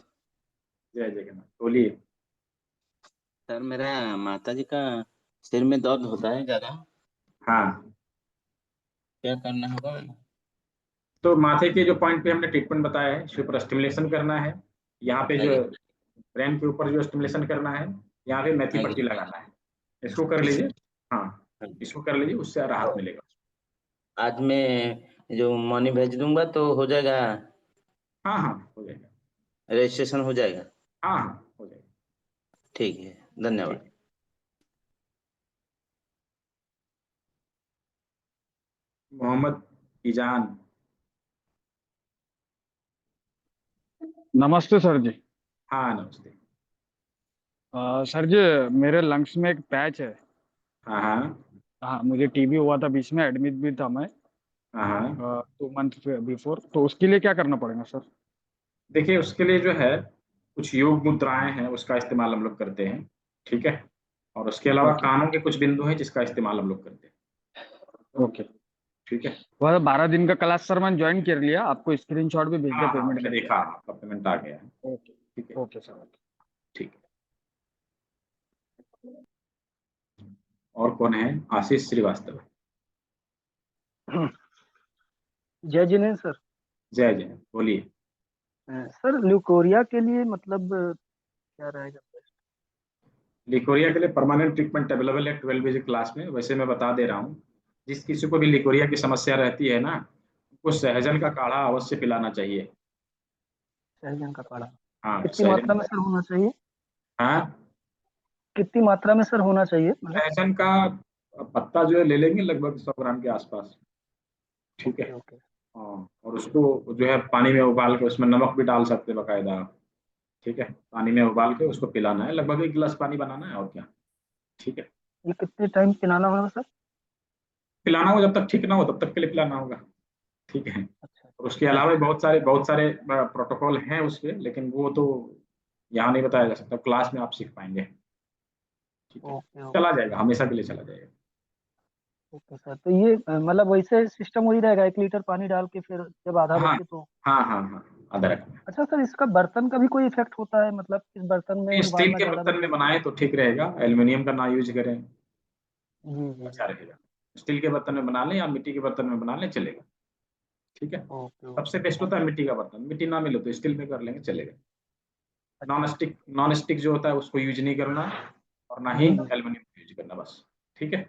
जय जगन्नाथ, बोलिए। सर मेरा माता जी का सिर में दर्द होता है ज्यादा, हाँ, क्या करना होगा? तो माथे के जो पॉइंट पे हमने ट्रीटमेंट बताया है, इस ऊपर स्टिमुलेशन करना है। यहाँ पे जो बताइए। ब्रेन के ऊपर जो स्टिमुलेशन करना है, यहाँ पे मेथी आगे। पट्टी लगाना है। इसको कर लीजिए। हाँ, इसको कर लीजिए, उससे राहत मिलेगा। आज मैं जो मनी भेज दूंगा तो हो जाएगा, हाँ हाँ हो जाएगा। रजिस्ट्रेशन हो जाएगा? हाँ हाँ हो जाएगा। ठीक है, ठीक धन्यवाद। है। मोहम्मद ईजान। नमस्ते सर जी। हाँ नमस्ते। सर जी, मेरे लंग्स में एक पैच है। हाँ हाँ हाँ, मुझे टीबी हुआ था, बीच में एडमिट भी था मैं हाँ हाँ। 2 मंथ बिफोर। तो उसके लिए क्या करना पड़ेगा सर? देखिए, उसके लिए जो है कुछ योग मुद्राएं हैं, उसका इस्तेमाल हम लोग करते हैं। ठीक है। और उसके अलावा ओके कानों के कुछ बिंदु हैं जिसका इस्तेमाल हम लोग करते हैं। ओके। ठीक है। वह 12 दिन का क्लास सर मैंने ज्वाइन कर लिया, आपको स्क्रीनशॉट भी भेज दिया हाँ हाँ पेमेंट मैंने करके। देखा, आपका पेमेंट आ गया है। ओके ठीक है। Okay sir. ठीक है। और कौन है? आशीष श्रीवास्तव। जय जिनेन्द्र सर। जय जय, बोलिए। सर ल्यूकोरिया के लिए मतलब क्या रहेगा? लिकोरिया के लिए परमानेंट ट्रीटमेंट अवेलेबल है 12 बजे क्लास में। वैसे मैं बता दे रहा हूँ, जिस किसी को भी लिकोरिया की समस्या रहती है ना, उसको सहजन का काढ़ा अवश्य पिलाना चाहिए। सहजन का काढ़ा हाँ, कितनी मात्रा में सर होना चाहिए? हाँ, कितनी मात्रा में सर होना चाहिए मतलब? सहजन का पत्ता जो है ले लेंगे लगभग 100 ग्राम के आसपास। ठीक है। ओके। हाँ, और उसको जो है पानी में उबाल के, उसमें नमक भी डाल सकते हैं बकायदा। ठीक है, पानी में उबाल के उसको पिलाना है, लगभग 1 गिलास पानी बनाना है, और क्या। ठीक है, ये कितने टाइम पिलाना होगा सर? पिलाना होगा जब तक ठीक ना हो तब तक के लिए पिलाना होगा। ठीक है। अच्छा। और उसके अलावा भी बहुत सारे प्रोटोकॉल हैं उसके, लेकिन वो तो यहाँ नहीं बताया जा सकता, क्लास में आप सीख पाएंगे। ठीक है, ओके चला जाएगा, हमेशा के लिए चला जाएगा। Okay sir. तो ये मतलब वैसे सिस्टम वही रहेगा, 1 लीटर पानी डाल के फिर जब आधा हाँ रखे तो? हाँ हाँ हाँ, अदरक। अच्छा सर, इसका बर्तन का भी कोई इफेक्ट होता है? मतलब इस बर्तन में स्टील उबालना के ज्यादा बर्तन में बनाए तो ठीक रहेगा, एल्युमिनियम का ना यूज करें, जी जी। अच्छा रहेगा। स्टील के बर्तन में बना लें या मिट्टी के बर्तन में बना लें, चलेगा। ठीक है, ओके सबसे बेस्ट होता है मिट्टी का बर्तन। मिट्टी ना मिले तो स्टील में कर लेंगे, चलेगा। अच्छा। नॉन स्टिक जो होता है उसको यूज नहीं करना, और ना ही जी जी। एल्युमिनियम यूज करना, बस। ठीक है।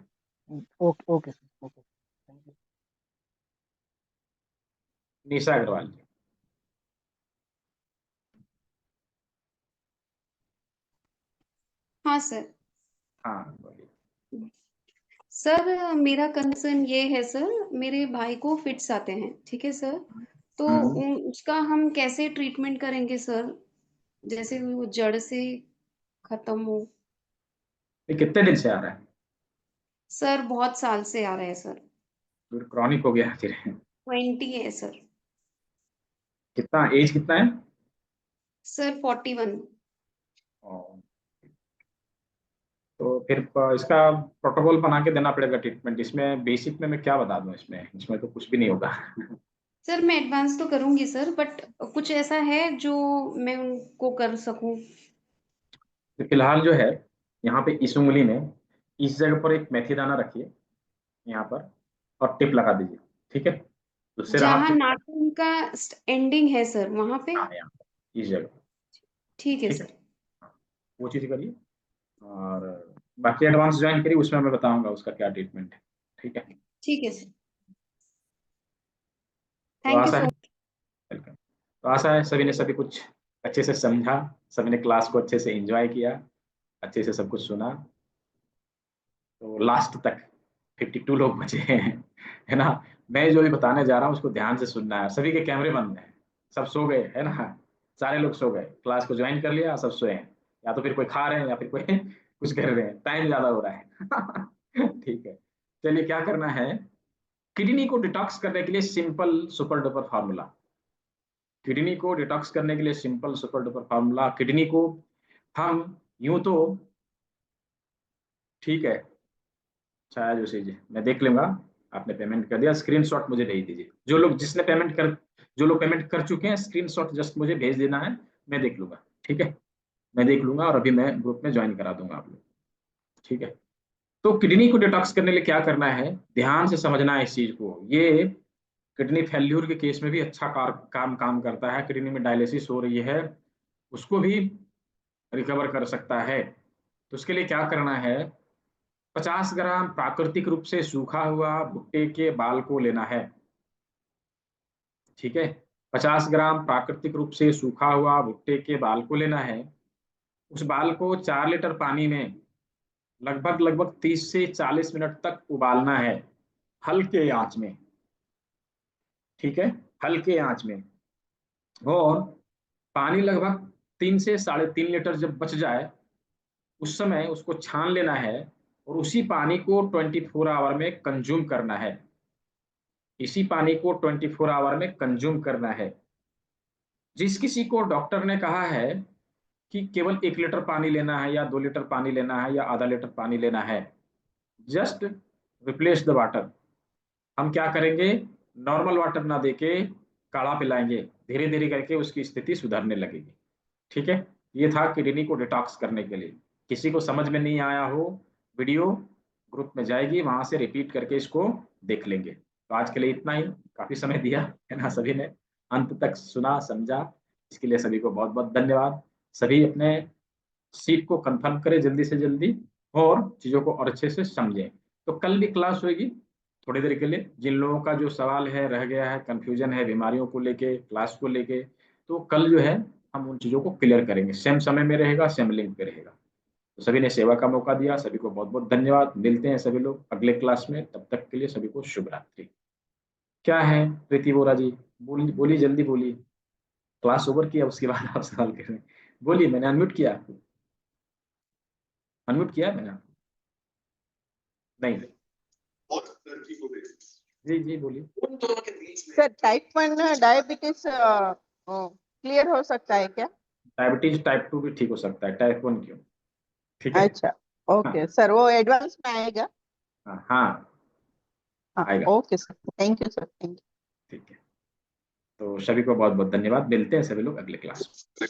Okay okay sir, okay thank you. Nisha Agarwal ji. हाँ सर। हाँ बोलिए। सर मेरा कंसर्न ये है सर, मेरे भाई को फिट्स आते हैं, ठीक है सर। तो उसका हम कैसे ट्रीटमेंट करेंगे सर, जैसे वो जड़ से खत्म हो? ये कितने दिन से आ रहा है? सर बहुत साल से आ रहा है सर। फिर क्रॉनिक हो गया फिर। 20 है सर। कितना एज कितना है? सर 41। तो फिर इसका प्रोटोकॉल बना के देना पड़ेगा ट्रीटमेंट। इसमें बेसिक में मैं क्या बता दूं, इसमें तो कुछ भी नहीं होगा। सर मैं एडवांस तो करूंगी सर, बट कुछ ऐसा है जो मैं उनको कर सकूं? तो फिलहाल जो है, यहाँ पे इस उंगली में इस जगह पर एक मेथी दाना रखिए, यहाँ पर, और टिप लगा दीजिए। ठीक है, उससे राहत जहाँ नाखून का एंडिंग है सर, वहां पे? यहाँ इस जगह। ठीक है ठीक है, सर। वो चीज करिए, और बाकी एडवांस ज्वाइन करिए, उसमें मैं बताऊंगा उसका क्या ट्रीटमेंट है। ठीक है, ठीक है सर। तो थैंक यू आशा है, सो वेलकम। तो आशा है सभी ने सभी कुछ अच्छे से समझा, सभी ने क्लास को अच्छे से एंजॉय किया, अच्छे से सब कुछ सुना। तो लास्ट तक 52 लोग बचे हैं, है ना। मैं जो भी बताने जा रहा हूँ उसको ध्यान से सुनना है। सभी के कैमरे बंद हैं, सब सो गए, है ना। सारे लोग सो गए, क्लास को ज्वाइन कर लिया, सब सोए हैं, या तो फिर कोई खा रहे हैं या फिर कोई कुछ कर रहे हैं, टाइम ज्यादा हो रहा है। ठीक है, चलिए क्या करना है। किडनी को डिटॉक्स करने के लिए simple super duper formula. Kidney को डिटॉक्स करने के लिए simple super duper formula. Kidney को हम यूं तो, ठीक है, छाया जोशी जी, मैं देख लूंगा, आपने पेमेंट कर दिया, स्क्रीनशॉट मुझे भेज दीजिए। जो लोग पेमेंट कर चुके हैं, स्क्रीनशॉट जस्ट मुझे भेज देना है, मैं देख लूंगा। ठीक है, मैं देख लूंगा, और अभी मैं ग्रुप में ज्वाइन करा दूंगा आप लोग। ठीक है, तो किडनी को डिटॉक्स करने के लिए क्या करना है, ध्यान से समझना है इस चीज को। ये किडनी फेल्यूर के केस में भी अच्छा काम करता है। किडनी में डायलिसिस हो रही है, उसको भी रिकवर कर सकता है। तो उसके लिए क्या करना है, 50 ग्राम प्राकृतिक रूप से सूखा हुआ भुट्टे के बाल को लेना है। ठीक है, 50 ग्राम प्राकृतिक रूप से सूखा हुआ भुट्टे के बाल को लेना है। उस बाल को 4 लीटर पानी में लगभग लगभग 30 से 40 मिनट तक उबालना है, हल्के आंच में। ठीक है, हल्के आंच में। और पानी लगभग 3 से 3.5 लीटर जब बच जाए, उस समय उसको छान लेना है, और उसी पानी को 24 आवर में कंज्यूम करना है। इसी पानी को 24 आवर में कंज्यूम करना है। जिस किसी को डॉक्टर ने कहा है कि केवल 1 लीटर पानी लेना है, या 2 लीटर पानी लेना है, या आधा लीटर पानी लेना है, जस्ट रिप्लेस द वाटर। हम क्या करेंगे, नॉर्मल वाटर ना देके काढ़ा पिलाएंगे, धीरे धीरे करके उसकी स्थिति सुधरने लगेगी। ठीक है, ये था किडनी को डिटॉक्स करने के लिए। किसी को समझ में नहीं आया हो, वीडियो ग्रुप में जाएगी, वहां से रिपीट करके इसको देख लेंगे। तो आज के लिए इतना ही, काफी समय दिया है ना सभी ने, अंत तक सुना समझा, इसके लिए सभी को बहुत बहुत धन्यवाद। सभी अपने सीट को कंफर्म करें जल्दी से जल्दी और चीजों को और अच्छे से समझें। तो कल भी क्लास होगी थोड़ी देर के लिए। जिन लोगों का जो सवाल है, रह गया है, कंफ्यूजन है बीमारियों को लेके, क्लास को लेके, तो कल जो है हम उन चीजों को क्लियर करेंगे। सेम समय में रहेगा, सेम लिंक पे रहेगा। तो सभी ने सेवा का मौका दिया, सभी को बहुत बहुत धन्यवाद। मिलते हैं सभी लोग अगले क्लास में, तब तक के लिए सभी को शुभ रात्रि। क्या है प्रीति बोरा जी, बोली जल्दी बोलिए। क्लास ओवर किया उसके बाद आप सवाल कर रहे हैं, बोलिए। मैंने अनम्यूट किया, अनम्यूट किया मैंने आपको? नहीं। जी जी बोलिए। सर टाइप 1 डायबिटीज क्लियर हो सकता है क्या? डायबिटीज टाइप 2 भी ठीक हो सकता है, टाइप 1 क्यों? ठीक है। अच्छा ओके सर, वो एडवांस में आएगा? हाँ हाँ आएगा। Okay sir, thank you sir, thank you. ठीक है, तो सभी को बहुत बहुत धन्यवाद। मिलते हैं सभी लोग अगले क्लास में।